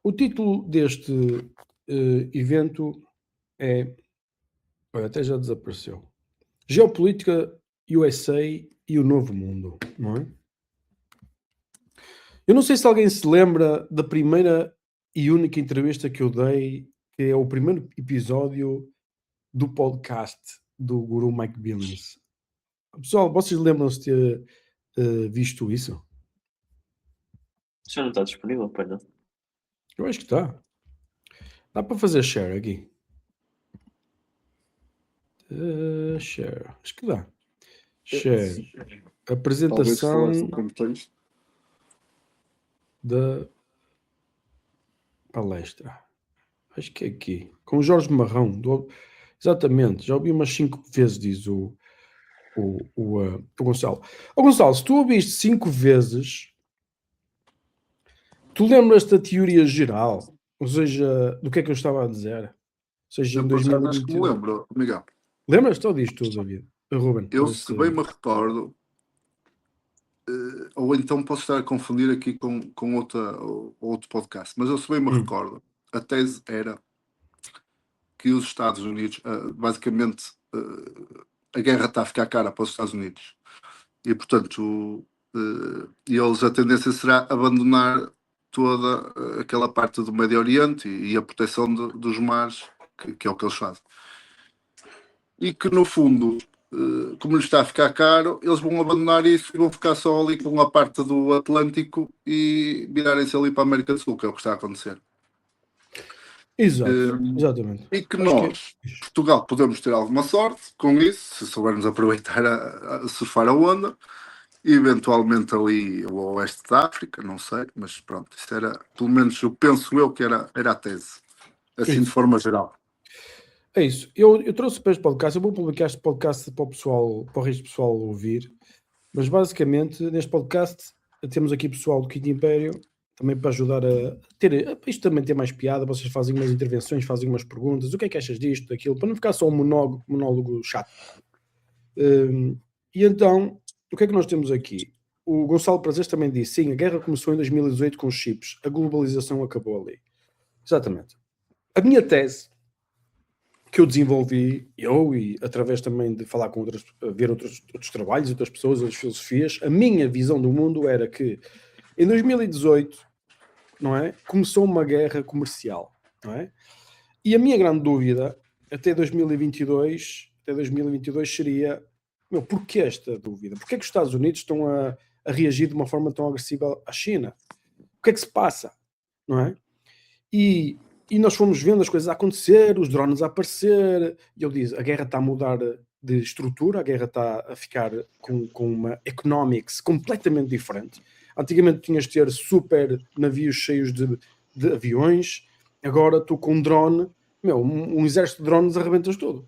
O título deste evento é... Olha, até já desapareceu. Geopolítica, USA e o Novo Mundo, não é? Eu não sei se alguém se lembra da primeira e única entrevista que eu dei, que é o primeiro episódio do podcast do Guru Mike Billings. Pessoal, vocês lembram-se de ter visto isso? Já não está disponível, pois não? Eu acho que está. Dá para fazer share aqui. Share. Acho que dá. Share. Apresentação da palestra. Acho que é aqui. Com o Jorge Marrão. Exatamente. Já ouvi umas 5 vezes, diz o Gonçalo. Gonçalo, se tu ouviste 5 vezes, tu lembras-te da teoria geral? Ou seja, do que é que eu estava a dizer? Ou seja, em 2021. Acho que me lembro, Miguel. Lembras-te ou diz tu, David? Ruben? Eu, se bem me recordo, ou então posso estar a confundir aqui com outro podcast, mas eu, se bem me recordo, a tese era que os Estados Unidos, basicamente, a guerra está a ficar cara para os Estados Unidos. E, portanto, eles, a tendência será abandonar toda aquela parte do Médio Oriente e a proteção dos mares, que é o que eles fazem. E que, no fundo, como lhes está a ficar caro, eles vão abandonar isso e vão ficar só ali com a parte do Atlântico e virarem-se ali para a América do Sul, que é o que está a acontecer. Exatamente. E que nós, Portugal, podemos ter alguma sorte com isso, se soubermos aproveitar a surfar a onda, e eventualmente ali o oeste da África, não sei, mas pronto, isso era, pelo menos eu penso que era a tese, assim de forma geral. É isso. Eu trouxe para este podcast, eu vou publicar este podcast para o pessoal, para o resto do pessoal ouvir, mas basicamente neste podcast temos aqui pessoal do Quinto Império, também para ajudar a ter, isto também ter mais piada, vocês fazem umas intervenções, fazem umas perguntas, o que é que achas disto, daquilo, para não ficar só um monólogo chato. E então, o que é que nós temos aqui? O Gonçalo Prazeres também disse, sim, a guerra começou em 2018 com os chips, a globalização acabou ali. Exatamente. A minha tese, que eu desenvolvi, e através também de falar com outras, ver outros trabalhos, outras pessoas, outras filosofias, a minha visão do mundo era que em 2018, não é, começou uma guerra comercial, não é? E a minha grande dúvida até 2022 seria, porquê esta dúvida? Porquê é que os Estados Unidos estão a reagir de uma forma tão agressiva à China? O que é que se passa? Não é? E nós fomos vendo as coisas a acontecer, os drones a aparecer, e eu disse, a guerra está a mudar de estrutura, a guerra está a ficar com uma economics completamente diferente. Antigamente tinhas de ter super navios cheios de aviões, agora estou com um drone, um exército de drones arrebentas tudo,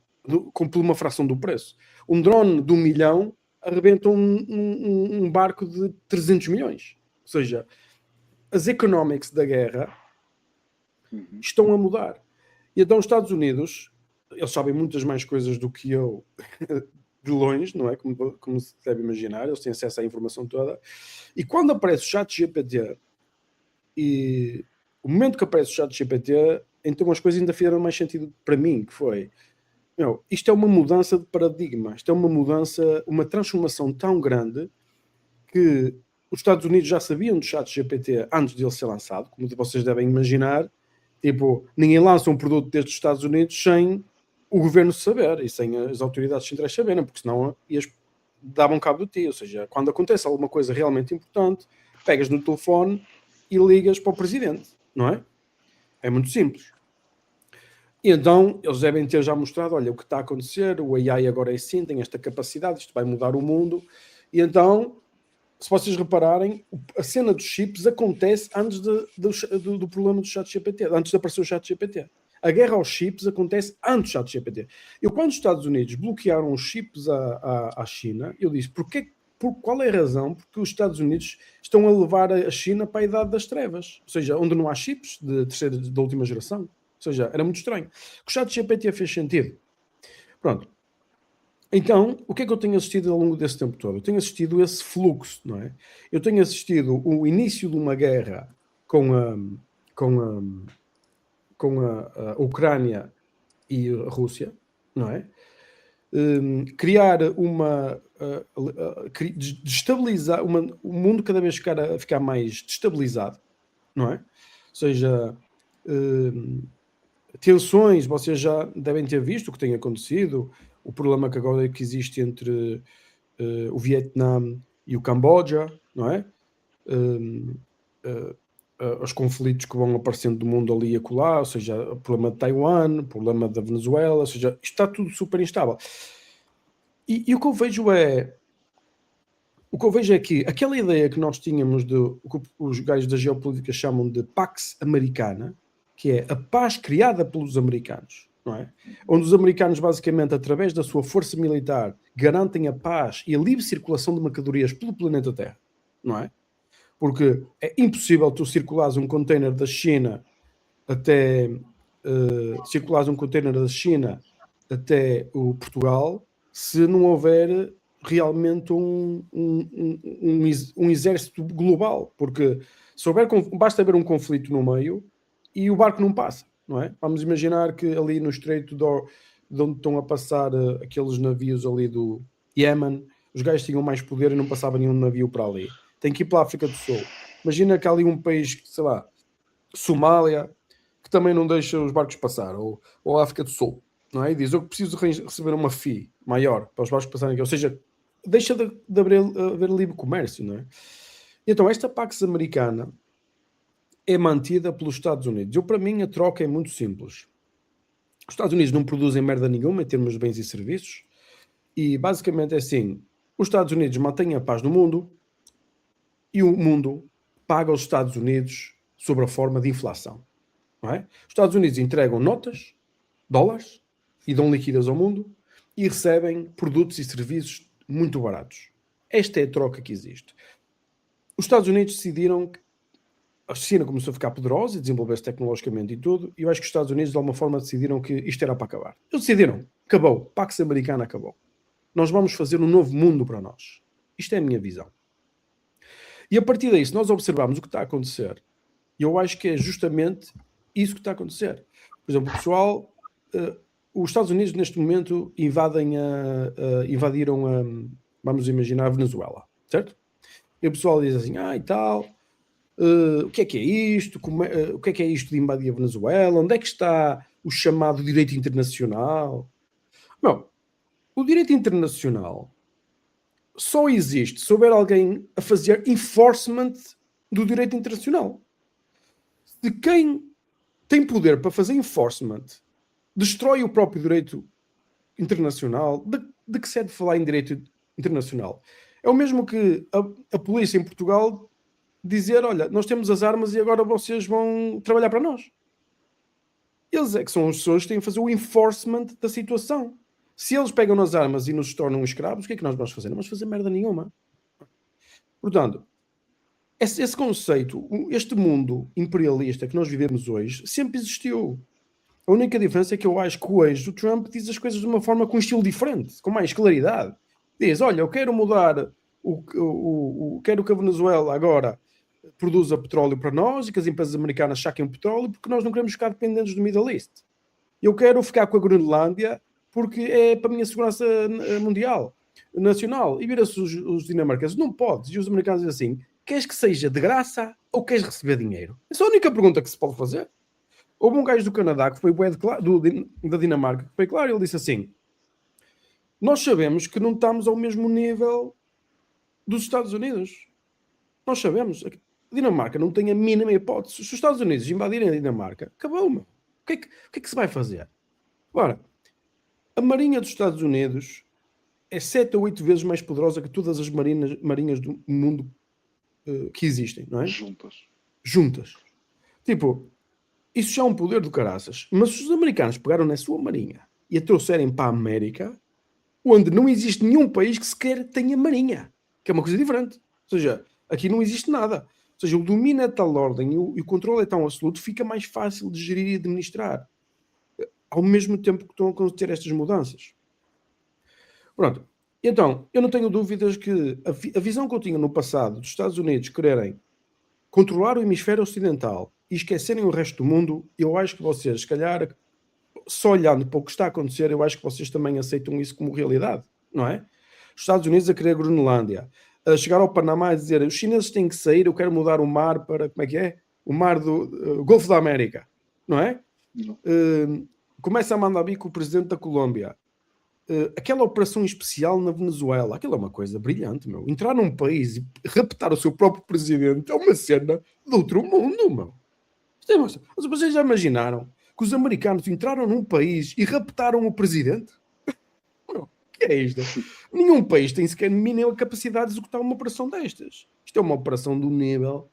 por uma fração do preço. Um drone de 1 milhão arrebenta um barco de 300 milhões. Ou seja, as economics da guerra estão a mudar. E então os Estados Unidos, eles sabem muitas mais coisas do que eu de longe, não é? Como se deve imaginar, eles têm acesso à informação toda. E quando aparece o ChatGPT, e o momento que aparece o ChatGPT, então as coisas ainda fizeram mais sentido para mim, que foi, isto é uma mudança de paradigma, isto é uma mudança, uma transformação tão grande que os Estados Unidos já sabiam do ChatGPT antes de ele ser lançado, como vocês devem imaginar. Tipo, ninguém lança um produto destes Estados Unidos sem o governo saber e sem as autoridades centrais saberem, porque senão davam cabo de ti. Ou seja, quando acontece alguma coisa realmente importante, pegas no telefone e ligas para o presidente, não é? É muito simples. E então, eles devem ter já mostrado, olha, o que está a acontecer, o AI agora é assim, tem esta capacidade, isto vai mudar o mundo. E então, se vocês repararem, a cena dos chips acontece antes do problema do ChatGPT, antes de aparecer o ChatGPT. A guerra aos chips acontece antes do ChatGPT. Quando os Estados Unidos bloquearam os chips à China, eu disse, qual é a razão? Porque os Estados Unidos estão a levar a China para a idade das trevas. Ou seja, onde não há chips da última geração. Ou seja, era muito estranho. O ChatGPT fez sentido. Pronto. Então, o que é que eu tenho assistido ao longo desse tempo todo? Eu tenho assistido esse fluxo, não é? Eu tenho assistido o início de uma guerra com com a Ucrânia e a Rússia, não é? Criar destabilizar o mundo cada vez ficar mais destabilizado, não é? Ou seja, tensões, vocês já devem ter visto o que tem acontecido, o problema que agora que existe entre o Vietnã e o Camboja, não é? Os conflitos que vão aparecendo do mundo ali e acolá, ou seja, o problema de Taiwan, o problema da Venezuela, ou seja, isto está tudo super instável. E o que eu vejo é que aquela ideia que nós tínhamos o que os gajos da geopolítica chamam de Pax Americana, que é a paz criada pelos americanos, não é? Onde os americanos, basicamente, através da sua força militar, garantem a paz e a livre circulação de mercadorias pelo planeta Terra, não é? Porque é impossível tu circulares um container da China até o Portugal se não houver realmente um exército global, porque se houver, basta haver um conflito no meio e o barco não passa, não é? Vamos imaginar que ali no Estreito de onde estão a passar aqueles navios ali do Iémen, os gajos tinham mais poder e não passava nenhum navio para ali. Tem que ir para a África do Sul. Imagina que há ali um país, sei lá, Somália, que também não deixa os barcos passar, ou a África do Sul, não é? E diz, eu preciso receber uma fee maior para os barcos passarem aqui. Ou seja, deixa de haver livre comércio, não é? Então, esta Pax Americana é mantida pelos Estados Unidos. Para mim, a troca é muito simples. Os Estados Unidos não produzem merda nenhuma em termos de bens e serviços, e basicamente é assim, os Estados Unidos mantêm a paz no mundo, e o mundo paga aos Estados Unidos sob a forma de inflação. Não é? Os Estados Unidos entregam notas, dólares, e dão liquidez ao mundo, e recebem produtos e serviços muito baratos. Esta é a troca que existe. Os Estados Unidos decidiram que a China começou a ficar poderosa e desenvolver-se tecnologicamente e tudo, e eu acho que os Estados Unidos de alguma forma decidiram que isto era para acabar. Eles decidiram, acabou, Pax Americana acabou. Nós vamos fazer um novo mundo para nós. Isto é a minha visão. E a partir daí, se nós observarmos o que está a acontecer, eu acho que é justamente isso que está a acontecer. Por exemplo, o pessoal, os Estados Unidos neste momento invadiram, vamos imaginar, a Venezuela, certo? E o pessoal diz assim, e tal, o que é isto? O que é isto de invadir a Venezuela? Onde é que está o chamado direito internacional? Não, o direito internacional só existe se houver alguém a fazer enforcement do direito internacional. Se quem tem poder para fazer enforcement destrói o próprio direito internacional, de que serve falar em direito internacional? É o mesmo que a polícia em Portugal dizer, olha, nós temos as armas e agora vocês vão trabalhar para nós. Eles é que são as pessoas que têm que fazer o enforcement da situação. Se eles pegam nas armas e nos tornam escravos, o que é que nós vamos fazer? Não vamos fazer merda nenhuma. Portanto, esse conceito, este mundo imperialista que nós vivemos hoje, sempre existiu. A única diferença é que eu acho que hoje o Trump diz as coisas de uma forma com um estilo diferente, com mais claridade. Diz, olha, eu quero mudar, quero que a Venezuela agora produza petróleo para nós e que as empresas americanas saquem o petróleo porque nós não queremos ficar dependentes do Middle East. Eu quero ficar com a Groenlândia porque é para a minha segurança mundial, nacional. E vira-se os dinamarqueses, não podes. E os americanos dizem assim, queres que seja de graça ou queres receber dinheiro? Essa é a única pergunta que se pode fazer. Houve um gajo do Canadá que foi da Dinamarca, que foi claro, ele disse assim, nós sabemos que não estamos ao mesmo nível dos Estados Unidos. Nós sabemos. A Dinamarca não tem a mínima hipótese. Se os Estados Unidos invadirem a Dinamarca, acabou-me. O que é que se vai fazer? Ora, a Marinha dos Estados Unidos é 7 ou 8 vezes mais poderosa que todas as marinhas do mundo que existem, não é? Juntas. Tipo, isso já é um poder do caraças. Mas se os americanos pegaram na sua marinha e a trouxerem para a América, onde não existe nenhum país que sequer tenha marinha, que é uma coisa diferente. Ou seja, aqui não existe nada. Ou seja, o domínio é tal ordem e o controle é tão absoluto, fica mais fácil de gerir e administrar. Ao mesmo tempo que estão a acontecer estas mudanças. Pronto. Então, eu não tenho dúvidas que a visão que eu tinha no passado dos Estados Unidos quererem controlar o hemisfério ocidental e esquecerem o resto do mundo, eu acho que vocês, se calhar, só olhando para o que está a acontecer, eu acho que vocês também aceitam isso como realidade, não é? Os Estados Unidos a querer a Groenlândia, a chegar ao Panamá a dizer os chineses têm que sair, eu quero mudar o mar para, como é que é? O mar do Golfo da América, não é? Começa a mandar bico o presidente da Colômbia. Aquela operação especial na Venezuela, aquilo é uma coisa brilhante, meu. Entrar num país e raptar o seu próprio presidente é uma cena de outro mundo, meu. Mas vocês já imaginaram que os americanos entraram num país e raptaram o presidente? O que é isto? Nenhum país tem sequer mínima capacidade de executar uma operação destas. Isto é uma operação do nível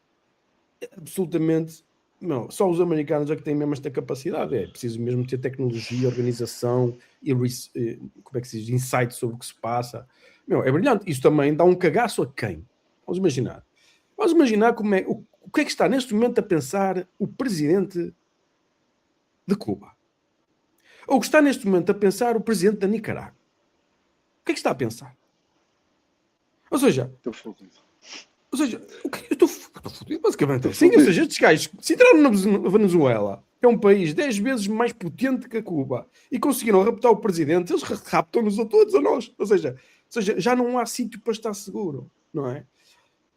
absolutamente... Não, só os americanos é que têm mesmo esta capacidade. É preciso mesmo ter tecnologia, organização e como é que se diz? Insight sobre o que se passa. É brilhante. Isso também dá um cagaço a quem? Vamos imaginar como é, o que é que está neste momento a pensar o presidente de Cuba? Ou o que está neste momento a pensar o presidente da Nicarágua? O que é que está a pensar? Ou seja, o que eu estou fodido, basicamente. Sim, ou seja, estes gajos, se entraram na Venezuela, que é um país 10 vezes mais potente que a Cuba, e conseguiram raptar o presidente, eles raptam-nos a todos a nós. Ou seja, já não há sítio para estar seguro, não é?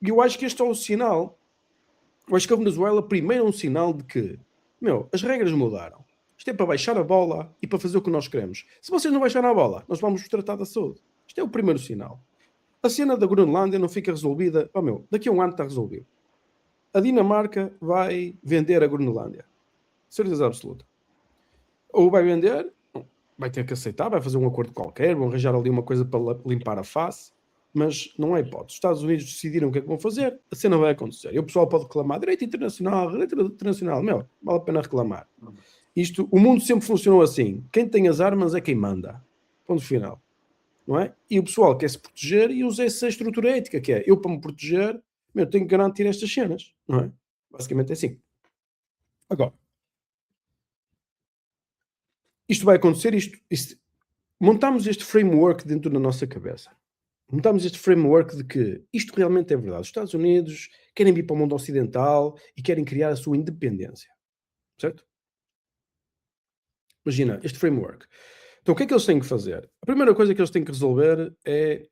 E eu acho que este é o sinal. Eu acho que a Venezuela primeiro é um sinal de que, as regras mudaram. Isto é para baixar a bola e para fazer o que nós queremos. Se vocês não baixarem a bola, nós vamos tratar da saúde. Isto é o primeiro sinal. A cena da Groenlândia não fica resolvida. Daqui a um ano está resolvido. A Dinamarca vai vender a Groenlândia. Certeza absoluta. Ou vai vender, vai ter que aceitar, vai fazer um acordo qualquer, vão arranjar ali uma coisa para limpar a face, mas não há hipótese. Os Estados Unidos decidiram o que é que vão fazer, a cena vai acontecer. E o pessoal pode reclamar, direito internacional, vale a pena reclamar. O mundo sempre funcionou assim. Quem tem as armas é quem manda. Ponto final. Não é? E o pessoal quer se proteger e usa essa estrutura ética, que é, eu para me proteger, tenho que garantir estas cenas, não é? Basicamente é assim. Agora, isto vai acontecer, montamos este framework dentro da nossa cabeça. Montamos este framework de que isto realmente é verdade. Os Estados Unidos querem vir para o mundo ocidental e querem criar a sua independência. Certo? Imagina, este framework. Então, o que é que eles têm que fazer? A primeira coisa que eles têm que resolver é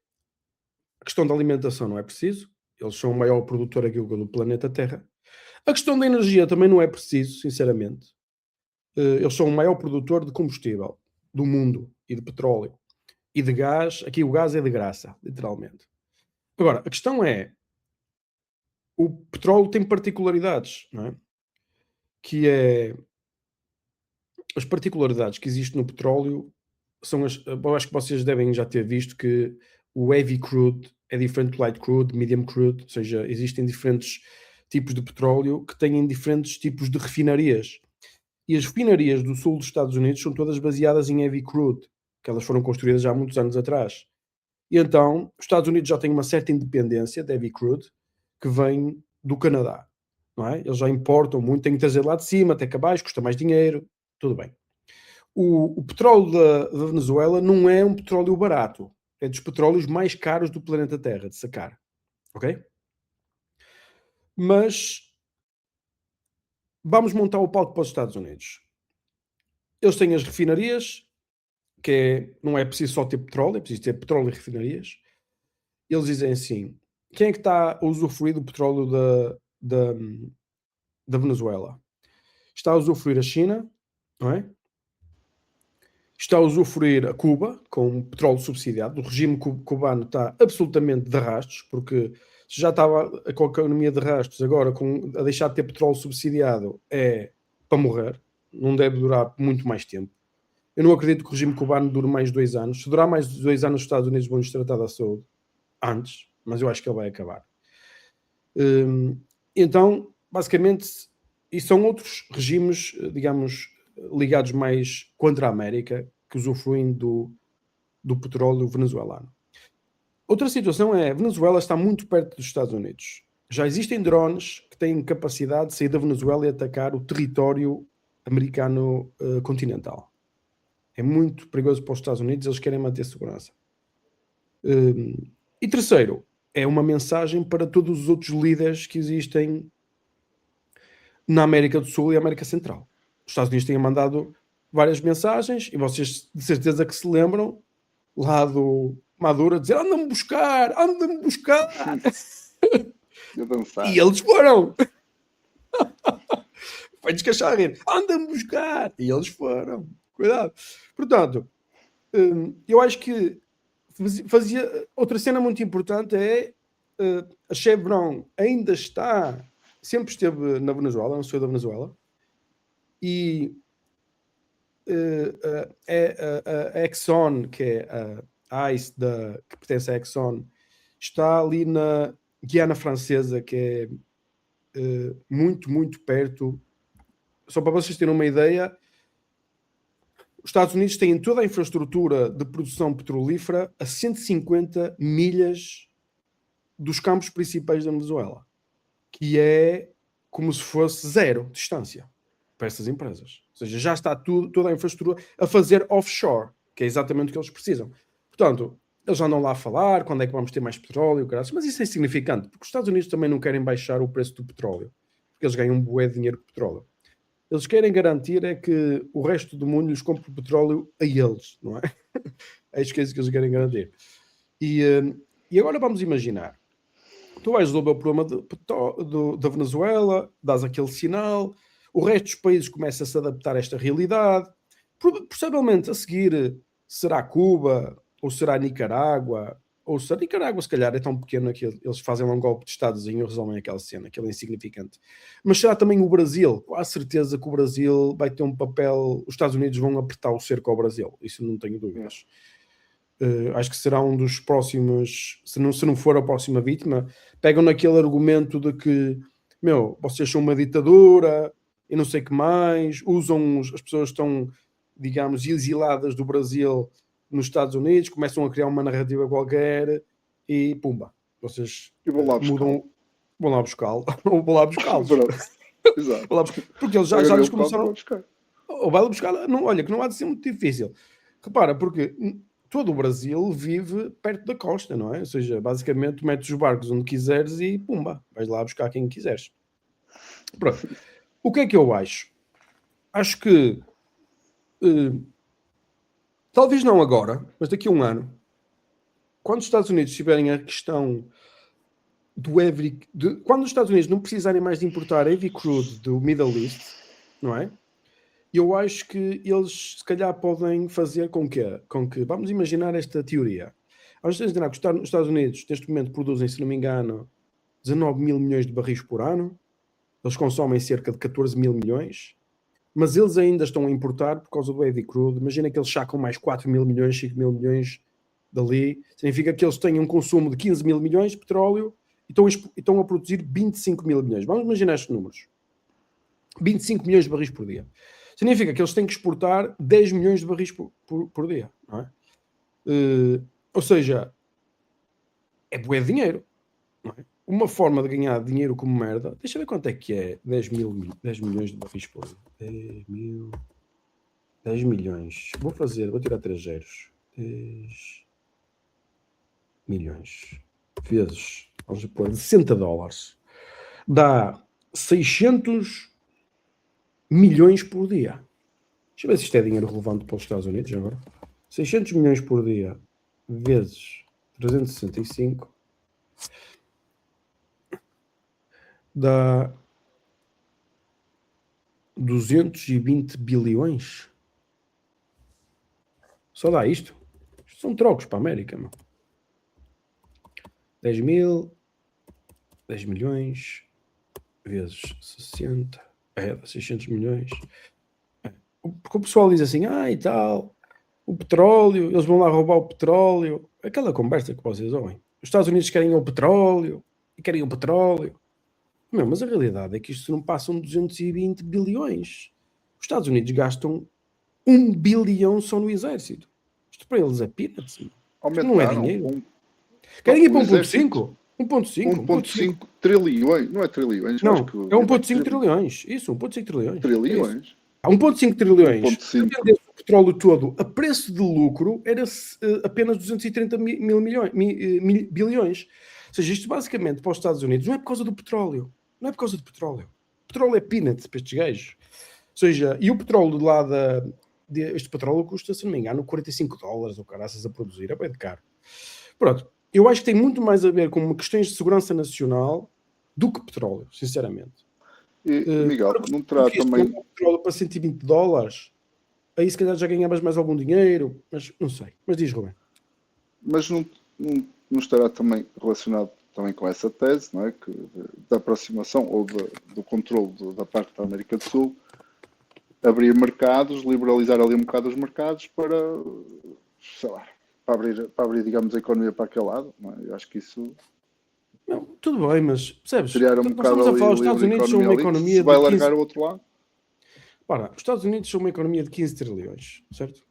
a questão da alimentação, não é preciso. Eles são o maior produtor agrícola do planeta Terra. A questão da energia também não é preciso, sinceramente. Eles são o maior produtor de combustível do mundo e de petróleo. E de gás. Aqui o gás é de graça, literalmente. Agora, a questão é, o petróleo tem particularidades, não é? Que é... As particularidades que existem no petróleo são eu acho que vocês devem já ter visto que o heavy crude é diferente do light crude, medium crude, ou seja, existem diferentes tipos de petróleo que têm diferentes tipos de refinarias. E as refinarias do sul dos Estados Unidos são todas baseadas em heavy crude, que elas foram construídas já há muitos anos atrás. E então, os Estados Unidos já têm uma certa independência de heavy crude que vem do Canadá, não é? Eles já importam muito, têm que trazer lá de cima, até que abaixo, custa mais dinheiro, tudo bem. O petróleo da Venezuela não é um petróleo barato. É dos petróleos mais caros do planeta Terra de sacar. Ok? Mas vamos montar o palco para os Estados Unidos. Eles têm as refinarias, não é preciso só ter petróleo, é preciso ter petróleo e refinarias. Eles dizem assim, quem é que está a usufruir do petróleo da Venezuela? Está a usufruir a China, não é? Está a usufruir a Cuba, com petróleo subsidiado. O regime cubano está absolutamente de rastros, porque se já estava com a economia de rastros, agora a deixar de ter petróleo subsidiado é para morrer. Não deve durar muito mais tempo. Eu não acredito que o regime cubano dure mais 2 anos. Se durar mais 2 anos, os Estados Unidos vão-nos tratar da saúde antes, mas eu acho que ele vai acabar. Então, basicamente, e são outros regimes, digamos, ligados mais contra a América, que usufruem do petróleo venezuelano. Outra situação é, a Venezuela está muito perto dos Estados Unidos. Já existem drones que têm capacidade de sair da Venezuela e atacar o território americano continental. É muito perigoso para os Estados Unidos, eles querem manter segurança. E terceiro, é uma mensagem para todos os outros líderes que existem na América do Sul e América Central. Os Estados Unidos têm mandado várias mensagens e vocês de certeza que se lembram lá do Maduro a dizer anda-me buscar. Eu dançar. E eles foram. Vai descachar a rir. Anda-me buscar. E eles foram. Cuidado. Portanto, eu acho que fazia outra cena muito importante é a Chevron ainda sempre esteve na Venezuela, não saiu da Venezuela, e a Exxon, que é a ICE que pertence à Exxon, está ali na Guiana Francesa, que é muito, muito perto. Só para vocês terem uma ideia, os Estados Unidos têm toda a infraestrutura de produção petrolífera a 150 milhas dos campos principais da Venezuela, que é como se fosse zero distância para essas empresas. Ou seja, já está toda a infraestrutura a fazer offshore, que é exatamente o que eles precisam. Portanto, eles andam lá a falar quando é que vamos ter mais petróleo, mas isso é insignificante, porque os Estados Unidos também não querem baixar o preço do petróleo, porque eles ganham um bué de dinheiro com petróleo. Eles querem garantir é que o resto do mundo lhes compre o petróleo a eles, não é? É isso que eles querem garantir. E agora vamos imaginar. Tu vais resolver o problema da Venezuela, dás aquele sinal, o resto dos países começa a se adaptar a esta realidade. Possivelmente a seguir será Cuba, ou será Nicarágua, ou será Nicarágua, se calhar é tão pequeno que eles fazem um golpe de Estadozinho e resolvem aquela cena, aquele insignificante. Mas será também o Brasil. Com a certeza que o Brasil vai ter um papel, os Estados Unidos vão apertar o cerco ao Brasil, isso não tenho dúvidas. Acho que será um dos próximos, se não for a próxima vítima, pegam naquele argumento de que, vocês são uma ditadura e não sei o que mais, usam as pessoas que estão, digamos, exiladas do Brasil nos Estados Unidos, começam a criar uma narrativa qualquer e pumba, vocês mudam, vão lá buscá-lo, ou vão lá buscá-los. Exato. Porque eles já lhes começaram. Ou vai lá buscar, olha, que não há de ser muito difícil. Repara, porque todo o Brasil vive perto da costa, não é? Ou seja, basicamente metes os barcos onde quiseres e pumba, vais lá buscar quem quiseres. Pronto. O que é que eu acho? Acho que talvez não agora, mas daqui a um ano, quando os Estados Unidos tiverem a questão quando os Estados Unidos não precisarem mais de importar heavy crude do Middle East, não é? Eu acho que eles, se calhar, podem fazer com que vamos imaginar esta teoria. Vamos imaginar que os Estados Unidos, neste momento, produzem, se não me engano, 19 mil milhões de barris por ano. Eles consomem cerca de 14 mil milhões. Mas eles ainda estão a importar por causa do heavy crude. Imagina que eles sacam mais 4 mil milhões, 5 mil milhões dali. Significa que eles têm um consumo de 15 mil milhões de petróleo e estão a produzir 25 mil milhões. Vamos imaginar estes números. 25 milhões de barris por dia. Significa que eles têm que exportar 10 milhões de barris por dia, não é? Ou seja, é bué de dinheiro, não é? Uma forma de ganhar dinheiro como merda, deixa eu ver quanto é que é 10 milhões de barris por dia. 10 milhões. Vou tirar 3 zeros. 10 milhões vezes, vamos pôr, $60. Dá 600 milhões por dia. Deixa eu ver se isto é dinheiro relevante para os Estados Unidos agora. 600 milhões por dia vezes 365 dá 220 bilhões. Só dá isto. Isto são trocos para a América, meu. 10 milhões vezes 60 600 milhões. Porque o pessoal diz assim, e tal, o petróleo, eles vão lá roubar o petróleo. Aquela conversa que vocês ouvem. Os Estados Unidos querem o petróleo e querem o petróleo. Mas a realidade é que isto não passam 220 bilhões. Os Estados Unidos gastam 1 bilhão só no exército. Isto para eles é peanuts. Isto não é dinheiro. Querem ir para 1.5? 1.5 trilhões. Não é trilhões. Não, é 1.5 trilhões. Isso, 1.5 trilhões. Trilhões? Há 1.5 trilhões. 1.5. Se vendesse o petróleo todo a preço de lucro, era apenas 230 bilhões. Ou seja, isto basicamente para os Estados Unidos não é por causa do petróleo. Não é por causa do petróleo. O petróleo é peanuts para estes gajos. Ou seja, e o petróleo de lá este petróleo custa, se não me engano, $45 ou caraças a produzir, é bem de caro. Pronto, eu acho que tem muito mais a ver com questões de segurança nacional do que petróleo, sinceramente. E, Miguel, não terá também... petróleo para $120, aí se calhar já ganhavas mais algum dinheiro, mas não sei. Mas diz, Rubem. Mas não estará também relacionado também com essa tese, não é? Que, da aproximação ou do controle da parte da América do Sul, abrir mercados, liberalizar ali um bocado os mercados para, sei lá, para abrir, digamos, a economia para aquele lado, não é? Eu acho que isso... Não, tudo bem, mas percebes? Criar um Nós bocado estamos a falar, os ali Estados Unidos são uma ali, economia se vai de 15... largar o outro lado. Para, os Estados Unidos são uma economia de 15 trilhões, certo?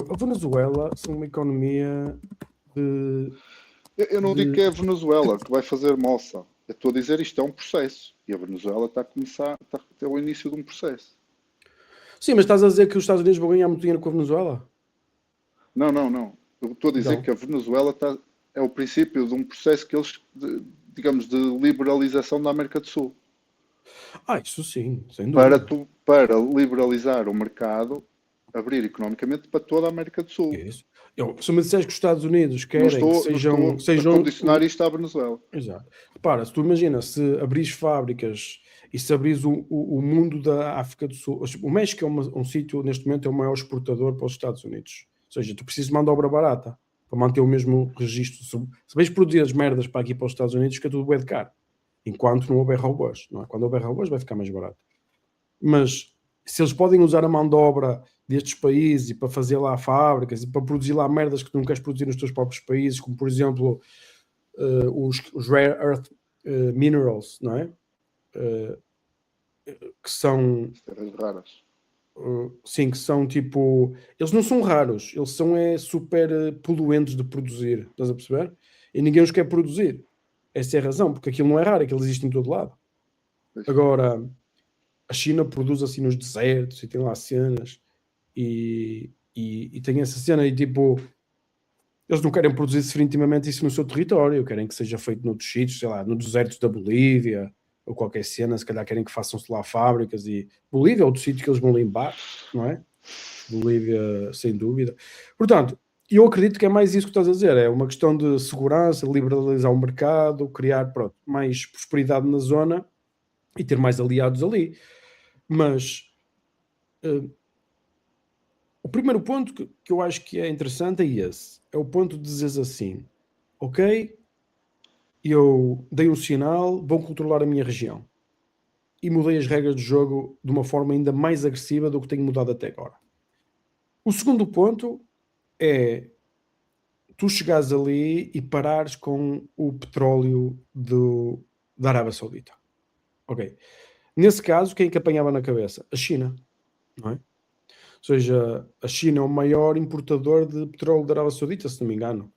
A Venezuela são uma economia de... Eu não digo que é a Venezuela que vai fazer moça. Eu estou a dizer isto é um processo. E a Venezuela está a começar, está a ter o início de um processo. Sim, mas estás a dizer que os Estados Unidos vão ganhar muito dinheiro com a Venezuela? Não. Eu estou a dizer Então. que a Venezuela é o princípio de um processo que eles, digamos, de liberalização da América do Sul. Isso sim, sem dúvida. Para liberalizar o mercado, abrir economicamente para toda a América do Sul. Isso. Se me disseres que os Estados Unidos querem não que estou sejam a condicionar isto à Venezuela. Exato. Repara, se tu imaginas, se abris fábricas e se abris o mundo da África do Sul, o México é um sítio, neste momento, é o maior exportador para os Estados Unidos. Ou seja, tu precisas de mão de obra barata para manter o mesmo registro. Se vais produzir as merdas para aqui para os Estados Unidos, fica tudo bem de caro. Enquanto não houver robôs. Não é? Quando houver robôs vai ficar mais barato. Mas se eles podem usar a mão de obra destes países e para fazer lá fábricas e para produzir lá merdas que tu não queres produzir nos teus próprios países, como por exemplo os rare earth minerals, não é? Que são raras. Sim, que são tipo, eles não são raros, eles são super poluentes de produzir, estás a perceber? E ninguém os quer produzir. Essa é a razão, porque aquilo não é raro, aquilo existe em todo lado. Agora, a China produz assim nos desertos e tem lá cenas e tem essa cena e tipo, eles não querem produzir definitivamente isso no seu território, querem que seja feito noutros sítios, sei lá, no deserto da Bolívia ou qualquer cena, se calhar querem que façam-se lá fábricas e Bolívia é outro sítio que eles vão limpar, não é? Bolívia, sem dúvida. Portanto, eu acredito que é mais isso que estás a dizer, é uma questão de segurança, liberalizar o mercado, criar, mais prosperidade na zona e ter mais aliados ali. Mas o primeiro ponto que eu acho que é interessante é esse. É o ponto de dizeres assim, ok, eu dei um sinal, vou controlar a minha região. E mudei as regras do jogo de uma forma ainda mais agressiva do que tenho mudado até agora. O segundo ponto é tu chegares ali e parares com o petróleo da Arábia Saudita. Ok. Nesse caso, quem é que apanhava na cabeça? A China, não é? Ou seja, a China é o maior importador de petróleo da Arábia Saudita, se não me engano.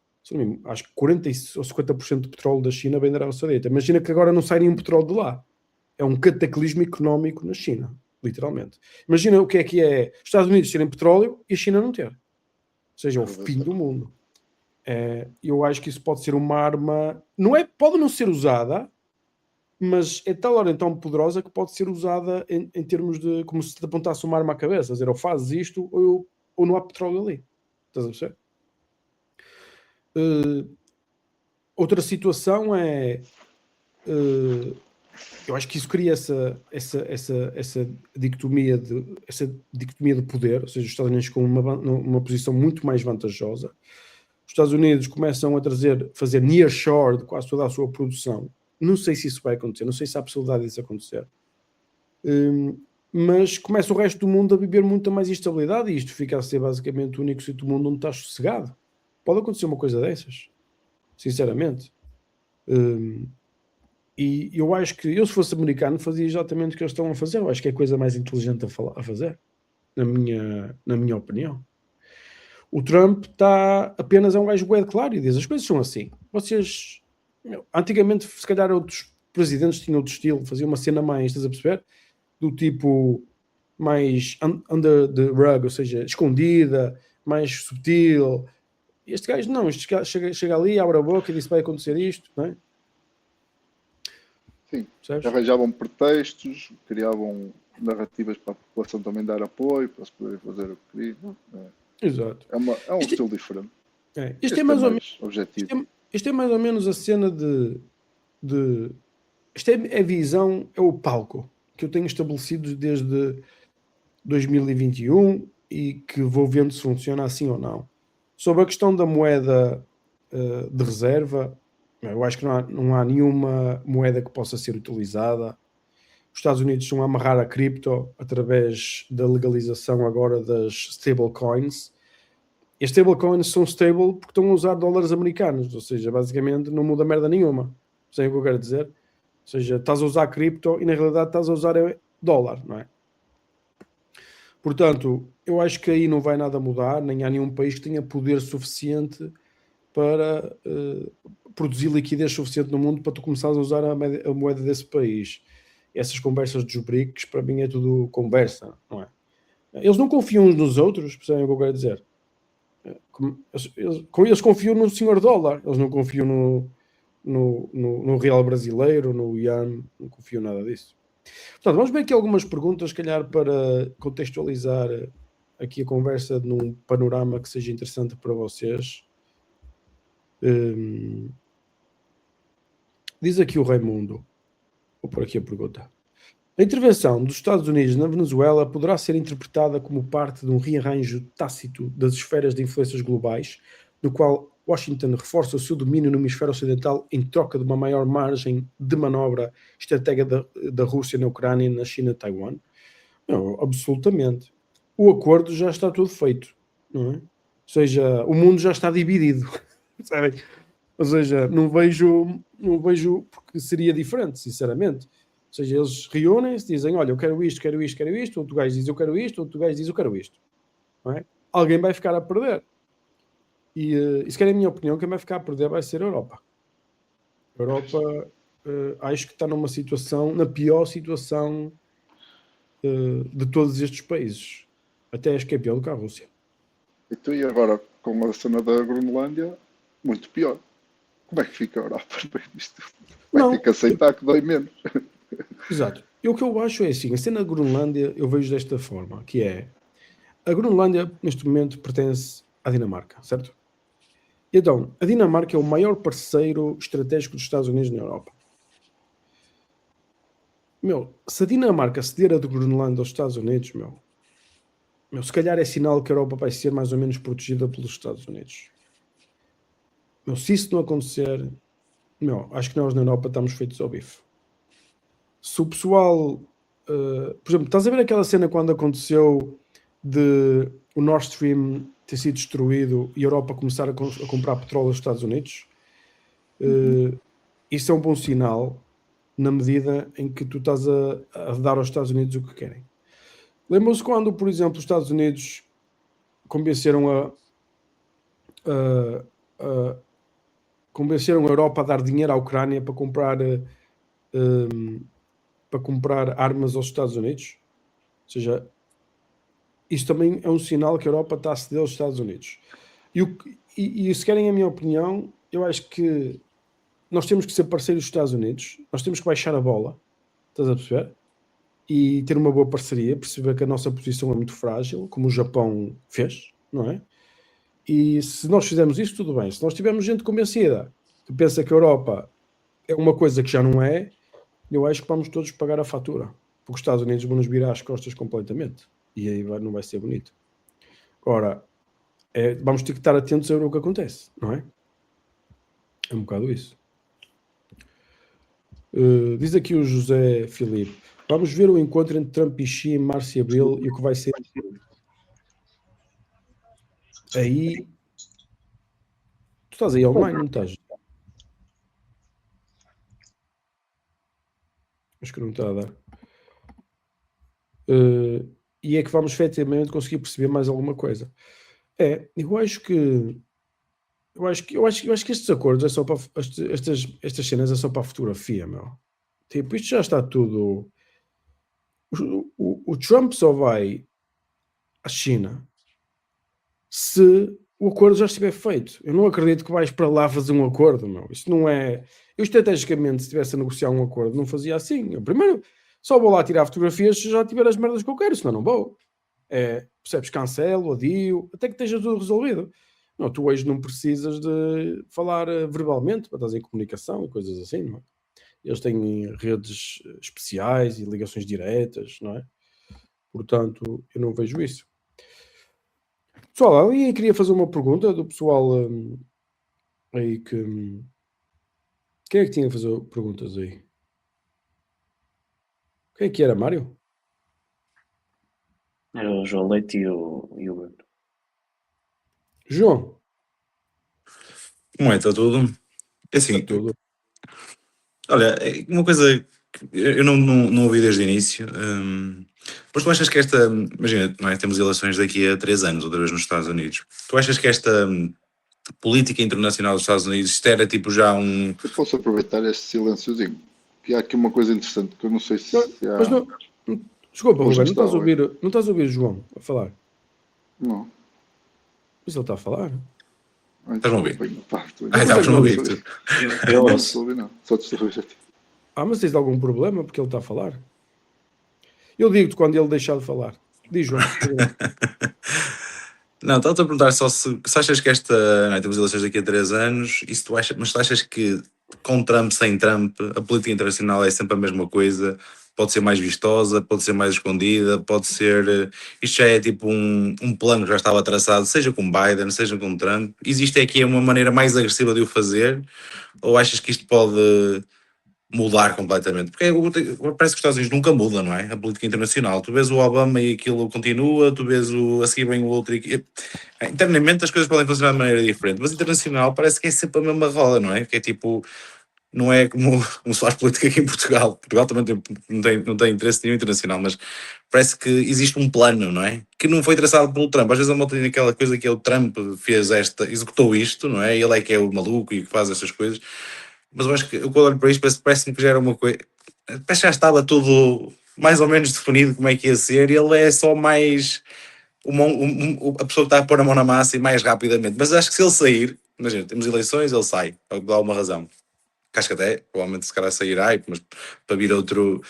Acho que 40% ou 50% do petróleo da China vem da Arábia Saudita. Imagina que agora não sai nenhum petróleo de lá. É um cataclismo económico na China, literalmente. Imagina o que é os Estados Unidos terem petróleo e a China não ter. Ou seja, é o fim do mundo. Eu acho que isso pode ser uma arma... pode não ser usada, mas é tal hora tão poderosa que pode ser usada em termos de... como se te apontasse uma arma à cabeça. Dizer, ou fazes isto ou não há petróleo ali. Estás a perceber? Outra situação é... eu acho que isso cria essa dicotomia de poder, ou seja, os Estados Unidos com uma posição muito mais vantajosa. Os Estados Unidos começam a fazer nearshore de quase toda a sua produção. Não sei se isso vai acontecer, não sei se há possibilidade disso acontecer. Mas começa o resto do mundo a viver muita mais instabilidade e isto fica a ser basicamente o único sítio do mundo onde está sossegado. Pode acontecer uma coisa dessas, sinceramente. E eu acho que eu, se fosse americano, fazia exatamente o que eles estão a fazer. Eu acho que é a coisa mais inteligente a fazer, na minha opinião. O Trump apenas é um gajo bué de claro e diz, as coisas são assim. Vocês, antigamente, se calhar outros presidentes tinham outro estilo, faziam uma cena mais, estás a perceber? Do tipo, mais under the rug, ou seja, escondida, mais subtil. E este gajo não, chega ali, abre a boca e diz, vai acontecer isto, não é? Sim, percebes? arranjavam pretextos, criavam narrativas para a população também dar apoio, para se poderem fazer o que queriam. Exato. É um Isto, estilo diferente. isto é Este é mais ou menos, mais objetivo. isto é mais ou menos a cena de isto é a visão, é o palco que eu tenho estabelecido desde 2021 e que vou vendo se funciona assim ou não. Sobre a questão da moeda de reserva, eu acho que não há nenhuma moeda que possa ser utilizada. Os Estados Unidos estão a amarrar a cripto através da legalização agora das stablecoins. E as stablecoins são stable porque estão a usar dólares americanos, ou seja, basicamente não muda merda nenhuma. Sei o que eu quero dizer? Ou seja, estás a usar cripto e na realidade estás a usar dólar, não é? Portanto, eu acho que aí não vai nada mudar, nem há nenhum país que tenha poder suficiente para produzir liquidez suficiente no mundo para tu começares a usar a moeda desse país. Essas conversas dos BRICS, para mim, é tudo conversa, não é? Eles não confiam uns nos outros, percebem o que eu quero dizer? Eles confiam no senhor dólar, eles não confiam no real brasileiro, no ian, não confiam nada disso. Portanto, vamos ver aqui algumas perguntas, se calhar, para contextualizar aqui a conversa num panorama que seja interessante para vocês. Diz aqui o Raimundo, vou pôr aqui a pergunta. A intervenção dos Estados Unidos na Venezuela poderá ser interpretada como parte de um rearranjo tácito das esferas de influências globais, no qual Washington reforça o seu domínio no hemisfério ocidental em troca de uma maior margem de manobra estratégica da Rússia na Ucrânia, na China e Taiwan? Não, absolutamente. O acordo já está tudo feito, não é? Ou seja, o mundo já está dividido, sabem? Ou seja, não vejo porque seria diferente, sinceramente. Ou seja, eles reúnem-se, dizem, olha, eu quero isto, quero isto, quero isto, outro gajo diz eu quero isto, outro gajo diz eu quero isto. Não é? Alguém vai ficar a perder. E se querem a minha opinião, quem vai ficar a perder vai ser a Europa. A Europa acho que está numa situação, na pior situação de todos estes países. Até acho que é pior do que a Rússia. E agora, com a cena da Groenlândia, muito pior. Como é que fica a Europa? Isto vai Não, ter que aceitar que dói menos. exato. E o que eu acho é assim, a cena da Groenlândia eu vejo desta forma, que é, a Groenlândia neste momento pertence à Dinamarca, certo? Então, a Dinamarca é o maior parceiro estratégico dos Estados Unidos na Europa. Se a Dinamarca ceder a de Groenlândia aos Estados Unidos, se calhar é sinal que a Europa vai ser mais ou menos protegida pelos Estados Unidos. Se isso não acontecer, acho que nós na Europa estamos feitos ao bife. Se o pessoal... por exemplo, estás a ver aquela cena quando aconteceu de o Nord Stream ter sido destruído e a Europa começar a comprar petróleo aos Estados Unidos? Isso é um bom sinal na medida em que tu estás a dar aos Estados Unidos o que querem. Lembram-se quando, por exemplo, os Estados Unidos convenceram a Europa a dar dinheiro à Ucrânia para comprar armas aos Estados Unidos? Ou seja, isso também é um sinal que a Europa está a ceder aos Estados Unidos. E se querem a minha opinião, eu acho que nós temos que ser parceiros dos Estados Unidos, nós temos que baixar a bola, estás a perceber? E ter uma boa parceria, perceber que a nossa posição é muito frágil, como o Japão fez, não é? E se nós fizermos isso, tudo bem. Se nós tivermos gente convencida que pensa que a Europa é uma coisa que já não é, eu acho que vamos todos pagar a fatura, porque os Estados Unidos vão nos virar as costas completamente. E aí não vai ser bonito. Ora, vamos ter que estar atentos a ver o que acontece, não é? É um bocado isso. Diz aqui o José Filipe. Vamos ver o encontro entre Trump e Xi em março e abril e o que vai ser. Aí. Tu estás aí online, não estás? Acho que não está a dar. E é que vamos efetivamente conseguir perceber mais alguma coisa. Eu acho que estes acordos é só para estas cenas é só para a fotografia, meu. Tipo, isto já está tudo. O Trump só vai à China se o acordo já estiver feito. Eu não acredito que vais para lá fazer um acordo, meu. Isso não é... Eu, estrategicamente, se estivesse a negociar um acordo, não fazia assim. Eu, primeiro, só vou lá tirar fotografias se já tiver as merdas que eu quero, senão não vou. Percebes? Cancelo, adio, até que esteja tudo resolvido. Não, tu hoje não precisas de falar verbalmente para estás em comunicação e coisas assim, não é? Eles têm redes especiais e ligações diretas, não é? Portanto, eu não vejo isso. Pessoal, alguém queria fazer uma pergunta do pessoal aí que... Quem é que tinha que fazer perguntas aí? Quem é que era, Mário? Era o João Leite e o Bruno. João? Como é? Está tudo? É assim, Está tudo. olha, uma coisa que eu não ouvi desde o início, mas tu achas que imagina, não é? Temos eleições daqui a 3 anos, outra vez nos Estados Unidos. Tu achas que esta política internacional dos Estados Unidos, isto era tipo já Eu posso aproveitar este silênciozinho, que há aqui uma coisa interessante que eu não sei se há... Mas não... Desculpa, Hoje Ruben, está, não estás a ouvir o João a falar? Não. Mas ele está a falar. Estás-me a ouvir? Estavas-me a ouvir. Eu Não ouço. estou a ouvir, não. Só te estou a ouvir a ti. Mas tens algum problema porque ele está a falar? Eu digo-te quando ele deixar de falar. Diz, João. Não, estava-te a perguntar só se achas que não é, temos eleições daqui a 3 anos, e se tu achas, mas tu achas que com Trump, sem Trump, a política internacional é sempre a mesma coisa? Pode ser mais vistosa, pode ser mais escondida, pode ser... Isto já é tipo um plano que já estava traçado, seja com Biden, seja com Trump. Existe aqui uma maneira mais agressiva de o fazer? Ou achas que isto pode mudar completamente? Porque parece que os Estados Unidos nunca mudam, não é? A política internacional. Tu vês o Obama e aquilo continua, tu vês a seguir vem o outro e... Internamente as coisas podem funcionar de maneira diferente, mas internacional parece que é sempre a mesma roda, não é? Que é tipo... Não é como se faz política aqui em Portugal. Portugal também não tem interesse nenhum internacional, mas parece que existe um plano, não é? Que não foi traçado pelo Trump. Às vezes a malta tem aquela coisa que o Trump executou isto, não é? Ele é que é o maluco e que faz essas coisas. Mas eu acho que, quando olho para isto, parece-me que já era uma coisa... Parece que já estava tudo mais ou menos definido como é que ia ser, e ele é só mais... a pessoa que está a pôr a mão na massa e mais rapidamente. Mas acho que se ele sair... Imagina, temos eleições, ele sai. É o que dá uma razão. Acho que até, provavelmente, se calhar sairá, mas para vir outro...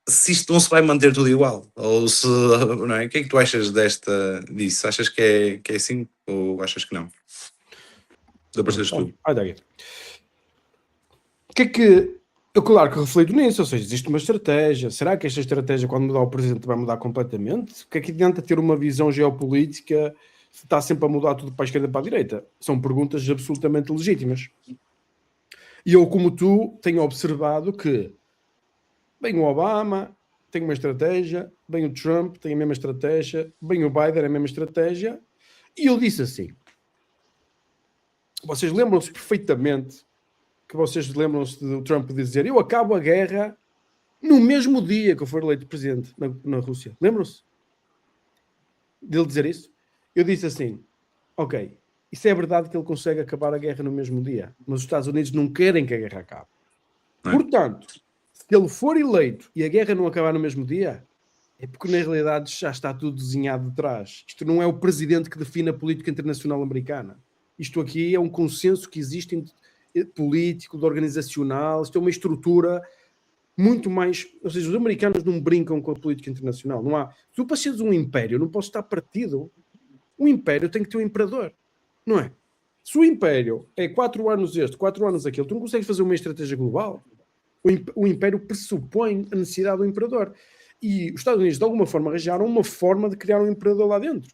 Se isto não se vai manter tudo igual, ou se... Não é? O que é que tu achas disso? Achas que é assim, ou achas que não? Dá para ser tudo. O que é que... Eu, claro que reflito nisso, ou seja, existe uma estratégia. Será que esta estratégia, quando mudar o presidente, vai mudar completamente? O que é que adianta ter uma visão geopolítica se está sempre a mudar tudo para a esquerda e para a direita? São perguntas absolutamente legítimas. E eu, como tu, tenho observado que bem o Obama tem uma estratégia, bem o Trump tem a mesma estratégia, bem o Biden a mesma estratégia, e eu disse assim, vocês lembram-se perfeitamente que vocês lembram-se do Trump dizer eu acabo a guerra no mesmo dia que eu for eleito presidente na Rússia. Lembram-se dele dizer isso? Eu disse assim, ok, isso é verdade que ele consegue acabar a guerra no mesmo dia, mas os Estados Unidos não querem que a guerra acabe. Portanto, se ele for eleito e a guerra não acabar no mesmo dia, é porque na realidade já está tudo desenhado de trás. Isto não é o presidente que define a política internacional americana. Isto aqui é um consenso que existe político, organizacional. Isto é uma estrutura muito mais... Ou seja, os americanos não brincam com a política internacional. Não há... Se tu para seres um império, não podes estar partido. Um império tem que ter um imperador. Não é? Se o império é 4 anos este, 4 anos aquele, tu não consegues fazer uma estratégia global. O império pressupõe a necessidade do imperador. E os Estados Unidos, de alguma forma, arranjaram uma forma de criar um imperador lá dentro.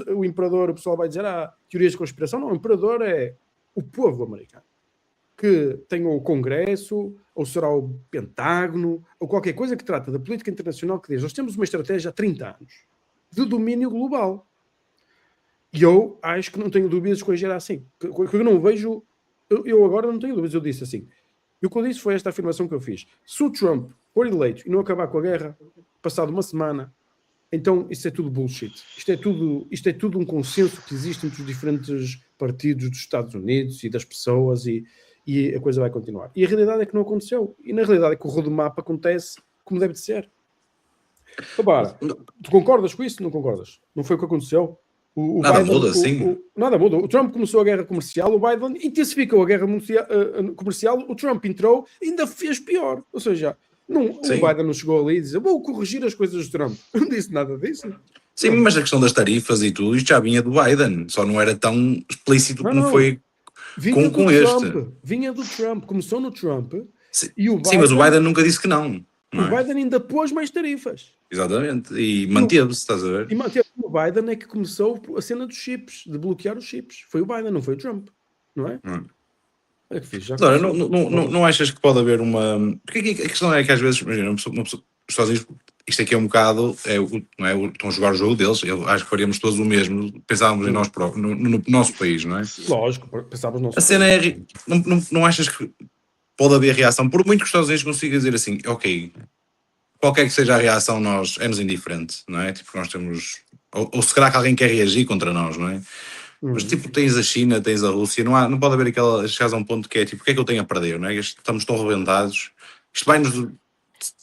O imperador, o pessoal vai dizer, teorias de conspiração. Não, o imperador é o povo americano. Que tem o Congresso, ou será o Pentágono, ou qualquer coisa que trata da política internacional que diz, nós temos uma estratégia há 30 anos de domínio global. E eu acho que não tenho dúvidas que hoje era assim. Eu não vejo... Eu agora não tenho dúvidas. Eu disse assim. E o que eu disse foi esta afirmação que eu fiz. Se o Trump for eleito e não acabar com a guerra, passado uma semana, então isso é tudo bullshit. Isto é tudo um consenso que existe entre os diferentes partidos dos Estados Unidos e das pessoas e a coisa vai continuar. E a realidade é que não aconteceu. E na realidade é que o roadmap acontece como deve de ser. Agora, tu concordas com isso? Não concordas? Não foi o que aconteceu? Nada Biden, muda, sim. nada muda. O Trump começou a guerra comercial, o Biden intensificou a guerra comercial, o Trump entrou e ainda fez pior. Ou seja, o Sim. Biden não chegou ali e disse: vou corrigir as coisas do Trump. Não disse nada disso. Sim, mas a questão das tarifas e tudo, isto já vinha do Biden, só não era tão explícito como Não. foi Vinha com do este. Trump. Vinha do Trump. Começou no Trump. Sim, E o sim, mas o Biden nunca disse que não. Não o é? Biden ainda pôs mais tarifas. Exatamente. E manteve-se, estás a ver? E manteve o Biden é que começou a cena dos chips, de bloquear os chips. Foi o Biden, não foi o Trump. Não é? É que fiz, já Agora, começou. não achas que pode haver uma. Porque a questão é que às vezes, imagina, uma pessoa, os Estados Unidos, isto aqui é um bocado, não é, estão a jogar o jogo deles, eu acho que faríamos todos o mesmo, pensávamos em nós próprios, no nosso país, não é? Lógico, pensávamos nosso A cena é, não achas que pode haver reação, por muito que os Estados Unidos consigam dizer assim, ok, qualquer que seja a reação, é-nos indiferente, não é? Tipo, nós temos, ou se calhar que alguém quer reagir contra nós, não é? Mas tipo, tens a China, tens a Rússia, não pode haver aquela, chegares a um ponto que é tipo, o que é que eu tenho a perder, não é? Estamos tão rebentados, isto vai-nos,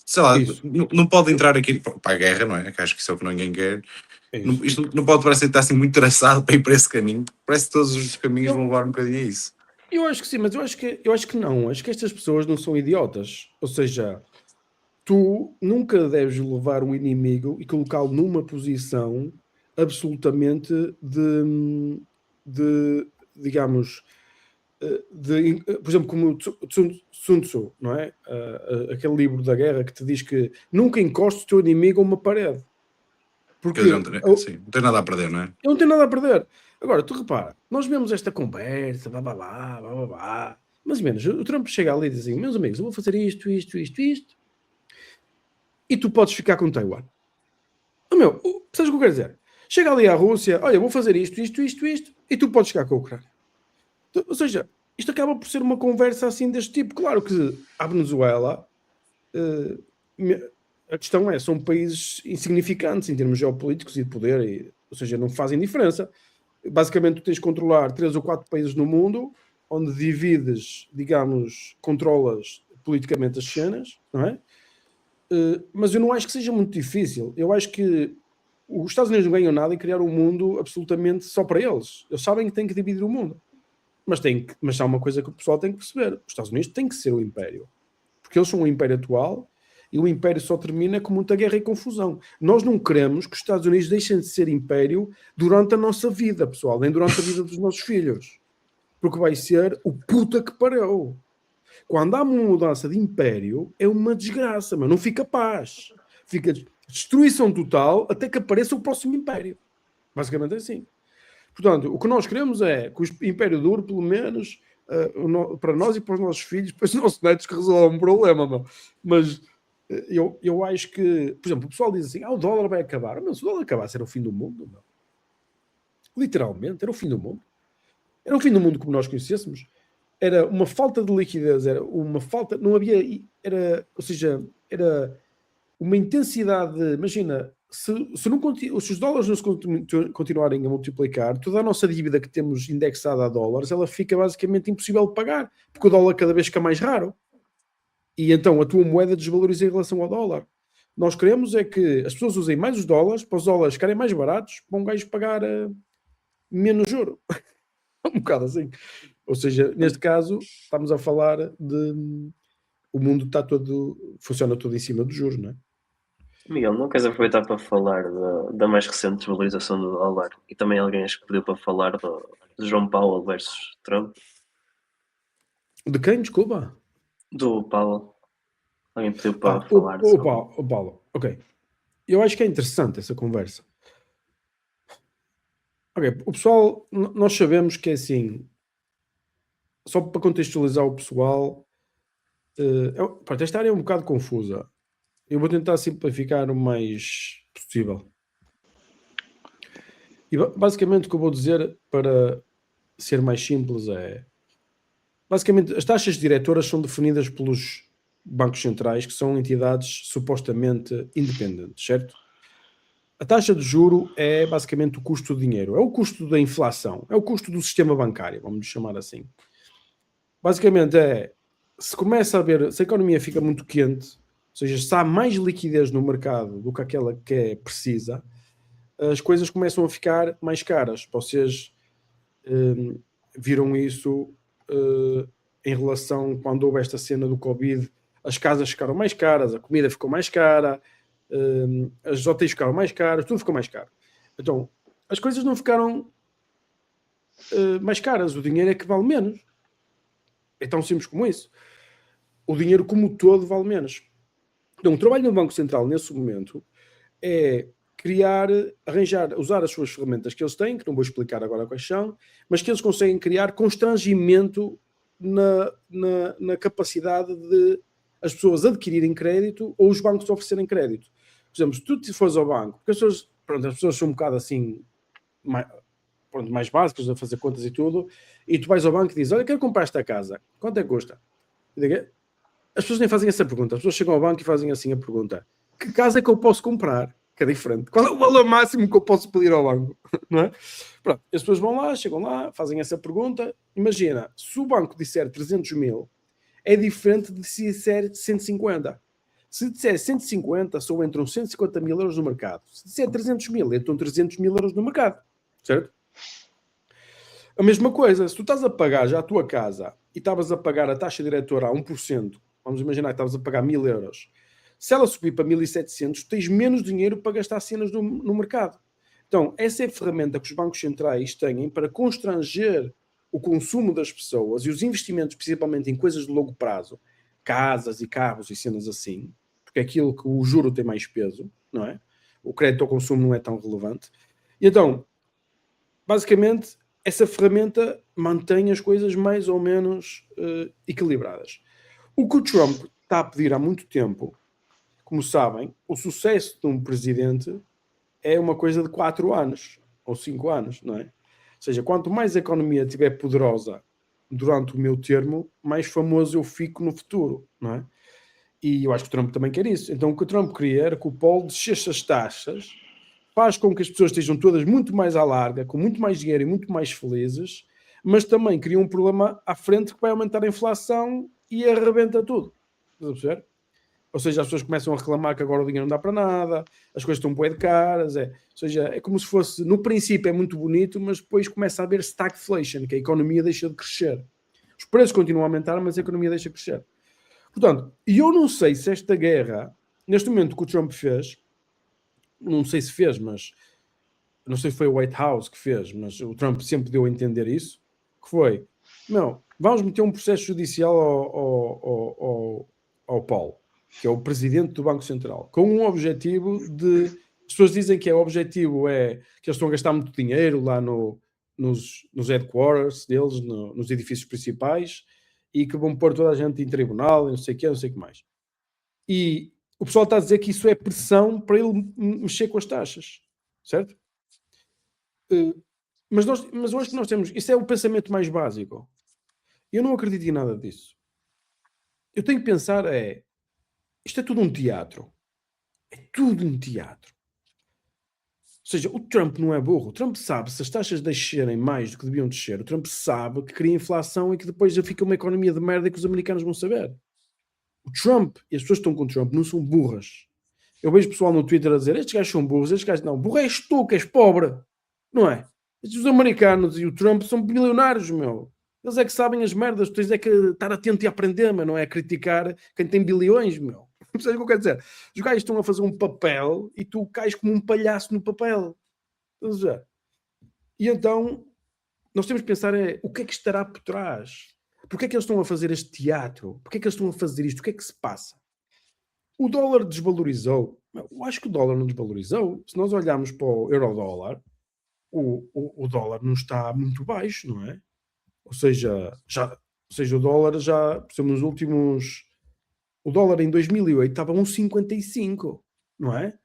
sei lá, Isso. não pode entrar aqui para a guerra, não é? Que acho que isso é o que ninguém quer. Isso. Isto não pode parecer que está assim muito traçado para ir para esse caminho. Parece que todos os caminhos vão levar um bocadinho a isso. Eu acho que sim, mas eu acho que não. Acho que estas pessoas não são idiotas. Ou seja, tu nunca deves levar um inimigo e colocá-lo numa posição absolutamente de digamos, por exemplo, como Sun Tzu, não é? Aquele livro da guerra que te diz que nunca encostes o teu inimigo a uma parede. Porque Não tem nada a perder, não é? eu não tenho nada a perder. Agora, tu repara, nós vemos esta conversa, blá blá blá, blá blá blá. Mais ou menos, o Trump chega ali e diz assim: meus amigos, eu vou fazer isto, e tu podes ficar com Taiwan. Sabes o que eu quero dizer? Chega ali à Rússia, olha, vou fazer isto, e tu podes ficar com a Ucrânia. Ou seja, isto acaba por ser uma conversa assim deste tipo. Claro que a Venezuela, a questão é, são países insignificantes em termos geopolíticos e de poder, ou seja, não fazem diferença. Basicamente, tu tens de controlar 3 ou 4 países no mundo, onde divides, digamos, controlas politicamente as cenas, não é? Mas eu não acho que seja muito difícil. Eu acho que os Estados Unidos não ganham nada em criar um mundo absolutamente só para eles. Eles sabem que têm que dividir o mundo. Mas há uma coisa que o pessoal tem que perceber. Os Estados Unidos têm que ser o império. Porque eles são o império atual e o império só termina com muita guerra e confusão. Nós não queremos que os Estados Unidos deixem de ser império durante a nossa vida, pessoal, nem durante a vida dos nossos filhos. Porque vai ser o puta que pariu. Quando há uma mudança de império, é uma desgraça, mas não fica paz. Fica destruição total até que apareça o próximo império. Basicamente é assim. Portanto, o que nós queremos é que o império dure, pelo menos, para nós e para os nossos filhos, para os nossos netos que resolvam um problema, meu. Mas eu acho que, por exemplo, o pessoal diz assim, o dólar vai acabar. Mas se o dólar acabasse, era o fim do mundo, meu. Literalmente, era o fim do mundo. Era o fim do mundo como nós conhecêssemos. Era uma falta de liquidez, era uma falta, não havia, ou seja, era uma intensidade, imagina, se os dólares não se continuarem a multiplicar, toda a nossa dívida que temos indexada a dólares, ela fica basicamente impossível de pagar, porque o dólar cada vez fica mais raro. E então a tua moeda desvaloriza em relação ao dólar. Nós queremos é que as pessoas usem mais os dólares, para os dólares ficarem mais baratos, para um gajo pagar menos juro. Um bocado assim. Ou seja, neste caso, estamos a falar de... O mundo está funciona todo em cima dos juros, não é? Miguel, não queres aproveitar para falar da mais recente desvalorização do dólar? E também alguém acho que pediu para falar de João Powell versus Trump. De quem? Desculpa. Do Powell. Alguém pediu para falar. O Paulo. Ok. Eu acho que é interessante essa conversa. Ok. O pessoal, nós sabemos que é assim, só para contextualizar o pessoal, esta área é um bocado confusa. Eu vou tentar simplificar o mais possível. E basicamente o que eu vou dizer para ser mais simples é... Basicamente, as taxas diretoras são definidas pelos bancos centrais, que são entidades supostamente independentes, certo? A taxa de juro é basicamente o custo do dinheiro, é o custo da inflação, é o custo do sistema bancário, vamos chamar assim. Basicamente se começa a haver, se a economia fica muito quente, ou seja, se há mais liquidez no mercado do que aquela que é precisa, as coisas começam a ficar mais caras. Vocês viram isso em relação quando houve esta cena do Covid, as casas ficaram mais caras, a comida ficou mais cara, as hotéis ficaram mais caras, tudo ficou mais caro. Então, as coisas não ficaram mais caras, o dinheiro é que vale menos. É tão simples como isso. O dinheiro como todo vale menos. Então, o trabalho do Banco Central nesse momento é criar, arranjar, usar as suas ferramentas que eles têm, que não vou explicar agora quais são, mas que eles conseguem criar constrangimento na capacidade de as pessoas adquirirem crédito ou os bancos oferecerem crédito. Por exemplo, se tu fores ao banco, porque as pessoas são um bocado assim mais básicas a fazer contas e tudo, e tu vais ao banco e dizes, olha, quero comprar esta casa, quanto é que custa? As pessoas nem fazem essa pergunta, as pessoas chegam ao banco e fazem assim a pergunta, que casa é que eu posso comprar? Que é diferente. Qual é o valor máximo que eu posso pedir ao banco? Não é? Pronto, as pessoas vão lá, chegam lá, fazem essa pergunta. Imagina, se o banco disser 300 mil, é diferente de se disser 150. Se disser 150, só entram 150 mil euros no mercado. Se disser 300 mil, entram 300 mil euros no mercado. Certo? A mesma coisa, se tu estás a pagar já a tua casa e estavas a pagar a taxa diretora a 1%, vamos imaginar que estavas a pagar 1000 euros, se ela subir para 1700, tens menos dinheiro para gastar cenas no mercado. Então, essa é a ferramenta que os bancos centrais têm para constranger o consumo das pessoas e os investimentos, principalmente em coisas de longo prazo, casas e carros e cenas assim, porque é aquilo que o juro tem mais peso, não é? O crédito ao consumo não é tão relevante. E então, basicamente, essa ferramenta mantém as coisas mais ou menos equilibradas. O que o Trump está a pedir há muito tempo, como sabem, o sucesso de um presidente é uma coisa de 4 anos ou 5 anos, não é? Ou seja, quanto mais a economia estiver poderosa durante o meu termo, mais famoso eu fico no futuro, não é? E eu acho que o Trump também quer isso. Então o que o Trump queria era que o Paulo descesse as taxas, faz com que as pessoas estejam todas muito mais à larga, com muito mais dinheiro e muito mais felizes, mas também cria um problema à frente que vai aumentar a inflação e arrebenta tudo. Estás a perceber? Ou seja, as pessoas começam a reclamar que agora o dinheiro não dá para nada, as coisas estão bué de caras, ou seja, é como se fosse, no princípio é muito bonito, mas depois começa a haver stagflation, que a economia deixa de crescer. Os preços continuam a aumentar, mas a economia deixa de crescer. Portanto, e eu não sei se esta guerra, neste momento que o Trump fez, não sei se fez, mas não sei se foi o White House que fez, mas o Trump sempre deu a entender isso, que foi, vamos meter um processo judicial ao Paulo, que é o presidente do Banco Central, com um objetivo de... As pessoas dizem que o objetivo é que eles estão a gastar muito dinheiro lá nos headquarters deles, nos edifícios principais, e que vão pôr toda a gente em tribunal, e não sei o que, não sei o que mais. E o pessoal está a dizer que isso é pressão para ele mexer com as taxas, certo? Mas eu acho que nós temos... Isso é o pensamento mais básico. Eu não acredito em nada disso. Eu tenho que pensar isto é tudo um teatro. É tudo um teatro. Ou seja, o Trump não é burro. O Trump sabe, se as taxas descerem mais do que deviam descer, o Trump sabe que cria inflação e que depois já fica uma economia de merda que os americanos vão saber. O Trump, e as pessoas que estão com o Trump, não são burras. Eu vejo pessoal no Twitter a dizer, estes gajos são burros, estes gajos não. Burro és tu, que és pobre. Não é? Os americanos e o Trump são bilionários, meu. Eles é que sabem as merdas, tu tens é que estar atento e aprender, mas não é criticar quem tem bilhões, meu. Não sei o que eu quero dizer. Os gajos estão a fazer um papel e tu cais como um palhaço no papel. E então, nós temos que pensar o que é que estará por trás? Porquê é que eles estão a fazer este teatro? Porquê é que eles estão a fazer isto? O que é que se passa? O dólar desvalorizou. Eu acho que o dólar não desvalorizou. Se nós olharmos para o euro-dólar, o dólar não está muito baixo, não é? Ou seja, o dólar já, por exemplo, nos últimos... O dólar em 2008 estava a 1,55, não é?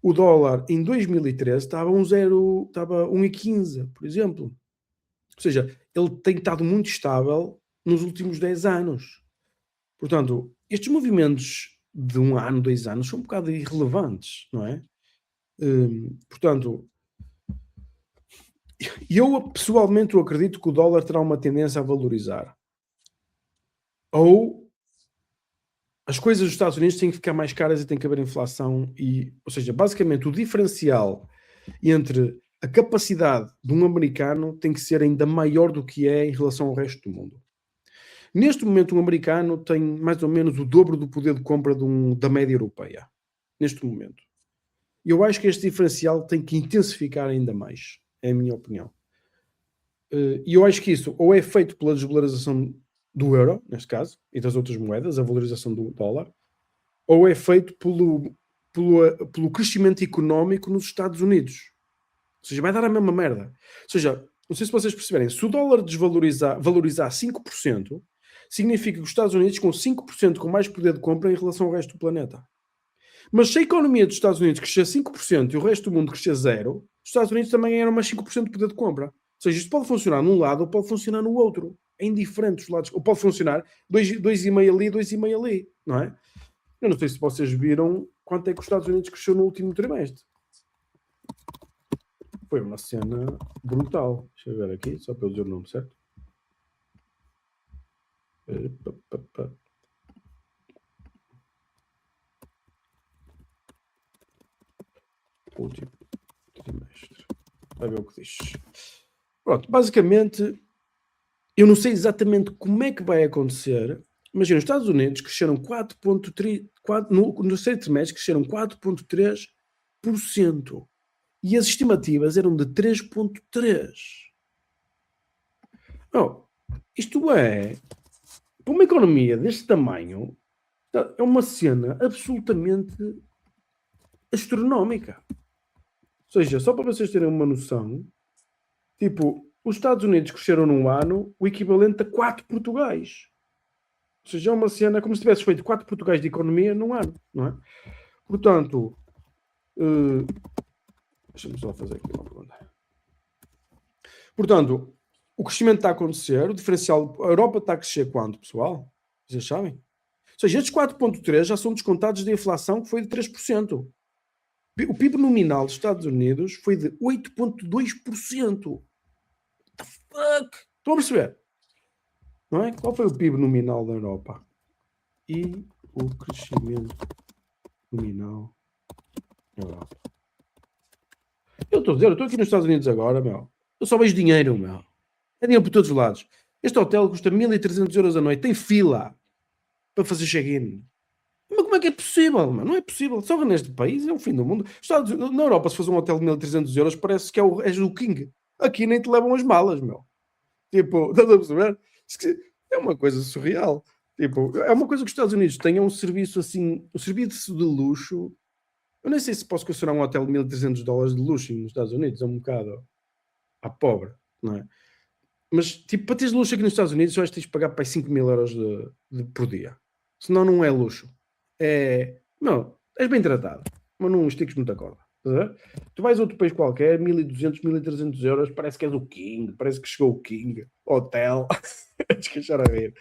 O dólar em 2013 estava a 1,15, por exemplo. Ou seja, ele tem estado muito estável nos últimos 10 anos. Portanto, estes movimentos de 1 ano, 2 anos são um bocado irrelevantes, não é? Portanto, eu pessoalmente acredito que o dólar terá uma tendência a valorizar. Ou as coisas dos Estados Unidos têm que ficar mais caras e tem que haver inflação. Ou seja, basicamente o diferencial entre a capacidade de um americano tem que ser ainda maior do que é em relação ao resto do mundo. Neste momento, um americano tem mais ou menos o dobro do poder de compra da média europeia. Neste momento. E eu acho que este diferencial tem que intensificar ainda mais. É a minha opinião. E eu acho que isso ou é feito pela desvalorização do euro, neste caso, e das outras moedas, a valorização do dólar, ou é feito pelo crescimento económico nos Estados Unidos. Ou seja, vai dar a mesma merda. Ou seja, não sei se vocês perceberem, se o dólar valorizar 5%, significa que os Estados Unidos com 5% com mais poder de compra em relação ao resto do planeta. Mas se a economia dos Estados Unidos crescer 5% e o resto do mundo crescer 0%, os Estados Unidos também ganharam mais 5% de poder de compra. Ou seja, isto pode funcionar num lado ou pode funcionar no outro. É indiferente os lados. Ou pode funcionar 2,5 ali, 2,5 ali. Não é? Eu não sei se vocês viram quanto é que os Estados Unidos cresceu no último trimestre. Foi uma cena brutal. Deixa eu ver aqui, só para eu dizer o nome certo. Último trimestre. Vai ver o que diz. Pronto, basicamente, eu não sei exatamente como é que vai acontecer. Imagina, os Estados Unidos cresceram 4,3%, no terceiro trimestre cresceram 4,3%. E as estimativas eram de 3,3%. Oh, isto é, para uma economia deste tamanho, é uma cena absolutamente astronómica. Ou seja, só para vocês terem uma noção, tipo, os Estados Unidos cresceram num ano o equivalente a 4 Portugais. Ou seja, é uma cena como se tivesse feito 4 Portugais de economia num ano, não é? Portanto, deixa-me só fazer aqui uma pergunta. Portanto, o crescimento está a acontecer, o diferencial, a Europa está a crescer quanto, pessoal? Vocês sabem? Ou seja, estes 4,3 já são descontados da inflação que foi de 3%. O PIB nominal dos Estados Unidos foi de 8,2%. What the fuck? Estão a perceber? Não é? Qual foi o PIB nominal da Europa? E o crescimento nominal da Europa. Eu estou a dizer, eu estou aqui nos Estados Unidos agora, meu. Eu só vejo dinheiro, meu. É dinheiro por todos os lados. Este hotel custa 1.300 euros a noite. Tem fila para fazer check-in. Mas como é que é possível, mano? Não é possível. Só que neste país é o fim do mundo. Na Europa, se faz um hotel de 1.300 euros, parece que és o King. Aqui nem te levam as malas, meu. Tipo, estás a perceber? É uma coisa surreal. Tipo, é uma coisa que os Estados Unidos têm, é um serviço assim, um serviço de luxo. Eu nem sei se posso considerar um hotel de 1.300 dólares de luxo nos Estados Unidos. É um bocado à pobre, não é? Mas, tipo, para teres luxo aqui nos Estados Unidos, eu acho que tens de pagar para 5.000 euros por dia. Senão não é luxo. Não, és bem tratado, mas não estiques muita corda. Tu vais a outro país qualquer, 1.200, 1.300 euros, parece que és o King, parece que chegou o King, hotel, descaixar a rir.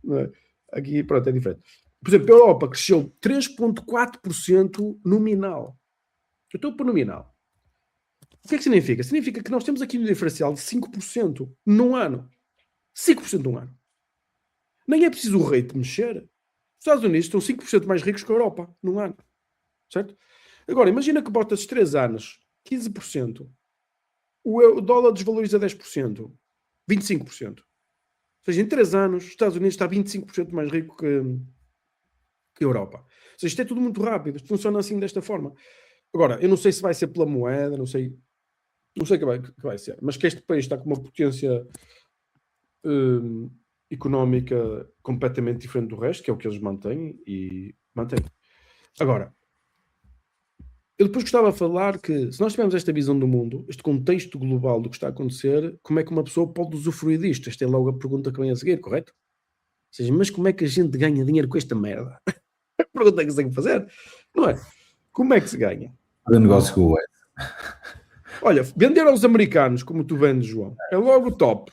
Não é? Aqui, pronto, é diferente. Por exemplo, a Europa cresceu 3,4% nominal. Eu estou por nominal. O que é que significa? Significa que nós temos aqui um diferencial de 5% num ano. 5% num ano. Nem é preciso o rate mexer. Os Estados Unidos estão 5% mais ricos que a Europa num ano. Certo? Agora, imagina que botas 3 anos, 15%. O dólar desvaloriza 10%. 25%. Ou seja, em 3 anos, os Estados Unidos está 25% mais rico que a Europa. Ou seja, isto é tudo muito rápido. Isto funciona assim desta forma. Agora, eu não sei se vai ser pela moeda, não sei o que vai ser. Mas que este país está com uma potência económica completamente diferente do resto, que é o que eles mantêm e mantêm. Agora, eu depois gostava de falar que se nós tivermos esta visão do mundo, este contexto global do que está a acontecer, como é que uma pessoa pode usufruir disto? Esta é logo a pergunta que vem a seguir, correto? Ou seja, mas como é que a gente ganha dinheiro com esta merda? A pergunta que se tem que fazer, não é? Como é que se ganha? O negócio com o Wes. Olha, vender aos americanos, como tu vendes, João, é logo top.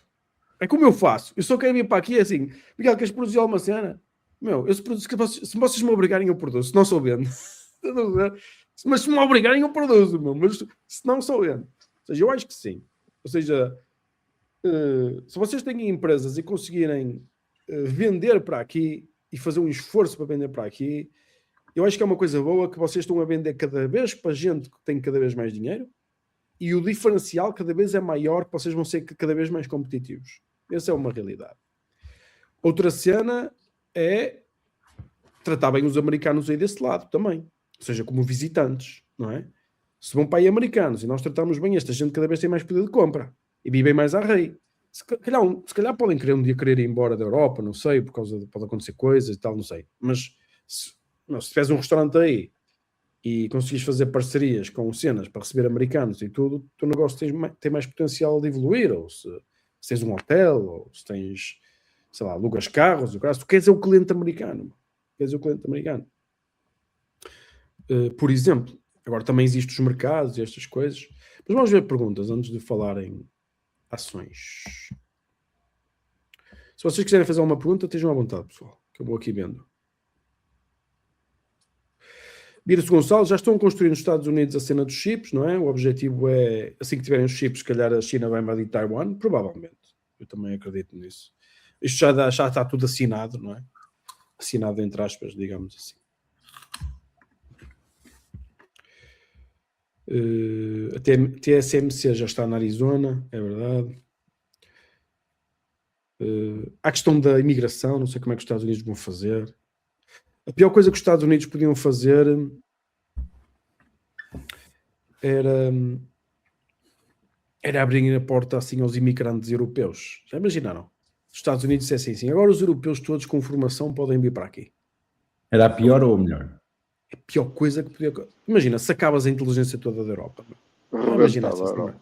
É como eu faço. Eu só quero vir para aqui assim. Miguel, queres produzir alguma cena? Meu, se vocês me obrigarem, eu produzo. Se não sou vendo. Mas se me obrigarem, eu produzo. Meu. Mas se não sou vendo. Ou seja, eu acho que sim. Ou seja, se vocês têm empresas e conseguirem vender para aqui e fazer um esforço para vender para aqui, eu acho que é uma coisa boa que vocês estão a vender cada vez para gente que tem cada vez mais dinheiro. e o diferencial cada vez é maior, vocês vão ser cada vez mais competitivos. Essa é uma realidade. Outra cena é tratar bem os americanos aí desse lado também, ou seja, como visitantes, não é? Se vão para aí americanos e nós tratamos bem esta gente, cada vez tem mais poder de compra e vivem mais a rei. Se calhar podem querer um dia querer ir embora da Europa, não sei, por causa de pode acontecer coisas e tal, não sei. Mas se tiveres um restaurante aí e conseguires fazer parcerias com cenas para receber americanos e tudo, o teu negócio tem mais potencial de evoluir, ou se tens um hotel, ou se tens, sei lá, alugas carros, tu queres ser o cliente americano. Por exemplo, agora também existem os mercados e estas coisas, mas vamos ver perguntas antes de falar em ações. Se vocês quiserem fazer uma pergunta, estejam à vontade, pessoal, que eu vou aqui vendo. Bira-se Gonçalves, já estão a construir nos Estados Unidos a cena dos chips, não é? O objetivo é, assim que tiverem os chips, se calhar a China vai invadir Taiwan, provavelmente. Eu também acredito nisso. Isto já está tudo assinado, não é? Assinado entre aspas, digamos assim. A TSMC já está na Arizona, é verdade. Há a questão da imigração, não sei como é que os Estados Unidos vão fazer. A pior coisa que os Estados Unidos podiam fazer era abrirem a porta assim aos imigrantes europeus. Já imaginaram? Os Estados Unidos dissessem assim, agora os europeus todos com formação podem vir para aqui. Era a pior ou a melhor? É a pior coisa que podia... Imagina, se acabas a inteligência toda da Europa. Imagina assim, Europa.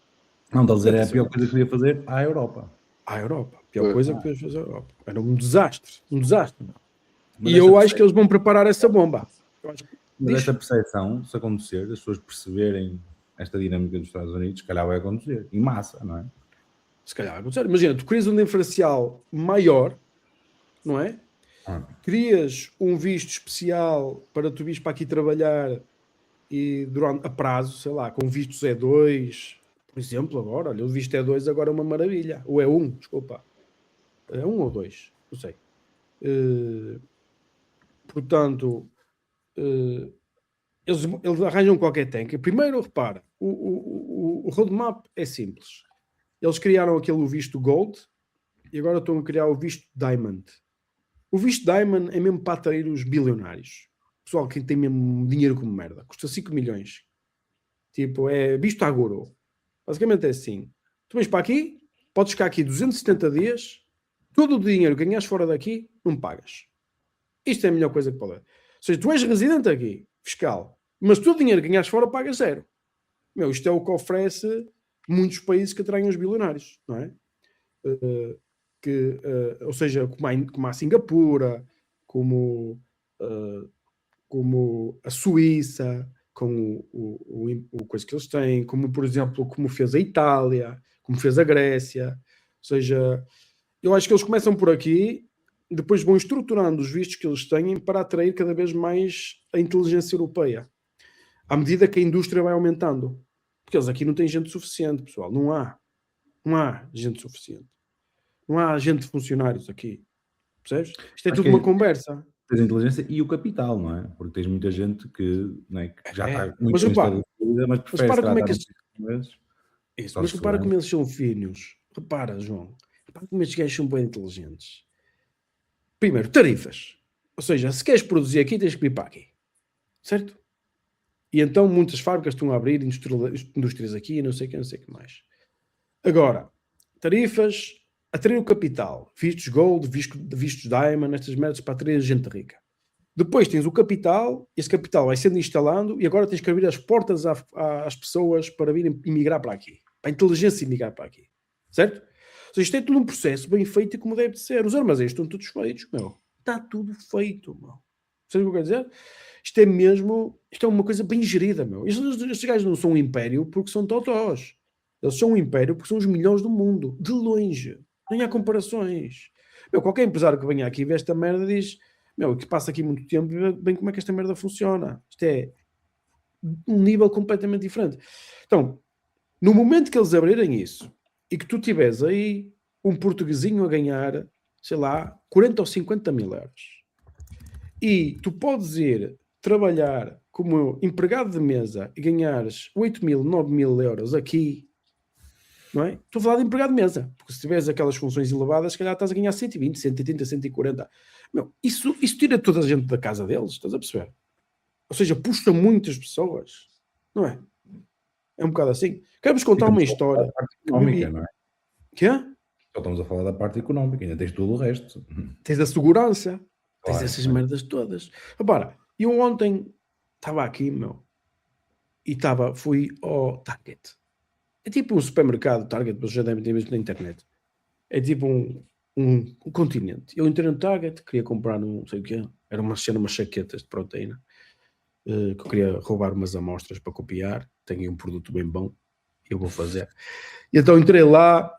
Não, estou a dizer, é a pior coisa que podia fazer à Europa. À Europa. A pior coisa que podias fazer à Europa. Era um desastre. Mas E eu acho que eles vão preparar essa bomba. Mas essa percepção, se acontecer, as pessoas perceberem esta dinâmica dos Estados Unidos, se calhar vai acontecer. Em massa, não é? Se calhar vai acontecer. Imagina, tu crias um diferencial maior, não é? Crias um visto especial para tu vires para aqui trabalhar e durante a prazo, sei lá, com vistos E2, por exemplo, agora, olha, o visto E2 agora é uma maravilha. Ou é 1, desculpa. É 1 ou 2, não sei. Portanto, eles arranjam qualquer tanque. Primeiro, repara, o roadmap é simples. Eles criaram aquele visto Gold e agora estão a criar o visto Diamond. O visto Diamond é mesmo para atrair os bilionários. Pessoal que tem mesmo dinheiro como merda. Custa 5 milhões. Tipo, é visto a guru. Basicamente é assim. Tu vens para aqui, podes ficar aqui 270 dias, todo o dinheiro que ganhas fora daqui, não pagas. Isto é a melhor coisa que pode haver. Ou seja, tu és residente aqui, fiscal, mas todo o dinheiro que ganhas fora pagas zero. Isto é o que oferece muitos países que atraem os bilionários, não é? Ou seja, como a Singapura, como a Suíça, com o coisa que eles têm, como, por exemplo, como fez a Itália, como fez a Grécia. Ou seja, eu acho que eles começam por aqui, depois vão estruturando os vistos que eles têm para atrair cada vez mais a inteligência europeia, à medida que a indústria vai aumentando. Porque eles aqui não têm gente suficiente, pessoal. Não há gente suficiente. Não há gente de funcionários aqui. Percebes? Isto é tudo uma conversa. Tens a inteligência e o capital, não é? Porque tens muita gente que, não é, que já está muito mas bem repara, estabelecida, mas prefere repara como é que isso, mas repara como eles são finos. Repara, João. Repara como estes gajos são bem inteligentes. Primeiro, tarifas. Ou seja, se queres produzir aqui, tens que vir para aqui. Certo? E então muitas fábricas estão a abrir indústrias aqui e não sei o que mais. Agora, tarifas, atrair o capital. Vistos Gold, vistos Diamond, estas merdas para atrair gente rica. Depois tens o capital, esse capital vai sendo instalado e agora tens que abrir as portas às pessoas para virem imigrar para aqui. Para a inteligência imigrar para aqui. Certo? Ou seja, isto é tudo um processo bem feito e como deve de ser. Os armazéns estão todos feitos, meu. Está tudo feito, meu. Sabe o que eu quero dizer? Isto é uma coisa bem gerida, meu. Estes gajos não são um império porque são totós. Eles são um império porque são os melhores do mundo. De longe. Nem há comparações. Meu, qualquer empresário que venha aqui e vê esta merda diz, meu, que passa aqui muito tempo e vê bem como é que esta merda funciona. Isto é um nível completamente diferente. Então, no momento que eles abrirem isso e que tu tiveres aí um portuguesinho a ganhar, sei lá, 40 ou 50 mil euros e tu podes ir trabalhar como eu, empregado de mesa, e ganhares 8 mil, 9 mil euros aqui, não é? Estou a falar de empregado de mesa, porque se tiveres aquelas funções elevadas, se calhar estás a ganhar 120, 130, 140. Meu, isso tira toda a gente da casa deles, estás a perceber? Ou seja, puxa muitas pessoas, não é? É um bocado assim. Quero-vos contar uma história. Da parte económica, não é? Que é? Só estamos a falar da parte económica, ainda tens tudo o resto. Tens a segurança, tens Claro, essas claro. merdas todas. Repara, eu ontem estava aqui, meu, e fui ao Target. É tipo um supermercado, Target, vocês já devem ter visto na internet. É tipo um continente. Eu entrei no Target, queria comprar não sei o quê, era umas chaquetas de proteína, que eu queria roubar umas amostras para copiar, tenho aí um produto bem bom, eu vou fazer. E então entrei lá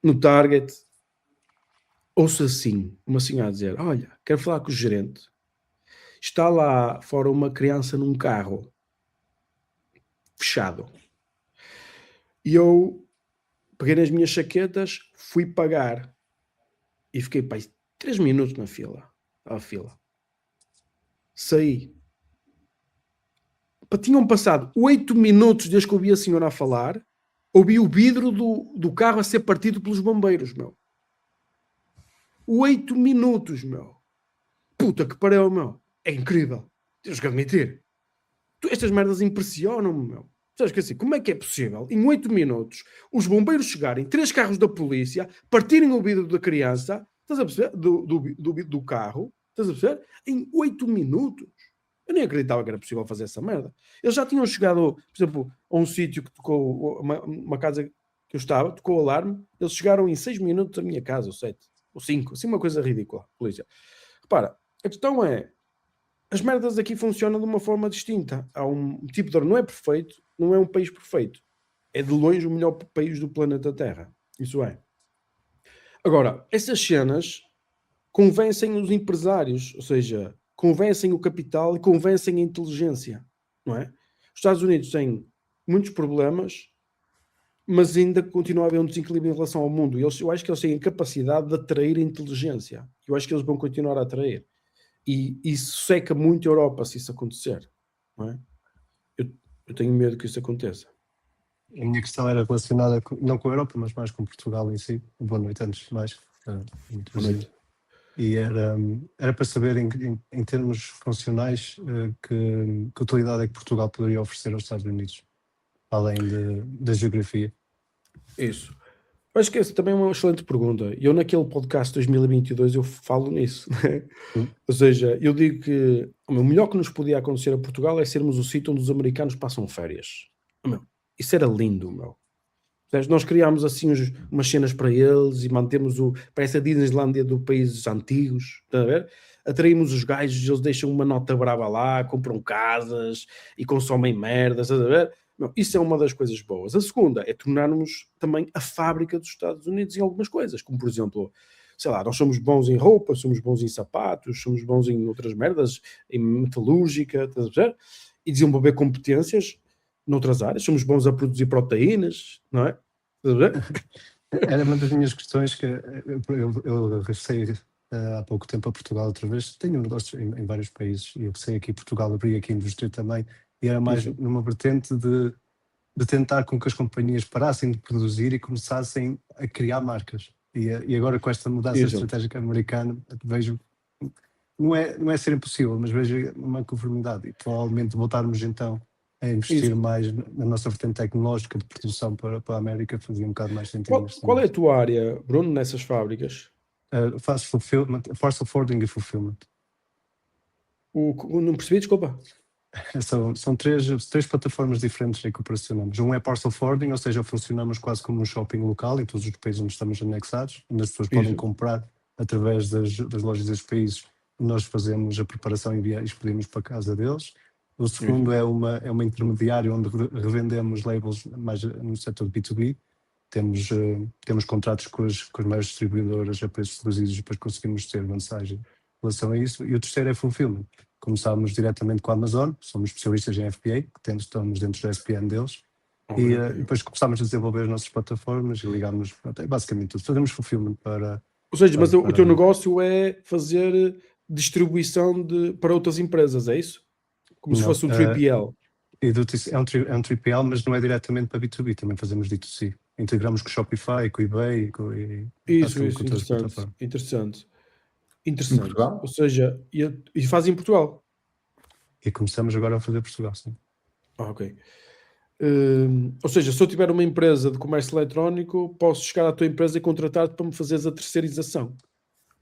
no Target, ouço assim, uma senhora a dizer, olha, quero falar com o gerente. Está lá fora uma criança num carro, fechado. E eu peguei nas minhas chaquetas, fui pagar e fiquei 3 minutos na fila. Saí. Tinham passado 8 minutos desde que ouvi a senhora a falar, ouvi o vidro do carro a ser partido pelos bombeiros, meu. 8 minutos, meu. Puta que pariu, meu. É incrível. Tens que admitir. Estas merdas impressionam-me, meu. Sabes que assim, como é que é possível, em 8 minutos, os bombeiros chegarem, 3 carros da polícia, partirem o vidro da criança, estás a perceber? Do carro, estás a perceber? Em 8 minutos. Eu nem acreditava que era possível fazer essa merda. Eles já tinham chegado, por exemplo, a um sítio que tocou, uma casa que eu estava, tocou o alarme, eles chegaram em 6 minutos à minha casa, ou 7, ou 5, assim uma coisa ridícula, polícia. Repara, a questão é, as merdas aqui funcionam de uma forma distinta. Há um tipo de... Não é perfeito, não é um país perfeito. É de longe o melhor país do planeta Terra. Isso é. Agora, essas cenas convencem os empresários, ou seja, convencem o capital e convencem a inteligência, não é? Os Estados Unidos têm muitos problemas, mas ainda continua a haver um desequilíbrio em relação ao mundo. Eu acho que eles têm a capacidade de atrair a inteligência. Eu acho que eles vão continuar a atrair. E isso seca muito a Europa se isso acontecer, não é? Eu tenho medo que isso aconteça. A minha questão era relacionada não com a Europa, mas mais com Portugal em si. Boa noite, antes de mais. Muito Boa noite. E era para saber, em termos funcionais, que utilidade é que Portugal poderia oferecer aos Estados Unidos, além da geografia. Isso. Eu acho que essa também é uma excelente pergunta. Eu naquele podcast 2022 eu falo nisso, né? Ou seja, eu digo que o melhor que nos podia acontecer a Portugal é sermos o sítio onde os americanos passam férias. Meu, isso era lindo, meu. Nós criámos assim umas cenas para eles e mantemos parece a Disneylândia do países antigos, está a ver? Atraímos os gajos, eles deixam uma nota brava lá, compram casas e consomem merdas, está a ver? Não, isso é uma das coisas boas. A segunda é tornarmos também a fábrica dos Estados Unidos em algumas coisas, como por exemplo, sei lá, nós somos bons em roupa, somos bons em sapatos, somos bons em outras merdas, em metalúrgica, estás a ver? E desenvolver competências noutras áreas, somos bons a produzir proteínas, não é? Estás a ver? Era uma das minhas questões que eu regressei há pouco tempo a Portugal outra vez. Tenho um negócio em vários países e eu sei aqui em Portugal, abri aqui indústria também, e era mais numa vertente de tentar com que as companhias parassem de produzir e começassem a criar marcas. E agora com esta mudança estratégica americana, vejo, não é ser impossível, mas vejo uma conformidade e provavelmente voltarmos então a investir mais na nossa vertente tecnológica de produção para a América, fazia um bocado mais sentido. Qual é a tua área, Bruno, nessas fábricas? Faço fulfillment, parcel forwarding e fulfillment. Não percebi, desculpa. São três plataformas diferentes em que operacionamos. Um é parcel forwarding, ou seja, funcionamos quase como um shopping local em todos os países onde estamos anexados, onde as pessoas podem comprar através das lojas dos países. Nós fazemos a preparação e expedimos para a casa deles. O segundo é uma intermediária onde revendemos labels mais no setor de B2B. Temos contratos com as maiores distribuidoras a preços reduzidos e depois conseguimos ter vantagem em relação a isso. E o terceiro é fulfillment. Começámos diretamente com a Amazon, somos especialistas em FBA, estamos dentro da SPN deles. E depois começámos a desenvolver as nossas plataformas e ligámos, basicamente tudo. Fazemos fulfillment para... Ou seja, mas o teu negócio é fazer distribuição para outras empresas, é isso? Como se Não, fosse um 3PL. É um 3PL, mas não é diretamente para B2B, também fazemos D2C. Integramos com o Shopify, com o eBay, Isso, com todas as interessante. plataformas. Interessante. Em Portugal? Ou seja, e faz em Portugal. E começamos agora a fazer Portugal, sim. Ok. Ou seja, se eu tiver uma empresa de comércio eletrónico, posso chegar à tua empresa e contratar-te para me fazeres a terceirização.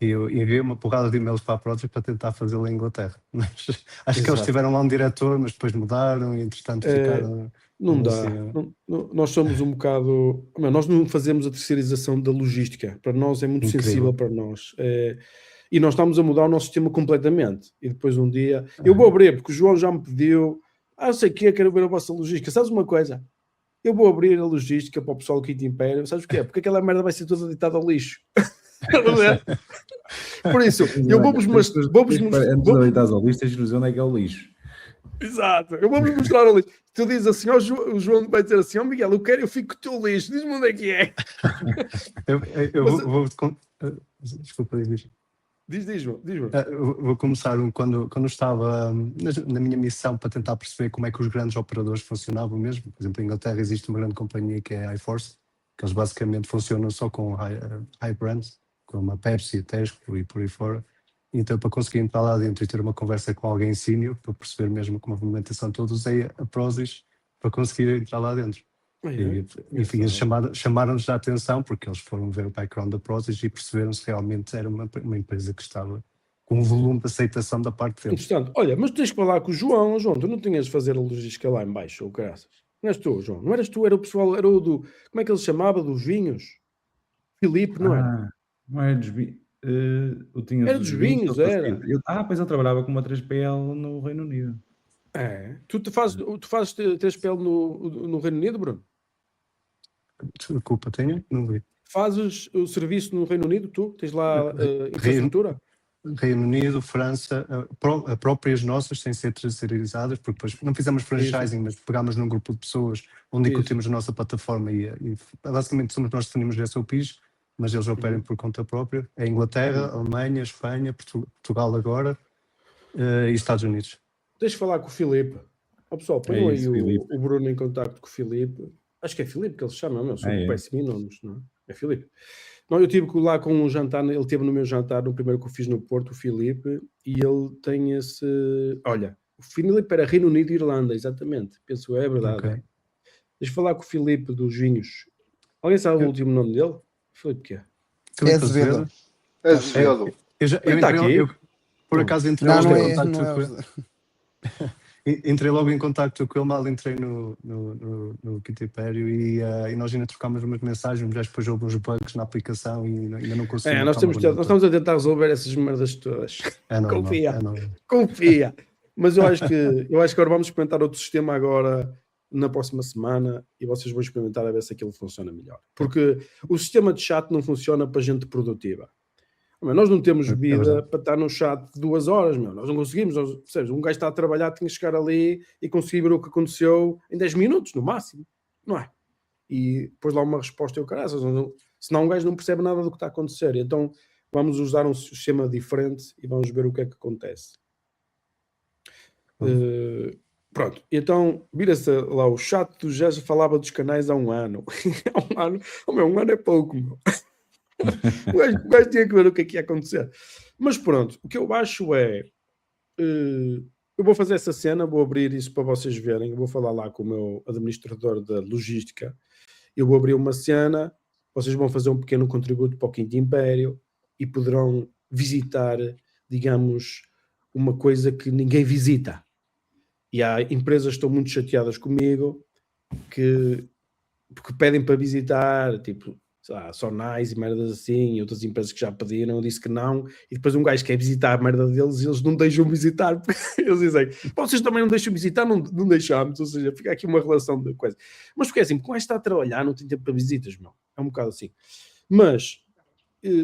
E eu enviei uma porrada de e-mails para a Project para tentar fazê-lo em Inglaterra. Mas acho que eles Exato. tiveram lá um diretor, mas depois mudaram e entretanto ficaram... Não dá. assim, Nós somos um bocado... Nós não fazemos a terceirização da logística. Para nós é muito Incrível. sensível para nós. E nós estamos a mudar o nosso sistema completamente. E depois um dia... Eu vou abrir, porque o João já me pediu... eu sei que quero ver a vossa logística. Sabes uma coisa? Eu vou abrir a logística para o pessoal do Quinto Império. Sabes o que é? Porque aquela merda vai ser toda deitada ao lixo. Por isso, eu vou-vos mostrar... Antes de deitar ao lixo, tens de dizer onde é que é o lixo. Exato, eu vou-vos mostrar o lixo. Tu dizes assim, o João vai dizer assim, Miguel, eu fico com o teu lixo, diz-me onde é que é. Desculpa, diz. Diz-me. Vou começar quando estava na minha missão para tentar perceber como é que os grandes operadores funcionavam mesmo. Por exemplo, em Inglaterra existe uma grande companhia que é a iForce, que eles basicamente funcionam só com high brands, como a Pepsi, a Tesco e por aí fora. Então, para conseguir entrar lá dentro e ter uma conversa com alguém senior, para perceber mesmo como a movimentação toda, usei a Prozis para conseguir entrar lá dentro. E, enfim, eles chamaram-nos a atenção porque eles foram ver o background da Prozis e perceberam se realmente era uma empresa que estava com um volume de aceitação da parte deles. Interessante. Olha, mas tu tens que falar com o João. João, tu não tinhas de fazer a logística lá em baixo, ou graças? Não és tu, João. Não eras tu, era o pessoal, era o do... Como é que ele se chamava? Dos vinhos? Filipe, não era? Não era dos vinhos. Era dos vinhos, era. Pois eu trabalhava com uma 3PL no Reino Unido. Tu fazes 3PL no Reino Unido, Bruno? Desculpa, tenho? Não vi. Fazes o serviço no Reino Unido, tu? Tens lá infraestrutura? Reino Unido, França, próprias nossas, sem ser terceirizadas, porque depois não fizemos franchising, mas pegámos num grupo de pessoas onde incutimos a nossa plataforma e basicamente somos nós que definimos os SOPs, mas eles operam por conta própria. É Inglaterra, Alemanha, Espanha, Portugal agora e Estados Unidos. Deixa eu falar com o Filipe. Pessoal, põe aí o Bruno em contacto com o Filipe. Acho que é Filipe que ele se chama, meu. Sou péssimo em nomes, não é? É Filipe. Não, eu estive lá com um jantar, ele esteve no meu jantar, no primeiro que eu fiz no Porto, o Filipe, e ele tem esse... Olha, o Filipe era Reino Unido e Irlanda, exatamente. Penso, é verdade. Okay. Deixa eu falar com o Filipe dos vinhos. Alguém sabe o último nome dele? Filipe que é? É Azevedo. Eu por acaso entrei logo em contacto com ele. Entrei logo em contacto com ele, mal entrei no Quinto Império e nós ainda trocámos umas mensagens, mas depois houve uns bugs na aplicação e ainda não conseguimos. Nós estamos a tentar resolver essas merdas todas. Confia. Mas eu acho que agora vamos experimentar outro sistema agora na próxima semana e vocês vão experimentar a ver se aquilo funciona melhor. Porque o sistema de chat não funciona para gente produtiva. Nós não temos vida para estar no chat 2 horas, meu. Nós não conseguimos. Percebes? Um gajo está a trabalhar, tem que chegar ali e conseguir ver o que aconteceu em 10 minutos, no máximo. Não é? E depois lá uma resposta e o caraças. Senão um gajo não percebe nada do que está a acontecer. Então vamos usar um sistema diferente e vamos ver o que é que acontece. Pronto. Então, vira-se lá o chat do Jéssica falava dos canais há um ano. Um ano é pouco, meu. O gajo tinha que ver o que é que ia acontecer. Mas pronto, o que eu acho é eu vou fazer essa cena, vou abrir isso para vocês verem, eu vou falar lá com o meu administrador da logística, eu vou abrir uma cena, vocês vão fazer um pequeno contributo para o Quinto Império e poderão visitar, digamos, uma coisa que ninguém visita. E há empresas que estão muito chateadas comigo porque pedem para visitar, tipo só Nice e merdas assim, e outras empresas que já pediram, eu disse que não, e depois um gajo quer visitar a merda deles e eles não deixam visitar, eles dizem, vocês também não deixam visitar, não deixamos, ou seja, fica aqui uma relação de coisa. Mas porque assim, com esta a trabalhar, não tem tempo para visitas, meu, é um bocado assim. Mas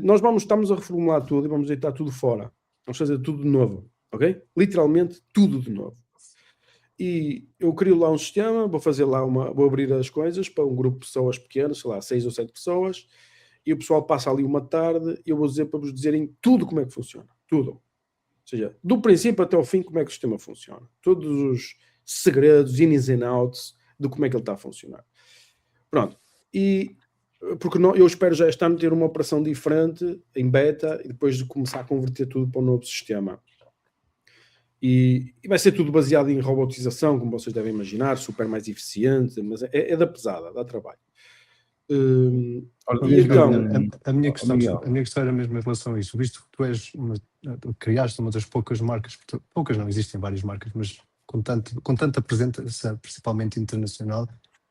nós estamos a reformular tudo e vamos deitar tudo fora, vamos fazer tudo de novo, ok? Literalmente tudo de novo. E eu crio lá um sistema, vou abrir as coisas para um grupo de pessoas pequenas, sei lá, 6 ou 7 pessoas, e o pessoal passa ali uma tarde e eu vou dizer para vos dizerem tudo como é que funciona. Tudo. seja, do princípio até ao fim, como é que o sistema funciona. Todos os segredos, ins and outs, de como é que ele está a funcionar. Pronto. E porque eu espero já este ano ter uma operação diferente em beta e depois de começar a converter tudo para o novo sistema. E vai ser tudo baseado em robotização, como vocês devem imaginar, super mais eficiente, mas é da pesada, dá trabalho. Olha, E então, a minha questão Miguel. era mesmo em relação a isso, visto que tu criaste uma das poucas marcas, poucas não, existem várias marcas, mas com tanta presença, principalmente internacional,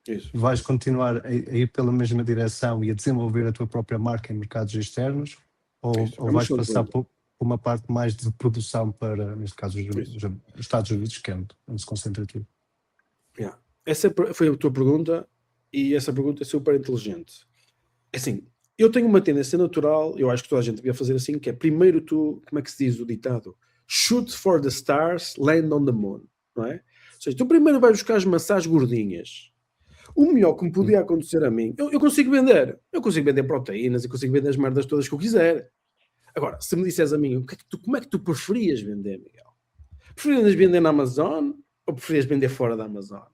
isso. vais continuar a ir pela mesma direção e a desenvolver a tua própria marca em mercados externos, ou Isso, é uma vais excelente passar pergunta. por uma parte mais de produção para, neste caso, os Isso. Estados Unidos, que é onde se concentra tudo? Yeah. Essa foi a tua pergunta e essa pergunta é super inteligente. Assim, eu tenho uma tendência natural, eu acho que toda a gente devia fazer assim, que é primeiro tu, como é que se diz o ditado? Shoot for the stars, land on the moon, não é? Ou seja, tu primeiro vais buscar as maçãs gordinhas. O melhor que me podia acontecer a mim, eu consigo vender. Eu consigo vender proteínas, eu consigo vender as merdas todas que eu quiser. Agora, se me disseres a mim, como é que tu preferias vender, Miguel? Preferias vender na Amazon ou preferias vender fora da Amazon?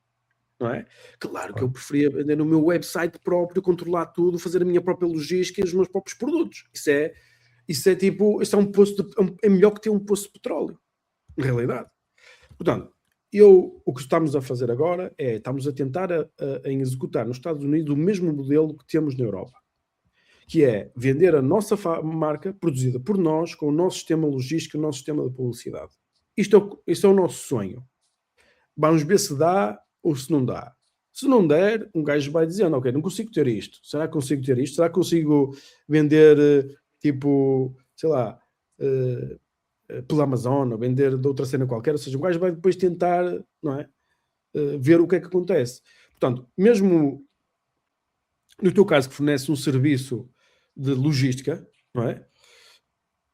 Não é? Claro que eu preferia vender no meu website próprio, controlar tudo, fazer a minha própria logística e os meus próprios produtos. Isso é tipo, isso é um poço é melhor que ter um poço de petróleo, na realidade. Portanto, o que estamos a fazer agora é, estamos a tentar a executar nos Estados Unidos o mesmo modelo que temos na Europa, que é vender a nossa marca produzida por nós, com o nosso sistema logístico, o nosso sistema de publicidade. Isto é o nosso sonho. Vamos ver se dá ou se não dá. Se não der, um gajo vai dizendo, ok, não consigo ter isto. Será que consigo ter isto? Será que consigo vender, tipo, sei lá, pela Amazon, ou vender de outra cena qualquer? Ou seja, um gajo vai depois tentar, não é? Ver o que é que acontece. Portanto, mesmo no teu caso que fornece um serviço de logística, não é?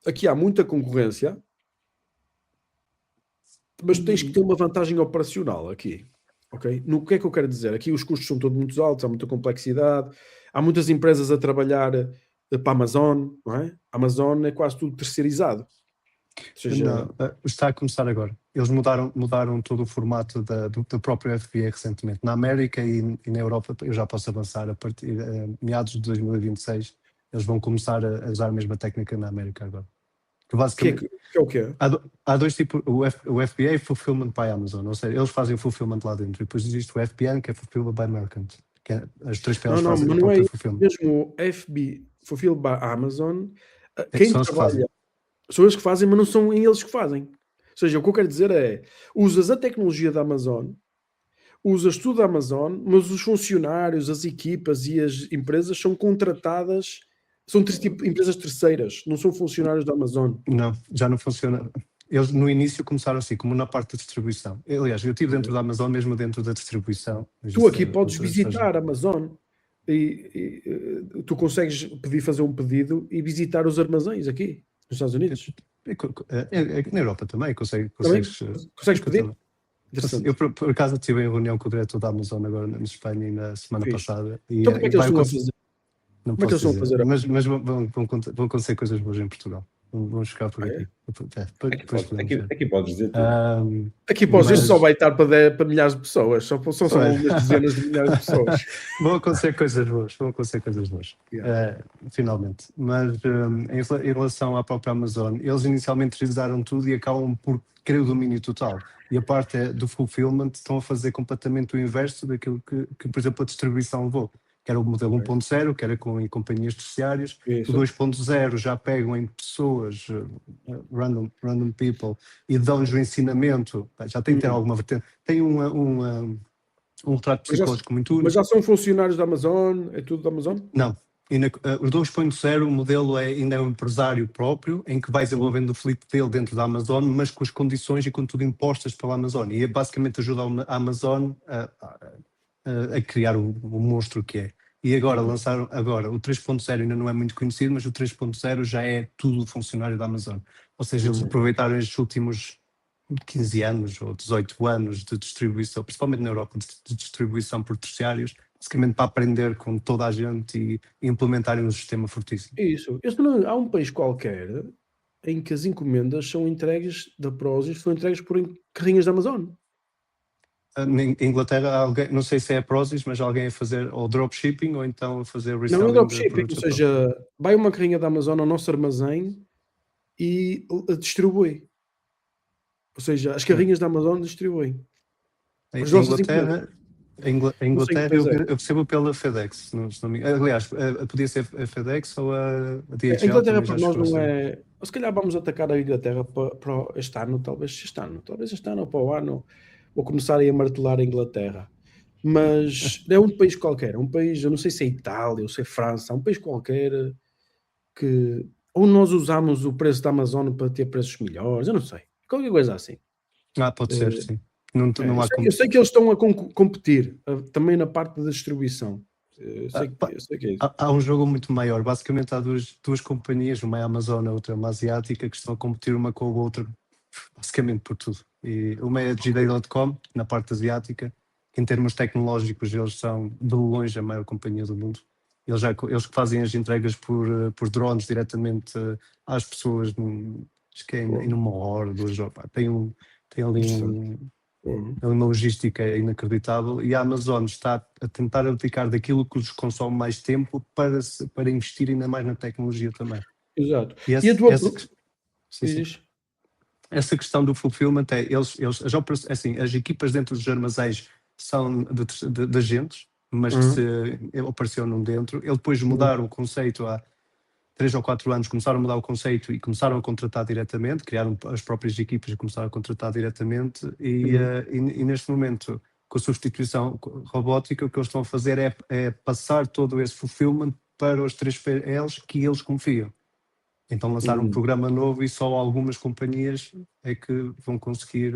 Aqui há muita concorrência, mas tens que ter uma vantagem operacional aqui. Okay? No que é que eu quero dizer? Aqui os custos são todos muito altos, há muita complexidade, há muitas empresas a trabalhar para a Amazon, não é? A Amazon é quase tudo terceirizado. Ou seja, Não, está a começar agora. Eles mudaram todo o formato do próprio FBA recentemente. Na América e na Europa, eu já posso avançar, a partir de meados de 2026, eles vão começar a usar a mesma técnica na América agora. Que basicamente, que é o quê? há dois tipos, o FBA é Fulfillment by Amazon, ou seja, eles fazem o fulfillment lá dentro, e depois existe o FBN, que é Fulfillment by Merchant, que é, as três pelas fazem mas o não é próprio fulfillment. mesmo o FB, Fulfilled by Amazon, que quem são eles que fazem. trabalha, são eles que fazem, mas não são eles que fazem. Ou seja, o que eu quero dizer é, usas a tecnologia da Amazon, usas tudo da Amazon, mas os funcionários, as equipas e as empresas são contratadas, são tipo empresas terceiras, não são funcionários da Amazon. Não, já não funciona. Eles no início começaram assim, como na parte da distribuição. Aliás, eu estive dentro da Amazon, mesmo dentro da distribuição. Tu aqui podes visitar a Amazon e tu consegues fazer um pedido e visitar os armazéns aqui, nos Estados Unidos. Na Europa também, consegues pedir? Eu, por acaso, estive em reunião com o diretor da Amazon agora na Espanha na semana passada. E, então, como é que eles estão a fazer? Não como é que eles estão a fazer? Mas vão acontecer coisas boas em Portugal. Vamos ficar por aqui. Aqui podes dizer tudo. Aqui para os dias só vai estar para milhares de pessoas. São algumas dezenas de milhares de pessoas. Vão acontecer coisas boas. Finalmente. Mas em relação à própria Amazon, eles inicialmente utilizaram tudo e acabam por querer o domínio total. E a parte do fulfillment estão a fazer completamente o inverso daquilo que por exemplo, a distribuição levou. Que era o modelo 1.0, que era em companhias terciárias. O 2.0 já pegam em pessoas, random people, e dão-lhes o ensinamento. Já tem que ter alguma vertente. Tem um retrato psicológico muito único. Mas já são funcionários da Amazon? É tudo da Amazon? Não. O 2.0, o modelo ainda é um empresário próprio, em que vai desenvolvendo o fleet dele dentro da Amazon, mas com as condições e com tudo impostas pela Amazon. E basicamente ajuda a Amazon a criar o monstro que é. E agora lançaram o 3.0 ainda não é muito conhecido, mas o 3.0 já é tudo funcionário da Amazon. Ou seja, eles aproveitaram estes últimos 15 anos ou 18 anos de distribuição, principalmente na Europa, de distribuição por terciários, basicamente para aprender com toda a gente e implementarem um sistema fortíssimo. Isso. Há um país qualquer em que as encomendas são entregues da Prozis, são entregues por carrinhas da Amazon. Em Inglaterra, alguém, não sei se é a Prozis, mas alguém a fazer ou dropshipping ou então a fazer Não reselling é de dropshipping, ou produtos. seja, vai uma carrinha da Amazon ao nosso armazém e a distribui. Ou seja, as carrinhas da Amazon distribuem. Em As nossas Inglaterra, em Não sei Inglaterra que país é. eu percebo pela FedEx. Se não me engano. Aliás, podia ser a FedEx ou a DHL. A Inglaterra também para já nós chegou a não ser. é. Ou se calhar vamos atacar a Inglaterra para este ano, talvez este ano ou para o ano, vou começar a martelar a Inglaterra. Mas é um país qualquer, é um país, eu não sei se é Itália ou se é França, é um país qualquer que ou nós usamos o preço da Amazon para ter preços melhores, eu não sei, qualquer coisa assim. Pode ser, sim. Não há Eu sei que eles estão a competir também na parte da distribuição. Eu sei que é isso. Há um jogo muito maior. Basicamente há duas companhias, uma é a Amazon, a outra é uma asiática, que estão a competir uma com a outra, basicamente por tudo. E uma é a gday.com, na parte asiática, que em termos tecnológicos eles são de longe a maior companhia do mundo. Eles que fazem as entregas por drones diretamente às pessoas, acho que é em 1 hora, 2 horas. Tem ali uma logística inacreditável, e a Amazon está a tentar abdicar daquilo que lhes consome mais tempo para investir ainda mais na tecnologia também. Exato. E E a tua essa questão do fulfillment é as equipas dentro dos armazéns são de agentes, mas que operacionam dentro. Eles depois mudaram o conceito há 3 ou 4 anos, começaram a mudar o conceito e começaram a contratar diretamente, criaram as próprias equipas e começaram a contratar diretamente, e neste momento, com a substituição robótica, o que eles estão a fazer é passar todo esse fulfillment para os 3PLs que eles confiam. Então lançaram um programa novo e só algumas companhias é que vão conseguir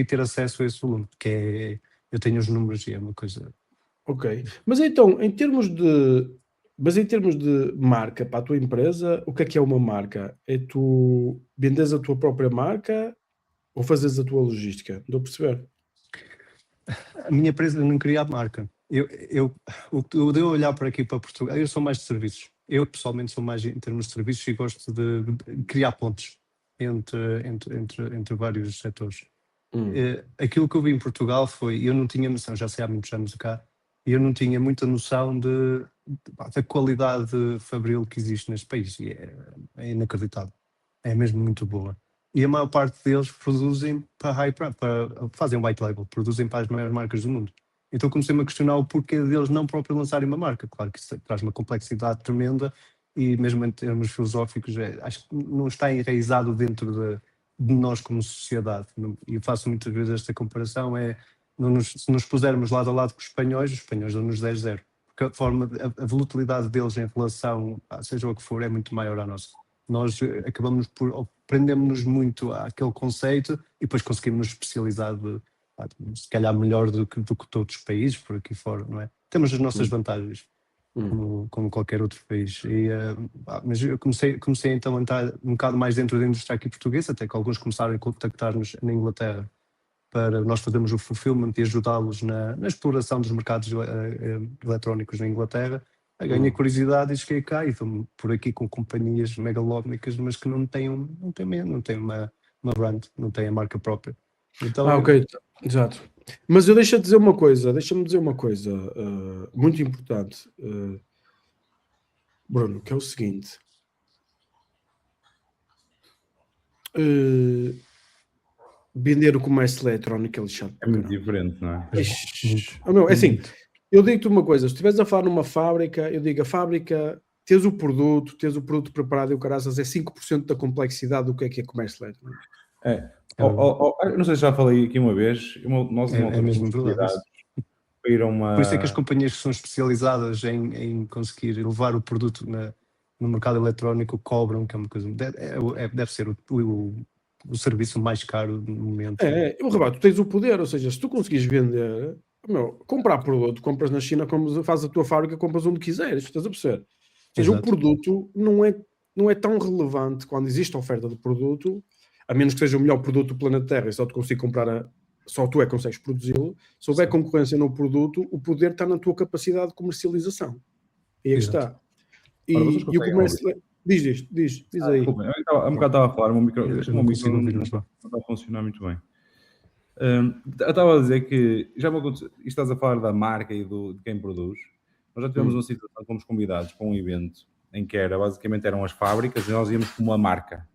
ter acesso a esse volume, que é, eu tenho os números e é uma coisa... Ok. Mas então, em termos de marca para a tua empresa, o que é uma marca? É tu vendes a tua própria marca ou fazes a tua logística? Estou a perceber? A minha empresa não cria a marca. O de eu olhar para aqui para Portugal, eu sou mais de serviços. Eu pessoalmente sou mais em termos de serviços e gosto de criar pontes entre vários setores. Aquilo que eu vi em Portugal foi, eu não tinha noção, já sei há muitos anos cá, e eu não tinha muita noção da qualidade fabril que existe neste país, e é inacreditável, é mesmo muito boa. E a maior parte deles produzem fazem white label, produzem para as maiores marcas do mundo. Então comecei-me a questionar o porquê deles não próprio lançarem uma marca. Claro que isso traz uma complexidade tremenda, e mesmo em termos filosóficos, acho que não está enraizado dentro de nós como sociedade. E eu faço muitas vezes esta comparação, se nos pusermos lado a lado com os espanhóis dão-nos 10-0. Porque a volatilidade deles em relação, seja o que for, é muito maior à nossa. Nós prendemos-nos muito àquele conceito e depois conseguimos nos especializar se calhar melhor do que todos os países por aqui fora, não é? Temos as nossas vantagens, como qualquer outro país. Mas eu comecei então a entrar um bocado mais dentro da indústria aqui portuguesa, até que alguns começaram a contactar-nos na Inglaterra para nós fazermos o fulfillment e ajudá-los na exploração dos mercados eletrónicos na Inglaterra. Ganhei curiosidade e cheguei cá e estou por aqui com companhias megalómicas, mas que não têm uma brand, não têm a marca própria. Então, ok, exato. Mas deixa-me dizer uma coisa muito importante, Bruno, que é o seguinte. Vender o comércio eletrónico é lixado. É muito diferente, não é? É assim, eu digo-te uma coisa, se estiveres a falar numa fábrica, eu digo, a fábrica, tens o produto preparado e o caraças é 5% da complexidade do que é comércio eletrónico. Eu não sei se já falei aqui uma vez, nós é mesmo verdade. Por isso é que as companhias que são especializadas em conseguir levar o produto no mercado eletrónico cobram, que é uma coisa, deve ser o serviço mais caro no momento. Tu tens o poder, ou seja, se tu conseguires vender, comprar produto, compras na China, fazes a tua fábrica, compras onde quiseres, estás a perceber? Ou seja, o produto não é tão relevante quando existe a oferta de produto, a menos que seja o melhor produto do planeta Terra e só tu consigo comprar, só tu consegues produzi-lo. Se houver concorrência no produto, o poder está na tua capacidade de comercialização. E é que está. E o comércio... Diz aí. Desculpem, há um bocado estava a falar, o meu micro, Eu este não meu consigo micro ouvir, não mas vá. está a funcionar muito bem. Eu estava a dizer que já me aconteceu, e estás a falar da marca e de quem produz. Nós já tivemos uma situação, fomos convidados para um evento em que basicamente eram as fábricas e nós íamos como uma marca.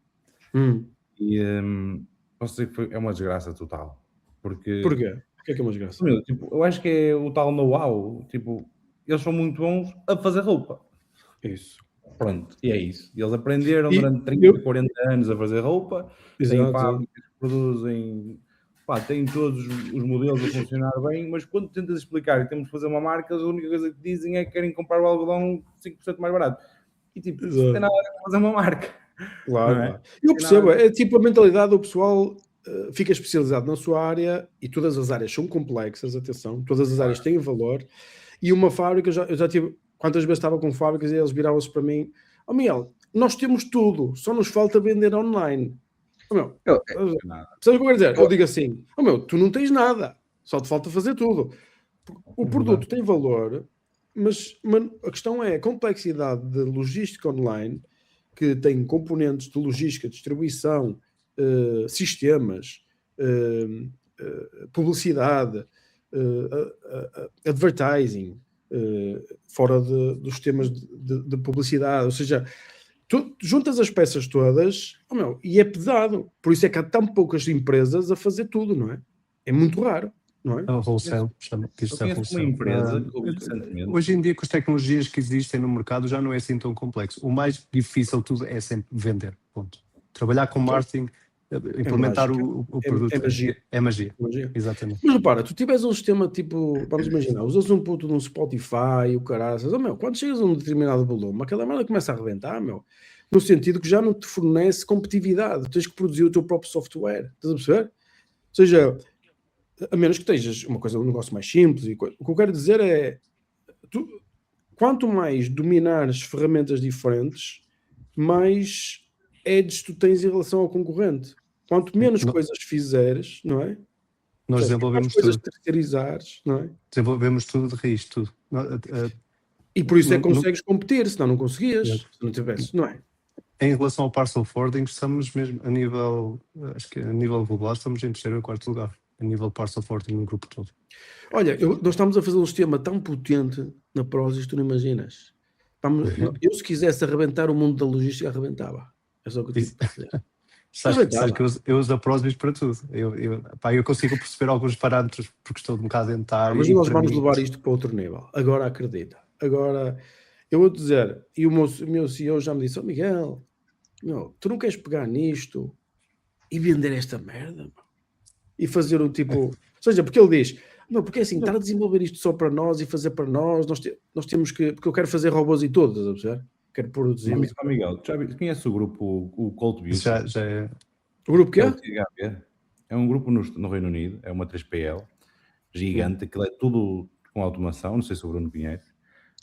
E posso dizer que é uma desgraça total. Porque, Porquê? Porquê é que é uma desgraça? meu, tipo, eu acho que é o tal know-how. Tipo, eles são muito bons a fazer roupa. Isso. Pronto, e é isso. Eles aprenderam E durante 30, 40 anos a fazer roupa, têm Exato. fábricas que produzem, têm todos os modelos a funcionar bem, mas quando tentas explicar que temos que fazer uma marca, a única coisa que dizem é que querem comprar o algodão 5% mais barato. E tipo, isso não tem nada a ver com fazer uma marca. Claro, Não é? claro. Eu percebo, é tipo a mentalidade do pessoal fica especializado na sua área e todas as áreas são complexas, atenção, todas as áreas têm valor e uma fábrica, eu já tive, quantas vezes estava com fábricas e eles viravam-se para mim, Miguel, nós temos tudo, só nos falta vender online. Sabes o que eu quero dizer? Eu digo assim, tu não tens nada, só te falta fazer tudo. O produto tem valor, mas a questão é a complexidade de logística online, que tem componentes de logística, distribuição, sistemas, publicidade, advertising, fora dos temas de publicidade, ou seja, tu juntas as peças todas, e é pesado, por isso é que há tão poucas empresas a fazer tudo, não é? É muito raro, não é? A wholesale, Eu conheço uma empresa que houve recentemente. Hoje em dia, com as tecnologias que existem no mercado, já não é assim tão complexo. O mais difícil de tudo é sempre vender. Ponto. Trabalhar com marketing, implementar o produto. É magia. É magia. Magia. Exatamente. Mas repara, tu tiveres um sistema tipo, vamos imaginar, usas um puto de um Spotify, o caraças, quando chegas a um determinado volume, aquela merda começa a arrebentar, no sentido que já não te fornece competitividade, tens que produzir o teu próprio software, estás a perceber? Ou seja, a menos que estejas um negócio mais simples, o que eu quero dizer é, quanto mais dominares ferramentas diferentes, mais edges tu tens em relação ao concorrente. Quanto menos coisas fizeres, não é? Nós desenvolvemos coisas tudo. terceirizares, não é? Desenvolvemos tudo de raiz, tudo. E por isso é que consegues competir, senão não conseguias, se não tivesse, não é? Em relação ao parcel forwarding, estamos mesmo a nível, acho que a nível global, estamos em terceiro ou quarto lugar, a nível parcel forwarding no grupo todo. Olha, nós estamos a fazer um sistema tão potente na Prozis, tu não imaginas. Eu, se quisesse arrebentar o mundo da logística, arrebentava. É só o que eu tive para dizer. Sabes que eu uso a Prozis para tudo. Eu consigo perceber alguns parâmetros porque estou um bocado a tentar. Mas nós vamos levar isto para outro nível. Agora acredita. Agora, eu vou dizer, e o meu CEO já me disse, Miguel, tu não queres pegar nisto e vender esta merda? E fazer um tipo... Ou seja, porque ele diz, porque assim, estar a desenvolver isto só para nós e fazer para nós temos que... Porque eu quero fazer robôs e todos, estás a perceber? Quero produzir. Miguel, conhece o grupo, o Cold View? Já é... O grupo que é? É um grupo no Reino Unido, é uma 3PL gigante, aquilo é tudo com automação, não sei se o Bruno conhece.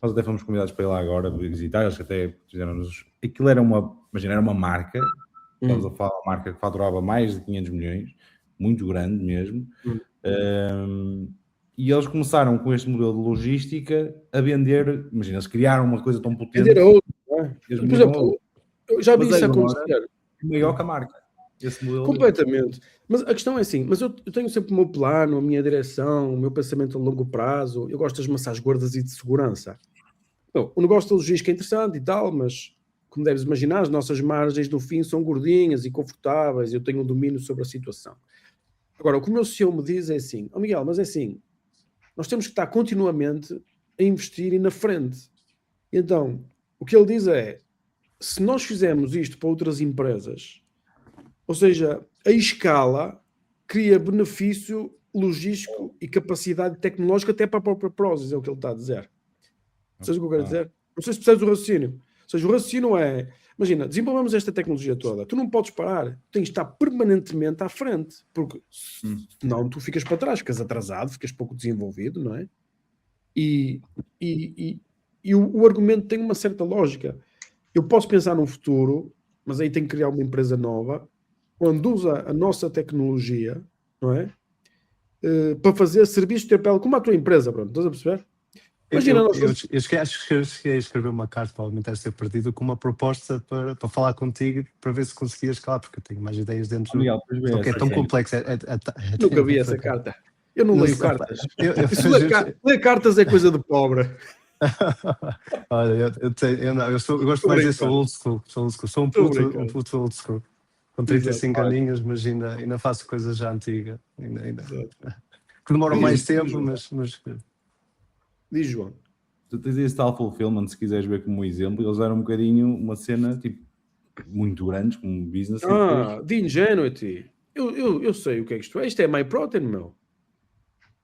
Nós até fomos convidados para ir lá agora visitar, eles até fizeram-nos... Aquilo era uma marca, estamos a falar de uma marca que faturava mais de 500 milhões, muito grande mesmo, e eles começaram com este modelo de logística a vender, imagina, eles criaram uma coisa tão potente... Vender a outra, não é? Por exemplo, eu já vi isso acontecer. Maior que a marca. Esse modelo completamente. Mas a questão é assim, mas eu tenho sempre o meu plano, a minha direção, o meu pensamento a longo prazo, eu gosto das maçãs gordas e de segurança. O negócio da logística é interessante e tal, mas como deves imaginar, as nossas margens no fim são gordinhas e confortáveis, eu tenho um domínio sobre a situação. Agora, o que o meu CEO me diz é assim, Miguel, mas é assim, nós temos que estar continuamente a investir e na frente. Então, o que ele diz é, se nós fizermos isto para outras empresas, ou seja, a escala cria benefício logístico e capacidade tecnológica até para a própria Prozis, é o que ele está a dizer. Não sei o que eu quero dizer. Não sei se percebes o raciocínio. Ou seja, o raciocínio é, imagina, desenvolvemos esta tecnologia toda, tu não podes parar, tens de estar permanentemente à frente, porque senão tu ficas para trás, ficas atrasado, ficas pouco desenvolvido, não é? E o argumento tem uma certa lógica. Eu posso pensar num futuro, mas aí tenho que criar uma empresa nova, onde usa a nossa tecnologia, não é? Para fazer serviços de papel, como a tua empresa, pronto, estás a perceber? Imagina, nós eu acho que eu cheguei a escrever uma carta, provavelmente deve ser perdido, com uma proposta para falar contigo, para ver se conseguias escalar, porque eu tenho mais ideias dentro Miguel, depois vê do que é essa tão cena. complexo. nunca vi essa carta. Eu não Não leio sei, cartas. eu- Isso ler cartas é coisa de pobre. Olha, eu gosto Tô mais de brincando. ser old school. Sou um Tô puto brincando. old school. Com 35 Exato. aninhos, mas ainda faço coisas já antigas. Exato. Que demoram Diz- mais diz, tempo, João. mas Diz, João. Tu tens esse tal fulfillment, se quiseres ver como exemplo, eles eram um bocadinho uma cena tipo muito grande, como um business. E depois, The Ingenuity. Eu sei o que é que isto é. Isto é MyProtein, meu.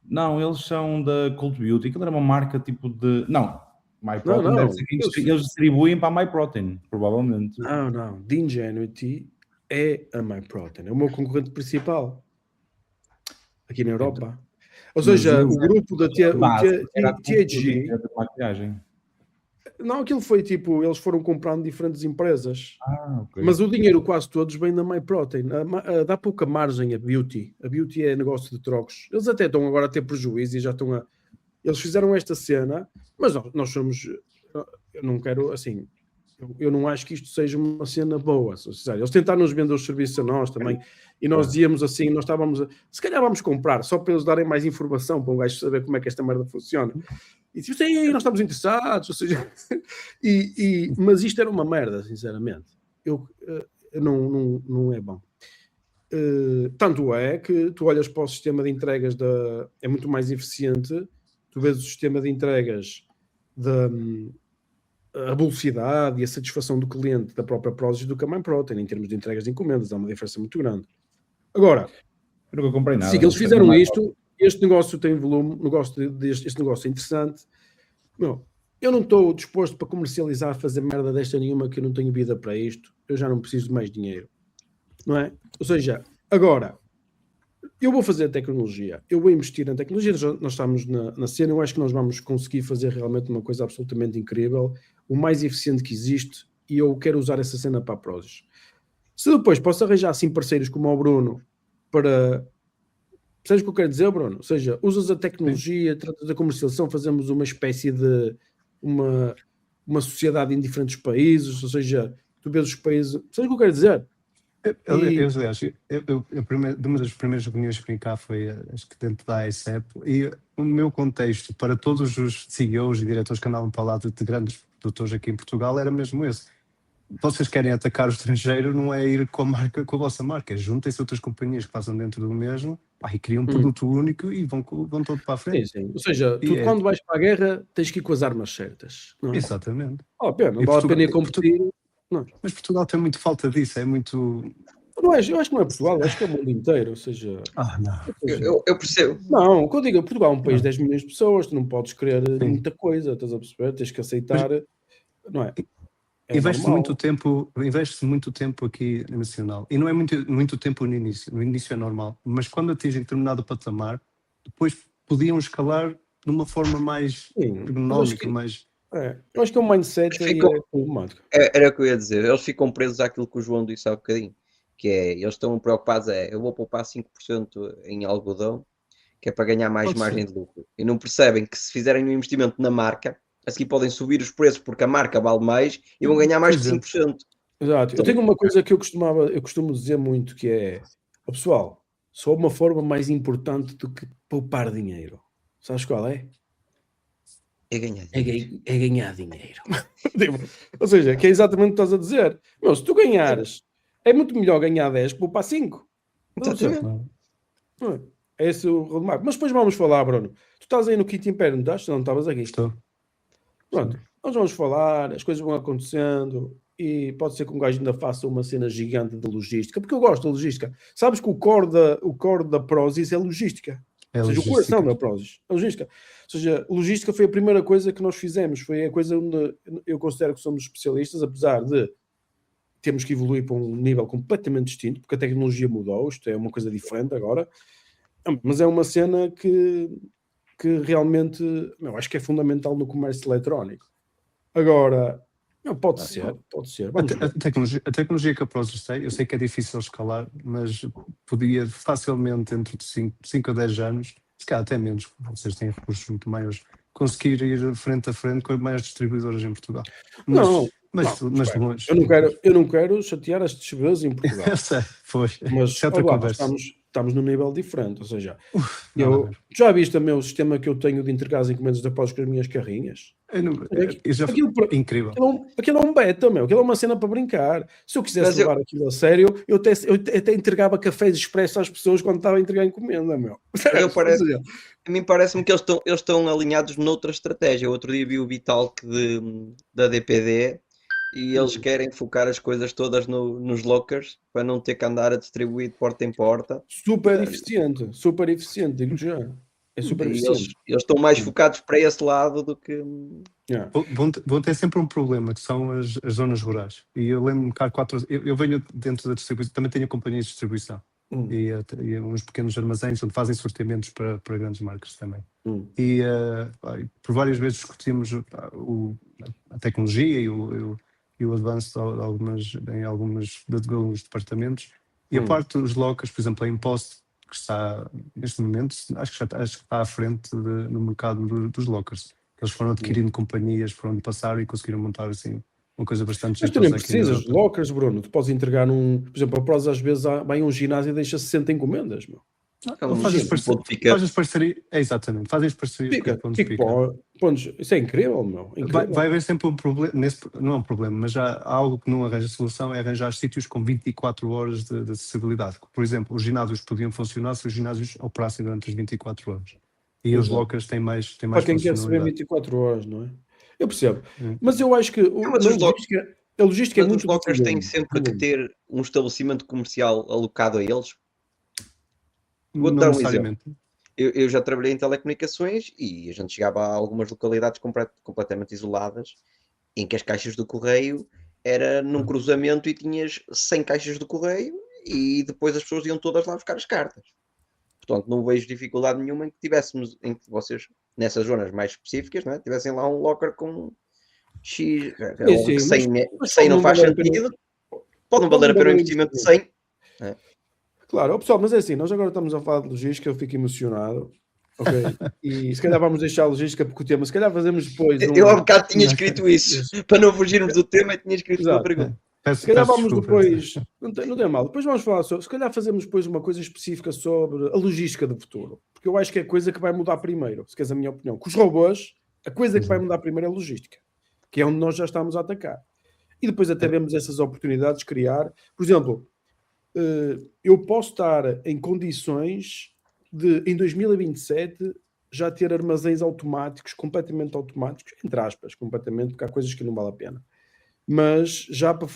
não, eles são da Cult Beauty, aquilo era uma marca tipo de. Não, MyProtein Não, deve ser quem eu sei. eles distribuem para a MyProtein, provavelmente. Não. The Ingenuity é a MyProtein. É o meu concorrente principal. Aqui na Europa. Ou Mas seja, eles o grupo da era a Cult Beauty, THG. que era de maquiagem. Não, aquilo foi tipo, eles foram comprando diferentes empresas. Ok. Mas o dinheiro quase todos vem da MyProtein. Dá pouca margem a Beauty. A Beauty é negócio de trocos. Eles até estão agora a ter prejuízo e já estão a... Eles fizeram esta cena, mas nós somos... Eu não quero, assim... Eu não acho que isto seja uma cena boa. Eles tentaram nos vender os serviços a nós também. E nós dizíamos assim, nós estávamos... Se calhar vamos comprar, só para eles darem mais informação, para um gajo saber como é que esta merda funciona. E tipo, sim, nós estamos interessados, ou seja, mas isto era uma merda, sinceramente. Não é bom. Tanto é que tu olhas para o sistema de entregas é muito mais eficiente, tu vês o sistema de entregas a velocidade e a satisfação do cliente da própria Prozis do que a MyProtein, em termos de entregas de encomendas, há uma diferença muito grande. Agora, Eu nunca comprei nada. sim, que eles fizeram isto, este negócio tem volume, este negócio é interessante. Meu, eu não estou disposto para comercializar, fazer merda desta nenhuma, que eu não tenho vida para isto, eu já não preciso de mais dinheiro, não é? Ou seja, agora, eu vou fazer tecnologia, eu vou investir na tecnologia, nós estamos na cena, eu acho que nós vamos conseguir fazer realmente uma coisa absolutamente incrível, o mais eficiente que existe, e eu quero usar essa cena para a Prozis. Se depois posso arranjar assim parceiros como o Bruno para... Sabes o que eu quero dizer, Bruno? Ou seja, usas a tecnologia, tratas da comercialização, fazemos uma espécie de uma sociedade em diferentes países, ou seja, tu vês os países... Sabes o que eu quero dizer? Aliás, uma das primeiras reuniões que vim cá foi, acho que dentro da ICEP, e o meu contexto para todos os CEOs e diretores que andavam para lá de grandes produtores aqui em Portugal era mesmo esse. Vocês querem atacar o estrangeiro, não é ir com a vossa marca, juntem-se outras companhias que façam dentro do mesmo, e criam um produto único e vão todo para a frente. Sim. Ou seja, tu quando vais para a guerra tens que ir com as armas certas. Não é? Exatamente. Não vale a pena ir competir. Mas Portugal tem muito falta disso, é muito... Eu acho que não é Portugal, acho que é o mundo inteiro, ou seja... não. Eu percebo. Não, o que eu digo, Portugal é um país de 10 milhões de pessoas, tu não podes querer muita coisa, estás a perceber? Tens que aceitar, não é? Investe-se muito tempo aqui no nacional, e não é muito tempo no início é normal, mas quando atingem determinado patamar, depois podiam escalar de uma forma mais ergonómica, mais... eu acho que é um mindset problemático. Era o que eu ia dizer, eles ficam presos àquilo que o João disse há bocadinho, que é, eles estão preocupados, eu vou poupar 5% em algodão, que é para ganhar mais margem de lucro, e não percebem que se fizerem um investimento na marca, assim podem subir os preços porque a marca vale mais e vão ganhar mais de 5%. Exato. Eu tenho uma coisa que eu costumo dizer muito, que é, pessoal, só uma forma mais importante do que poupar dinheiro. Sabes qual é? É ganhar dinheiro. É ganhar dinheiro. Ou seja, que é exatamente o que estás a dizer. Meu, se tu ganhares, é muito melhor ganhar 10 que poupar 5. É esse o remarco. Mas depois vamos falar, Bruno. Tu estás aí no Quinto Império, não estás? Não estavas aqui? Estou. Pronto, nós vamos falar, as coisas vão acontecendo e pode ser que um gajo ainda faça uma cena gigante de logística, porque eu gosto de logística. Sabes que o core da Prozis é logística. Ou seja, o coração da Prozis é logística. Ou seja, logística foi a primeira coisa que nós fizemos, foi a coisa onde eu considero que somos especialistas, apesar de termos que evoluir para um nível completamente distinto, porque a tecnologia mudou, isto é uma coisa diferente agora, mas é uma cena que realmente, acho que é fundamental no comércio eletrónico. Agora, pode ser. A tecnologia que a Prozis tem, eu sei que é difícil escalar, mas podia facilmente, entre 5 a 10 anos, se calhar até menos, vocês têm recursos muito maiores, conseguir ir frente a frente com as maiores distribuidoras em Portugal. Não, Mas espera. longe. Eu não quero chatear as distribuidoras em Portugal. Eu sei, foi. Mas Isso é outra olá, conversa. estamos num nível diferente. Ou seja, Nada a ver. já viste também o sistema que eu tenho de entregar as encomendas após com as minhas carrinhas? Incrível. Aquilo é um beta, meu. Aquilo é uma cena para brincar. Se eu quisesse levar aquilo a sério, eu até entregava cafés expresso às pessoas quando estava a entregar a encomenda, meu. A mim parece-me que eles estão alinhados noutra estratégia. Outro dia vi o Bitalk da DPD e eles querem focar as coisas todas nos lockers para não ter que andar a distribuir de porta em porta. Super eficiente, digo já. É super eficiente. Eles estão mais focados para esse lado do que... Vão ter sempre um problema, que são as zonas rurais. E eu lembro-me que há eu venho dentro da distribuição, também tenho companhias de distribuição. E uns pequenos armazéns onde fazem sorteamentos para grandes marcas também. E por várias vezes discutimos a tecnologia e o avanço em alguns departamentos. E a parte dos lockers, por exemplo, a Impost, que está neste momento, acho que está à frente no mercado dos lockers. Eles foram adquirindo companhias por onde passaram e conseguiram montar assim uma coisa bastante... Mas tu nem precisas de lockers, Bruno. Tu podes entregar por exemplo, a Prós às vezes vai a um ginásio e deixa 60 encomendas, meu. Fazes parceria, exatamente, fazes parceria com pontos. Isso é incrível, meu. Vai haver sempre um problema, não é um problema, mas há algo que não arranja solução, é arranjar sítios com 24 horas de acessibilidade. Por exemplo, os ginásios podiam funcionar se os ginásios operassem durante as 24 horas. E os lockers têm mais para quem quer saber 24 horas, não é? Eu percebo. Mas eu acho que a logística é muito... Os lockers têm sempre que ter um estabelecimento comercial alocado a eles. Vou dar um exemplo. Eu já trabalhei em telecomunicações e a gente chegava a algumas localidades completamente isoladas em que as caixas do correio era num cruzamento e tinhas 100 caixas do correio e depois as pessoas iam todas lá buscar as cartas. Portanto, não vejo dificuldade nenhuma em que vocês, nessas zonas mais específicas, não é? Tivessem lá um locker com X, 100 não faz sentido. Pode não valer a pena o investimento de 100. Claro, pessoal, mas é assim, nós agora estamos a falar de logística, eu fico emocionado, ok? E se calhar vamos deixar a logística porque o tema, se calhar fazemos depois... Eu há bocado tinha escrito isso, para não fugirmos do tema, e tinha escrito uma pergunta. Se calhar vamos depois, não tem mal, depois vamos falar sobre, se calhar fazemos depois uma coisa específica sobre a logística do futuro, porque eu acho que é a coisa que vai mudar primeiro, se queres a minha opinião. Com os robôs, a coisa que vai mudar primeiro é a logística, que é onde nós já estamos a atacar. E depois até vemos essas oportunidades de criar, por exemplo... eu posso estar em condições de, em 2027, já ter armazéns automáticos, completamente automáticos, entre aspas, completamente, porque há coisas que não vale a pena. Mas já para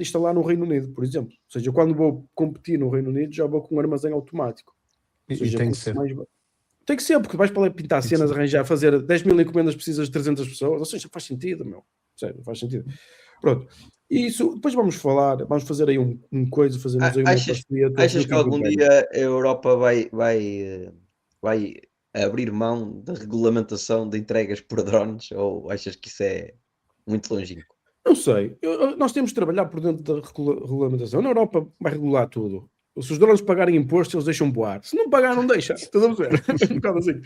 instalar no Reino Unido, por exemplo. Ou seja, quando vou competir no Reino Unido, já vou com um armazém automático. Ou seja, tem que ser. Tem que ser, porque vais para lá pintar cenas, arranjar, fazer 10 mil encomendas, precisas de 300 pessoas. Ou seja, faz sentido, meu. Sério, faz sentido. Pronto. E isso, depois vamos fazer aí fazemos aí uma parceria. Achas que algum dia a Europa vai abrir mão da regulamentação de entregas por drones, ou achas que isso é muito longínquo? Não sei. Nós temos de trabalhar por dentro da regulamentação. Na Europa vai regular tudo. Se os drones pagarem imposto, eles deixam voar. Se não pagar, não deixam. Estás a ver? Um bocado assim.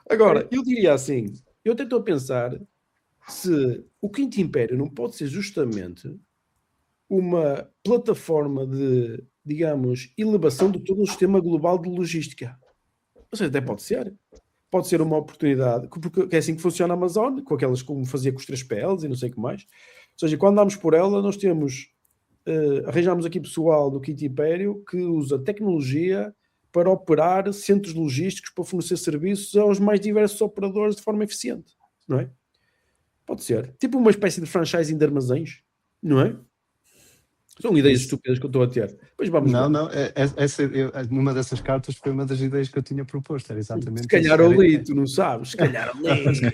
Agora, eu diria assim, eu tento a pensar se o Quinto Império não pode ser justamente uma plataforma de, digamos, elevação de todo um sistema global de logística. Ou seja, até pode ser. Pode ser uma oportunidade, porque é assim que funciona a Amazon, com aquelas como fazia com os 3PLs e não sei o que mais. Ou seja, quando andamos por ela, nós arranjamos aqui pessoal do Quinto Império que usa tecnologia para operar centros logísticos para fornecer serviços aos mais diversos operadores de forma eficiente, não é? Pode ser. Tipo uma espécie de franchising de armazéns, não é? São ideias estúpidas que eu estou a ter. Pois vamos não, numa dessas cartas foi uma das ideias que eu tinha proposto, era exatamente. Se calhar eu li, tu não sabes, se calhar eu li.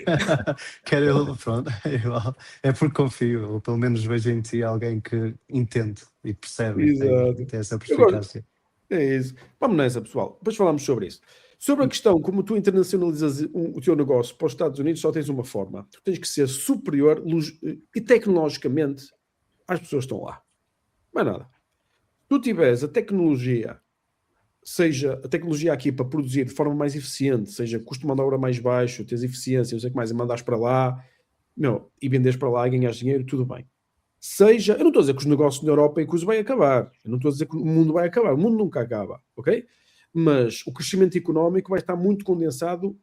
Pronto, é porque confio, ou pelo menos vejo em ti alguém que entende e percebe, tem essa perspicácia. É isso. Vamos nessa, pessoal. Depois falamos sobre isso. Sobre a questão, como tu internacionalizas o teu negócio para os Estados Unidos, só tens uma forma. Tu tens que ser superior e tecnologicamente às pessoas que estão lá. Mais nada. Se tu tiveres a tecnologia seja a tecnologia aqui para produzir de forma mais eficiente, seja custo de mão de obra mais baixo, tens eficiência, não sei o que mais, e mandares para lá, e venderes para lá e ganhas dinheiro, tudo bem. Seja, eu não estou a dizer que os negócios na Europa e que os vai acabar, eu não estou a dizer que o mundo vai acabar, o mundo nunca acaba, ok? Mas o crescimento económico vai estar muito condensado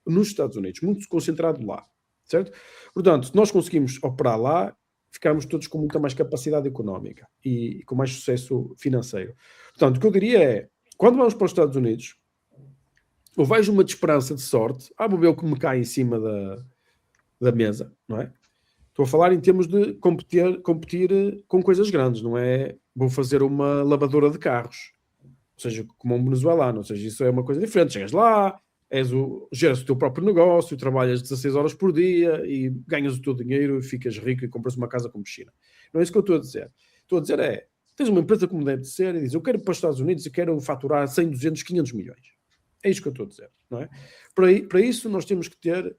nos Estados Unidos, muito concentrado lá, certo? Portanto, se nós conseguimos operar lá, ficamos todos com muita mais capacidade económica e com mais sucesso financeiro. Portanto, o que eu diria é, quando vamos para os Estados Unidos, ou vejo uma de esperança de sorte, vou ver o que me cai em cima da mesa, não é? Estou a falar em termos de competir com coisas grandes, não é? Vou fazer uma lavadora de carros, ou seja, como um venezuelano, ou seja, isso é uma coisa diferente. Chegas lá, geras o teu próprio negócio, trabalhas 16 horas por dia e ganhas o teu dinheiro e ficas rico e compras uma casa com piscina. Não é isso que eu estou a dizer. Estou a dizer tens uma empresa como deve ser e dizes, eu quero ir para os Estados Unidos e quero faturar 100, 200, 500 milhões. É isso que eu estou a dizer, não é? Para isso nós temos que ter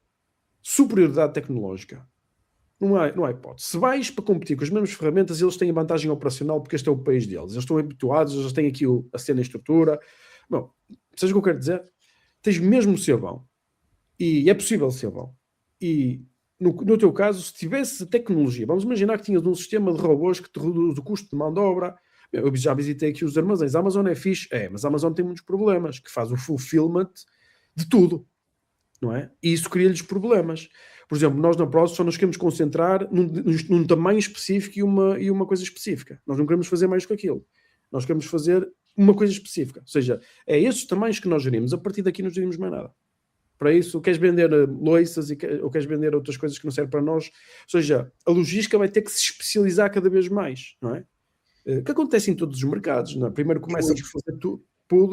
superioridade tecnológica. Não há hipótese. Se vais para competir com as mesmas ferramentas, eles têm vantagem operacional porque este é o país deles. Eles estão habituados, eles têm aqui a cena em estrutura. Bom, sabes o que eu quero dizer? Tens mesmo de ser bom. E é possível ser bom. E no teu caso, se tivesse tecnologia, vamos imaginar que tinhas um sistema de robôs que te reduz o custo de mão de obra. Eu já visitei aqui os armazéns. A Amazon é fixe, mas a Amazon tem muitos problemas, que faz o fulfillment de tudo, não é? E isso cria-lhes problemas. Por exemplo, nós na Prozis só nos queremos concentrar num tamanho específico e uma coisa específica. Nós não queremos fazer mais que aquilo. Nós queremos fazer uma coisa específica. Ou seja, é esses tamanhos que nós gerimos. A partir daqui não gerimos mais nada. Para isso, queres vender loiças ou queres vender outras coisas que não servem para nós? Ou seja, a logística vai ter que se especializar cada vez mais, não é? Que acontece em todos os mercados, não é? Primeiro começa a fazer tudo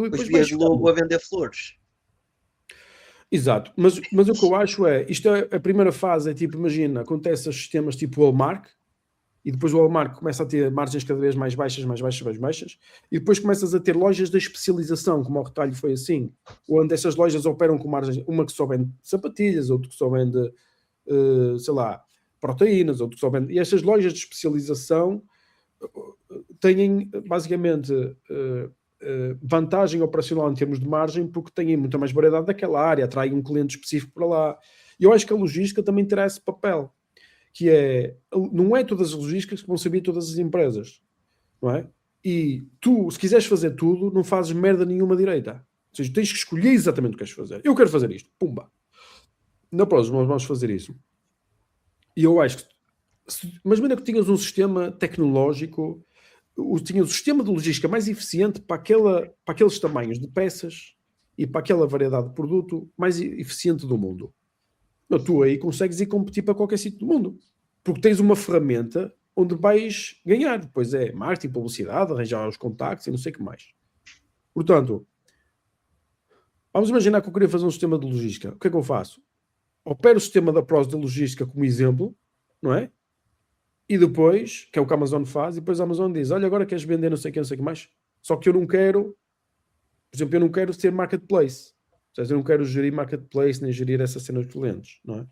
e depois vias logo a vender flores. Exato, mas o que eu acho isto é a primeira fase, tipo, imagina, acontece os sistemas tipo o Walmart, e depois o Walmart começa a ter margens cada vez mais baixas, e depois começas a ter lojas de especialização, como o retalho foi assim, onde essas lojas operam com margens, uma que só vende sapatilhas, outra que só vende, sei lá, proteínas, outra que só vende, e estas lojas de especialização têm, basicamente, vantagem operacional em termos de margem, porque têm muita mais variedade daquela área, atraem um cliente específico para lá. E eu acho que a logística também terá esse papel, que não é todas as logísticas que vão saber todas as empresas, não é? E tu, se quiseres fazer tudo, não fazes merda nenhuma direita. Ou seja, tens que escolher exatamente o que queres fazer. Eu quero fazer isto, pumba. Na próxima vamos fazer isso. E eu acho que, mas imagina que tinhas um sistema tecnológico, tinhas o sistema de logística mais eficiente para aqueles tamanhos de peças e para aquela variedade de produto mais eficiente do mundo. Não, tu aí consegues ir competir para qualquer sítio do mundo, porque tens uma ferramenta onde vais ganhar. Depois é marketing, publicidade, arranjar os contactos e não sei o que mais. Portanto, vamos imaginar que eu queria fazer um sistema de logística. O que é que eu faço? Opero o sistema da Prozis de logística como exemplo, não é? E depois, que é o que a Amazon faz, e depois a Amazon diz, olha, agora queres vender não sei o que mais. Só que eu não quero, por exemplo, eu não quero ser marketplace. Ou seja, eu não quero gerir marketplace, nem gerir essa cena dos clientes, não é?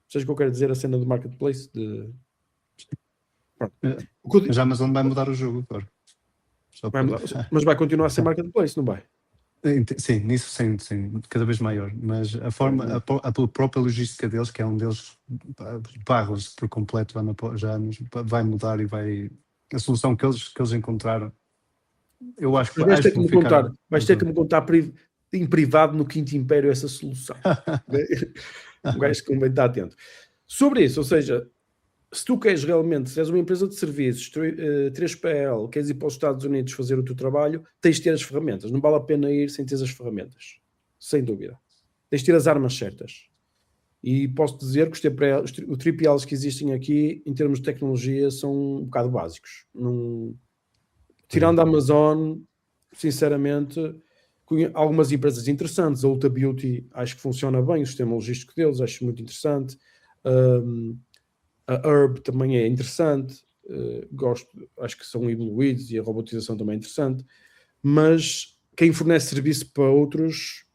Seja o que eu quero dizer, a cena do marketplace de... Mas a Amazon vai mudar o jogo agora. Mas vai continuar a ser marketplace, não vai? Sim, nisso sim, cada vez maior. Mas a forma, a própria logística deles, que é um deles, barros por completo já vai mudar e vai. A solução que eles encontraram, eu acho que vais ter que me contar em privado no Quinto Império essa solução. Um gajo que convém estar atento. Sobre isso, ou seja, se tu queres realmente, se és uma empresa de serviços, 3PL, queres ir para os Estados Unidos fazer o teu trabalho, tens de ter as ferramentas. Não vale a pena ir sem ter as ferramentas. Sem dúvida. Tens de ter as armas certas. E posso dizer que os 3PLs que existem aqui, em termos de tecnologia, são um bocado básicos. Tirando a Amazon, sinceramente, algumas empresas interessantes. A Ulta Beauty, acho que funciona bem, o sistema logístico deles, acho muito interessante. A Herb também é interessante, gosto, acho que são evoluídos e a robotização também é interessante, mas quem fornece serviço para outros,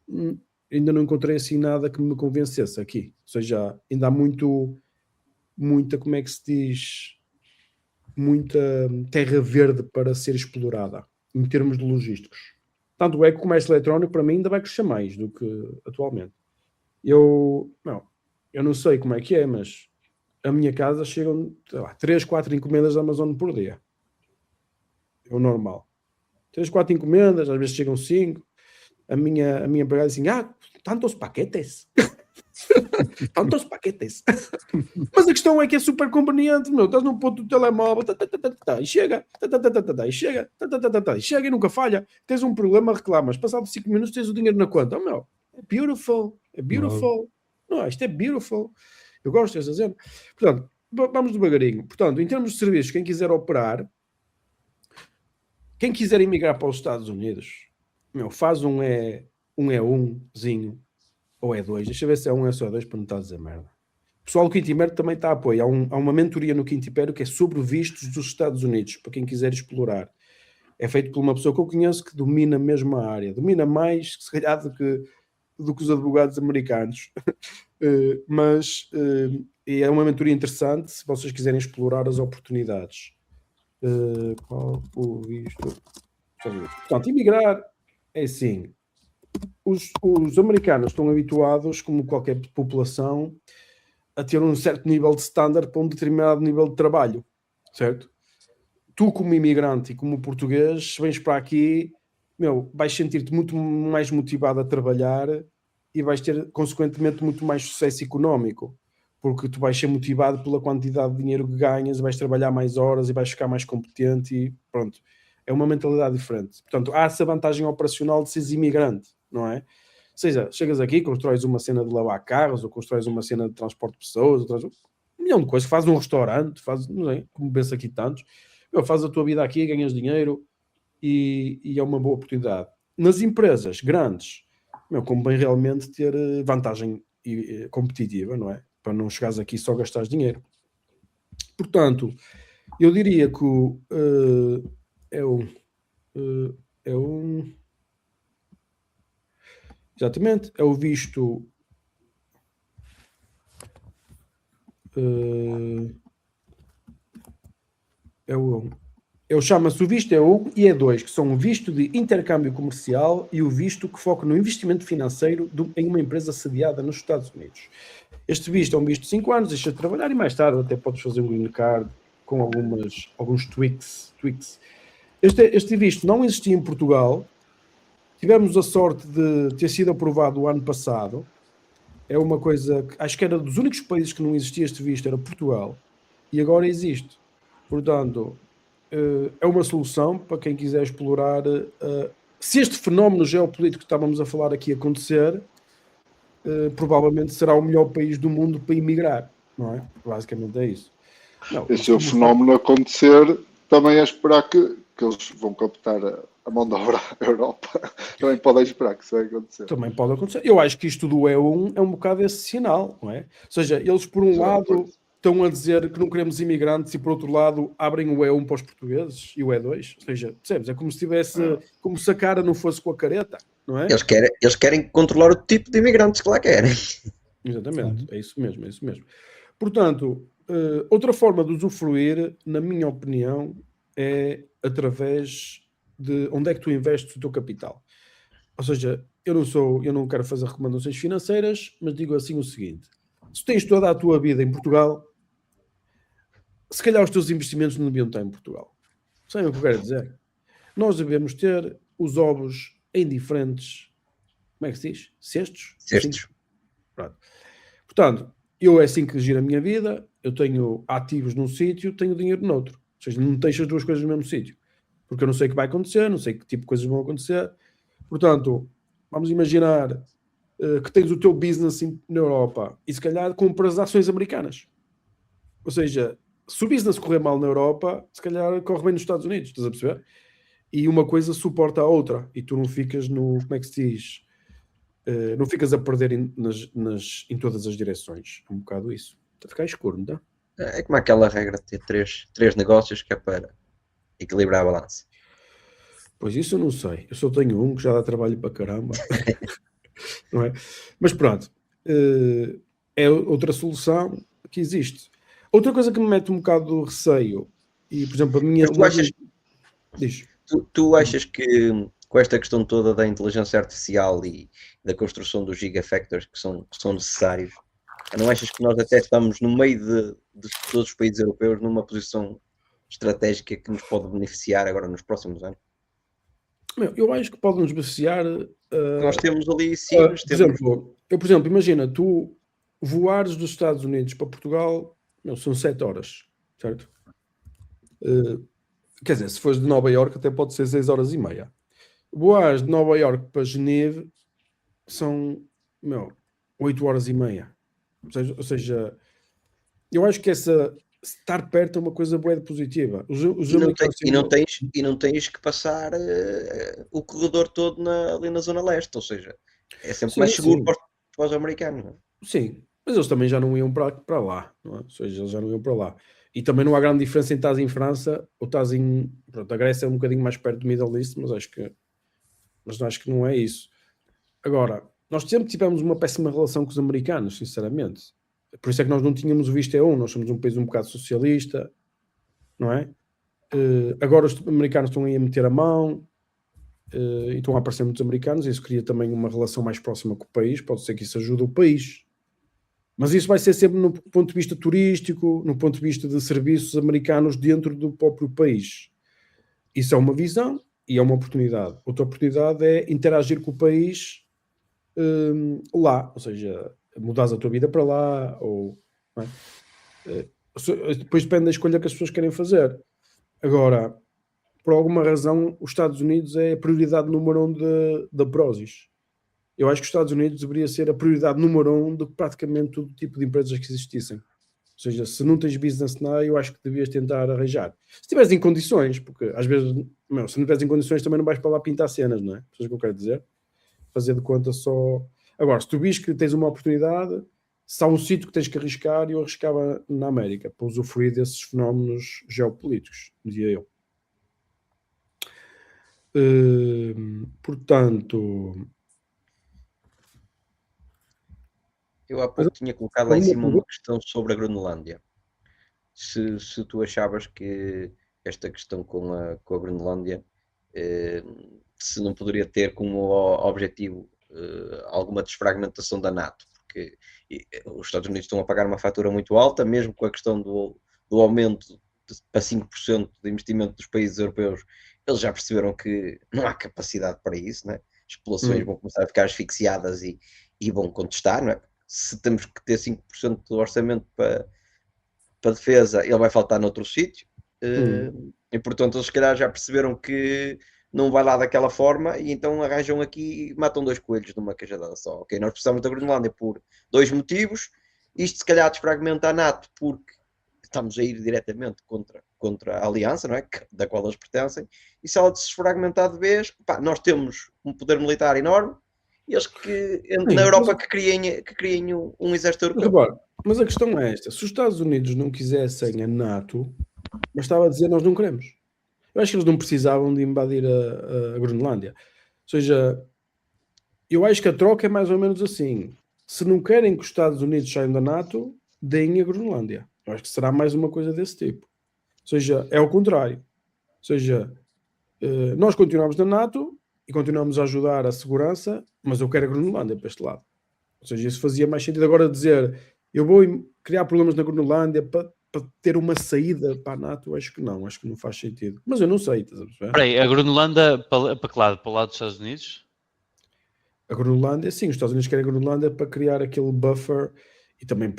ainda não encontrei assim nada que me convencesse aqui. Ou seja, ainda há muita, como é que se diz, muita terra verde para ser explorada, em termos de logísticos. Tanto é que o comércio eletrónico, para mim, ainda vai crescer mais do que atualmente. Eu não sei como é que é, mas a minha casa chegam, sei lá, 3, 4 encomendas da Amazon por dia. É o normal. 3, 4 encomendas, às vezes chegam 5. A minha empregada diz assim, tantos paquetes. Tantos paquetes. Mas a questão é que é super conveniente, meu. Estás num ponto do telemóvel, e chega, e chega e nunca falha. Tens um problema, reclamas. Passado 5 minutos tens o dinheiro na conta. Meu, é beautiful. Não, isto é beautiful. Eu gosto desta cena. Portanto, vamos devagarinho. Portanto, em termos de serviços, quem quiser operar, quem quiser emigrar para os Estados Unidos, meu, faz um E1zinho ou E2. Deixa eu ver se é um ou E2 para não estar a dizer merda. O pessoal do Quinto Império também está a apoio. Há uma mentoria no Quinto Império que é sobre vistos dos Estados Unidos, para quem quiser explorar. É feito por uma pessoa que eu conheço que domina mesmo a área. Domina mais, se calhar, do que os advogados americanos. Mas é uma mentoria interessante se vocês quiserem explorar as oportunidades. Qual o visto? Portanto, imigrar é assim. Os americanos estão habituados, como qualquer população, a ter um certo nível de standard para um determinado nível de trabalho, certo? Tu, como imigrante e como português, se vens para aqui, meu, vais sentir-te muito mais motivado a trabalhar e vais ter, consequentemente, muito mais sucesso económico, porque tu vais ser motivado pela quantidade de dinheiro que ganhas, vais trabalhar mais horas e vais ficar mais competente e pronto. É uma mentalidade diferente. Portanto, há essa vantagem operacional de seres imigrante, não é? Ou seja, chegas aqui, constróis uma cena de lavar carros, ou constróis uma cena de transporte de pessoas, ou um milhão de coisas, fazes um restaurante, fazes, não sei, como pensa aqui tantos, fazes a tua vida aqui, ganhas dinheiro e é uma boa oportunidade. Nas empresas grandes, convém realmente ter vantagem competitiva, não é? Para não chegares aqui só gastares dinheiro. Portanto, eu diria que exatamente, é o visto chama-se o visto E1 e E2, que são o visto de intercâmbio comercial e o visto que foca no investimento financeiro em uma empresa sediada nos Estados Unidos. Este visto é um visto de 5 anos, deixa de trabalhar e mais tarde até podes fazer um green card com alguns tweaks. Este visto não existia em Portugal. Tivemos a sorte de ter sido aprovado o ano passado. É uma coisa que acho que era dos únicos países que não existia este visto, era Portugal. E agora existe. Portanto, é uma solução para quem quiser explorar. Se este fenómeno geopolítico que estávamos a falar aqui acontecer, provavelmente será o melhor país do mundo para emigrar, não é? Basicamente é isso. E se o fenómeno acontecer, também é esperar que eles vão captar a mão de obra à Europa. Também podem esperar que isso vai acontecer. Também pode acontecer. Eu acho que isto do E1 é um bocado esse sinal, não é? Ou seja, eles por um lado estão a dizer que não queremos imigrantes e por outro lado abrem o E1 para os portugueses e o E2. Ou seja, percebes? É como se tivesse, como se a cara não fosse com a careta, não é? Eles querem controlar o tipo de imigrantes que lá querem. Exatamente, é isso mesmo. Portanto, outra forma de usufruir, na minha opinião, é através de onde é que tu investes o teu capital. Ou seja, eu não quero fazer recomendações financeiras, mas digo assim o seguinte: se tens toda a tua vida em Portugal, se calhar os teus investimentos não deviam estar em Portugal. Sabem o que eu quero dizer? Nós devemos ter os ovos em diferentes, como é que se diz? Cestos? Pronto. Portanto, eu é assim que giro a minha vida, eu tenho ativos num sítio, tenho dinheiro noutro. Ou seja, não deixo as duas coisas no mesmo sítio. Porque eu não sei o que vai acontecer, não sei que tipo de coisas vão acontecer. Portanto, vamos imaginar que tens o teu business na Europa e se calhar compras ações americanas. Ou seja, se o business correr mal na Europa, se calhar corre bem nos Estados Unidos, estás a perceber? E uma coisa suporta a outra e tu não ficas no, como é que se diz? Não ficas a perder em todas as direções. É um bocado isso. Está a ficar escuro, não está? É como aquela regra de ter três negócios que é para equilibrar a balança. Pois isso eu não sei. Eu só tenho um que já dá trabalho para caramba. Não é? Mas pronto. É outra solução que existe. Outra coisa que me mete um bocado de receio, e por exemplo, a minha. Tu achas que com esta questão toda da inteligência artificial e da construção dos gigafactories que são necessários, não achas que nós até estamos no meio de todos os países europeus numa posição estratégica que nos pode beneficiar agora nos próximos anos? Eu acho que pode nos beneficiar. Nós temos ali sítios, por exemplo, imagina, tu voares dos Estados Unidos para Portugal, são 7 horas, certo? Quer dizer, se fores de Nova Iorque até pode ser 6 horas e meia. Voares de Nova Iorque para Geneve são 8 horas e meia. Ou seja, eu acho que estar perto é uma coisa boa de positiva. E não tens que passar o corredor todo ali na Zona Leste, ou seja, é sempre mais seguro para os americanos. Não é? Sim, mas eles também já não iam para lá, não é? Ou seja, eles já não iam para lá. E também não há grande diferença em estás em França ou estás em... Pronto, a Grécia é um bocadinho mais perto do Middle East, mas acho que não é isso. Agora, nós sempre tivemos uma péssima relação com os americanos, sinceramente. Por isso é que nós não tínhamos o visto E1, nós somos um país um bocado socialista, não é? Agora os americanos estão aí a meter a mão, e estão a aparecer muitos americanos, e isso cria também uma relação mais próxima com o país, pode ser que isso ajude o país. Mas isso vai ser sempre no ponto de vista turístico, no ponto de vista de serviços americanos dentro do próprio país. Isso é uma visão e é uma oportunidade. Outra oportunidade é interagir com o país lá, ou seja, mudares a tua vida para lá, ou não é? Depois depende da escolha que as pessoas querem fazer. Agora, por alguma razão, os Estados Unidos é a prioridade número 1 da Prozis. Eu acho que os Estados Unidos deveria ser a prioridade número 1 de praticamente todo tipo de empresas que existissem. Ou seja, se não tens business lá, eu acho que devias tentar arranjar. Se estiveres em condições, porque às vezes, se não estiveres em condições, também não vais para lá pintar cenas, não é? Sabes o que eu quero dizer? Fazer de conta só... Agora, se tu vis que tens uma oportunidade, se há um sítio que tens que arriscar, eu arriscava na América, para usufruir desses fenómenos geopolíticos, dizia eu. Portanto... Eu há pouco tinha colocado lá em cima uma questão sobre a Groenlândia. Se tu achavas que esta questão com a Groenlândia se não poderia ter como objetivo alguma desfragmentação da NATO, porque os Estados Unidos estão a pagar uma fatura muito alta, mesmo com a questão do aumento para 5% de investimento dos países europeus, eles já perceberam que não há capacidade para isso, né? As populações vão começar a ficar asfixiadas e vão contestar, não é? Se temos que ter 5% do orçamento para defesa, ele vai faltar noutro sítio. E portanto eles se calhar já perceberam que não vai lá daquela forma e então arranjam aqui e matam 2 coelhos numa cajadada só. Ok, nós precisamos da Groenlândia por 2 motivos. Isto se calhar desfragmenta a NATO porque estamos a ir diretamente contra a aliança, não é? Da qual eles pertencem. E se ela se desfragmentar de vez, nós temos um poder militar enorme. E eles na Europa que criem um exército europeu. Agora, mas a questão é esta: se os Estados Unidos não quisessem a NATO, bastava dizer nós não queremos. Eu acho que eles não precisavam de invadir a Groenlândia. Ou seja, eu acho que a troca é mais ou menos assim: se não querem que os Estados Unidos saiam da NATO, deem a Groenlândia. Eu acho que será mais uma coisa desse tipo. Ou seja, é o contrário. Ou seja, nós continuamos na NATO e continuamos a ajudar a segurança, mas eu quero a Groenlândia para este lado. Ou seja, isso fazia mais sentido. Agora dizer, eu vou criar problemas na Groenlândia para ter uma saída para a NATO, acho que não faz sentido. Mas eu não sei, estás a perceber? Peraí, a Groenlândia para que lado? Para o lado dos Estados Unidos? A Groenlândia, sim, os Estados Unidos querem a Groenlândia para criar aquele buffer e também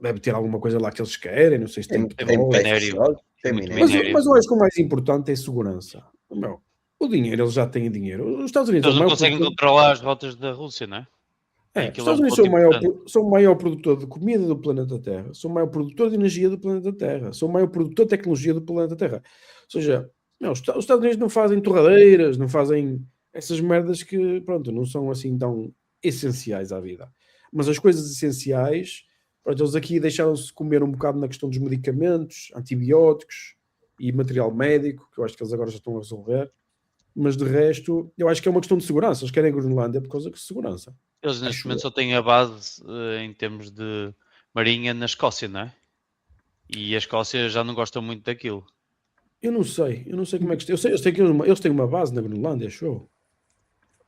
deve ter alguma coisa lá que eles querem, não sei se tem minério. Mas eu acho que o mais importante é segurança. O dinheiro, eles já têm dinheiro. Os Estados Unidos eles não conseguem controlar as rotas da Rússia, não é? Os Estados Unidos são o maior produtor de comida do planeta Terra, são o maior produtor de energia do planeta Terra, são o maior produtor de tecnologia do planeta Terra. Ou seja, os Estados Unidos não fazem torradeiras, não fazem essas merdas que, pronto, não são assim tão essenciais à vida. Mas as coisas essenciais, pronto, eles aqui deixaram-se comer um bocado na questão dos medicamentos, antibióticos e material médico, que eu acho que eles agora já estão a resolver. Mas de resto, eu acho que é uma questão de segurança. Eles querem a Groenlândia por causa de segurança. Eles neste momento só têm a base em termos de marinha na Escócia, não é? E a Escócia já não gosta muito daquilo. Eu não sei como é que eu sei que eles têm uma base na Groenlândia, show.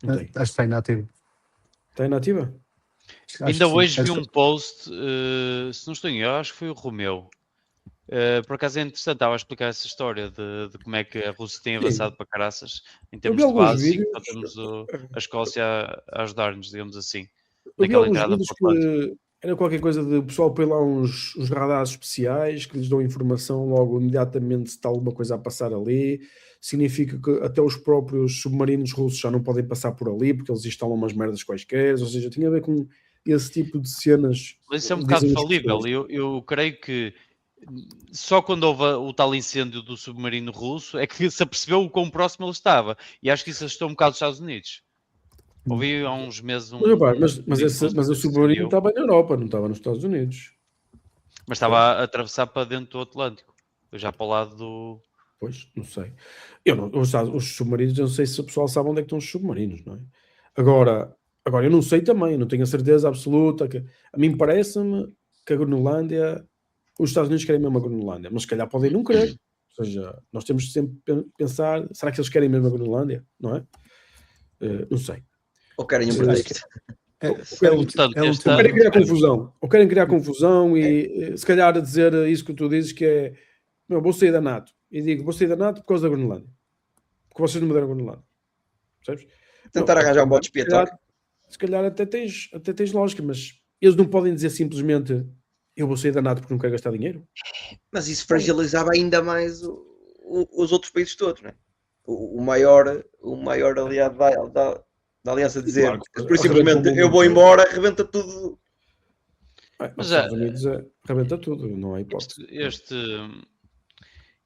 Não tem. Acho que está inativo. Está inativa? Ainda hoje vi um post, se não estou em erro, acho que foi o Romeu. Por acaso é interessante, estava a explicar essa história de como é que a Rússia tem avançado para caraças em termos de base, e só temos a Escócia a ajudar-nos, digamos assim, naquela entrada por que era qualquer coisa de o pessoal põe lá uns radares especiais que lhes dão informação logo imediatamente se está alguma coisa a passar ali. Significa que até os próprios submarinos russos já não podem passar por ali porque eles instalam umas merdas quaisquer, ou seja, tinha a ver com esse tipo de cenas. Mas isso é um bocado falível. Eu creio que só quando houve o tal incêndio do submarino russo é que se apercebeu o quão próximo ele estava. E acho que isso assustou um bocado os Estados Unidos. Ouvi há uns meses mas o submarino estava na Europa, não estava nos Estados Unidos. Mas estava a atravessar para dentro do Atlântico, já para o lado do... Pois, não sei. Os submarinos, eu não sei se o pessoal sabe onde é que estão os submarinos, não é? Agora eu não sei também, não tenho a certeza absoluta. A mim parece-me que a Groenlândia, os Estados Unidos querem mesmo a Groenlândia, mas se calhar podem não querer. Ou seja, nós temos de sempre pensar, será que eles querem mesmo a Groenlândia? Não é? Não sei. Ou querem um pretexto. Querem criar confusão e se calhar dizer isso que tu dizes que é vou sair da NATO. E digo, vou sair da NATO por causa da Groenlândia. Porque vocês não me deram a Groenlândia. Percebes? Tentar arranjar um bote expiatório. Se calhar até tens lógica, mas eles não podem dizer simplesmente eu vou sair da NATO porque não quero gastar dinheiro. Mas isso fragilizava ainda mais os outros países todos, não é? O maior aliado da aliança dizer, claro, por simplesmente eu vou embora, arrebenta tudo. Mas os Estados Unidos arrebenta tudo, não há hipótese.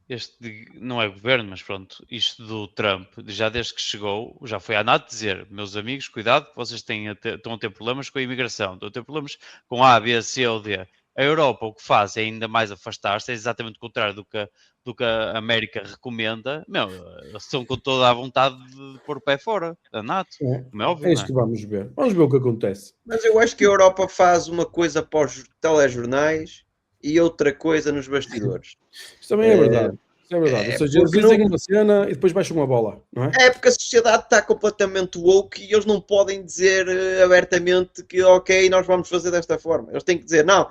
Este não é governo, mas pronto, isto do Trump, já desde que chegou, já foi à NATO dizer, meus amigos, cuidado, vocês estão a ter problemas com a imigração, estão a ter problemas com A, B, C ou D. A Europa o que faz é ainda mais afastar-se, é exatamente o contrário do que a América recomenda. Eles estão com toda a vontade de pôr o pé fora da NATO, como é óbvio. É isso que vamos ver. Vamos ver o que acontece. Mas eu acho que a Europa faz uma coisa para os telejornais e outra coisa nos bastidores. Isso também é verdade. Isso é verdade. Ou seja, eles dizem uma cena e depois baixam uma bola, não é? É porque a sociedade está completamente woke e eles não podem dizer abertamente que ok, nós vamos fazer desta forma. Eles têm que dizer, não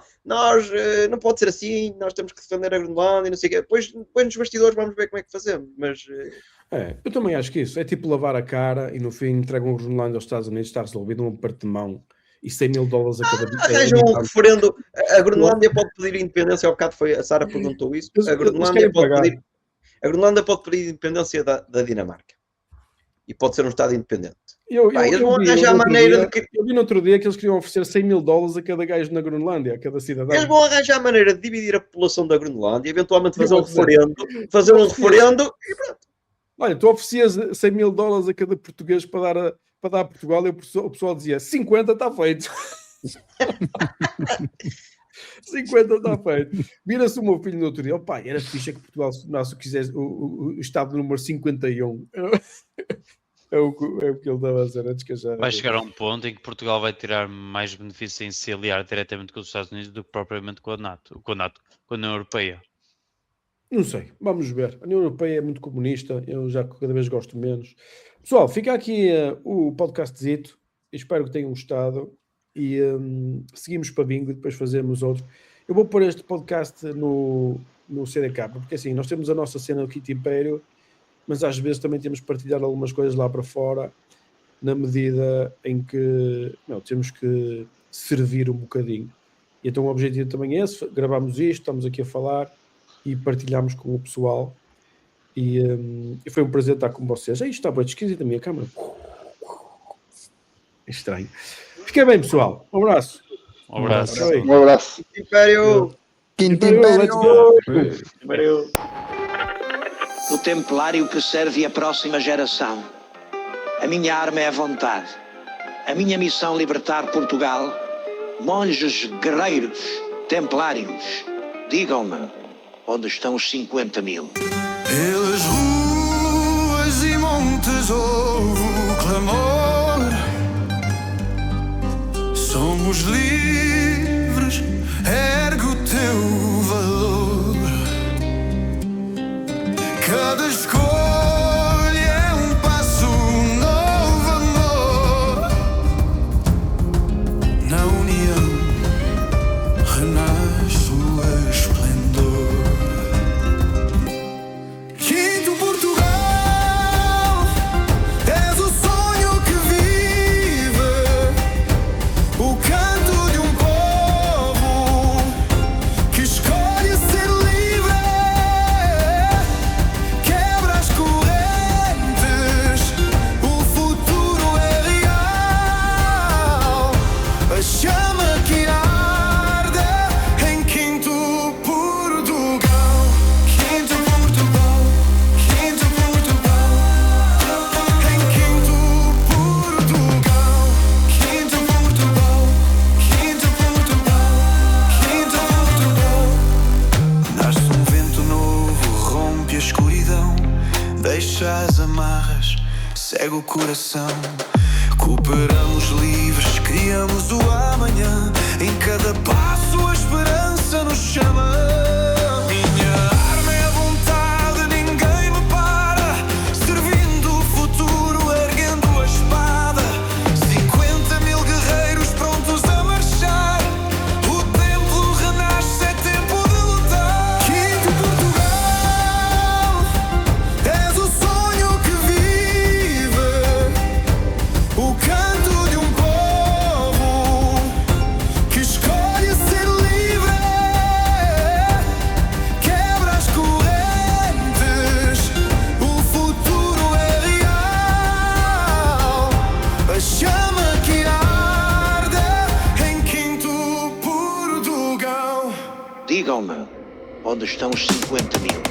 pode ser assim, nós temos que defender a Groenlândia e não sei o quê. Depois nos bastidores vamos ver como é que fazemos. Mas... eu também acho que isso. É tipo lavar a cara e no fim entregam a Groenlândia aos Estados Unidos, está resolvido num aperto de mão. E $100,000 a cada vez. Arranjam um referendo. A Groenlândia pode pedir independência. Ao bocado a Sara perguntou isso. A Groenlândia pode pedir independência da Dinamarca. E pode ser um Estado independente. Eles vão arranjar a maneira de... Eu vi no outro dia que eles queriam oferecer $100,000 a cada gajo na Groenlândia, a cada cidadão. Eles vão arranjar a maneira de dividir a população da Groenlândia, eventualmente fazer um referendo e pronto. Olha, tu oferecias $100,000 a cada português para dar a Portugal e o pessoal dizia 50 está feito. 50 está feito. Vira-se o meu filho no outro dia. Pai, era fixe que Portugal se tornasse o Estado número 51. É o que ele estava a dizer antes que já... Vai chegar a um ponto em que Portugal vai tirar mais benefícios em se aliar diretamente com os Estados Unidos do que propriamente com a NATO, com a União Europeia. Não sei, vamos ver. A União Europeia é muito comunista, eu já cada vez gosto menos. Pessoal, fica aqui o podcastzito, espero que tenham gostado e seguimos para bingo e depois fazemos outro. Eu vou pôr este podcast no CDK, porque assim, nós temos a nossa cena do Kit Império, mas às vezes também temos que partilhar algumas coisas lá para fora, na medida em que temos que servir um bocadinho. E então o objetivo também é esse, gravamos isto, estamos aqui a falar e partilhamos com o pessoal e foi um prazer estar com vocês. Isto está bem esquisito a minha câmera. É estranho. Fiquem bem, pessoal. Um abraço. Um abraço. Um abraço. Quinto Império. O Templário que serve a próxima geração. A minha arma é a vontade. A minha missão libertar Portugal. Monges, guerreiros, templários, digam-me, onde estão os 50.000? Pelas ruas e montes ouvo o clamor. Somos livres, ergue o teu valor. cega o coração. Cooperamos livres, criamos o amanhã. Em cada passo a esperança nos chama. Minha arma é a vontade, ninguém me para. Servindo o futuro, erguendo a espada. 50 mil guerreiros prontos a marchar. O templo renasce, é tempo de lutar. Quinto Portugal, és o sonho que vive. O canto de um povo que escolhe ser livre. Quebra as correntes, o futuro é real. A chama que arde em Quinto Portugal. Digam-me, onde estão os 50 mil?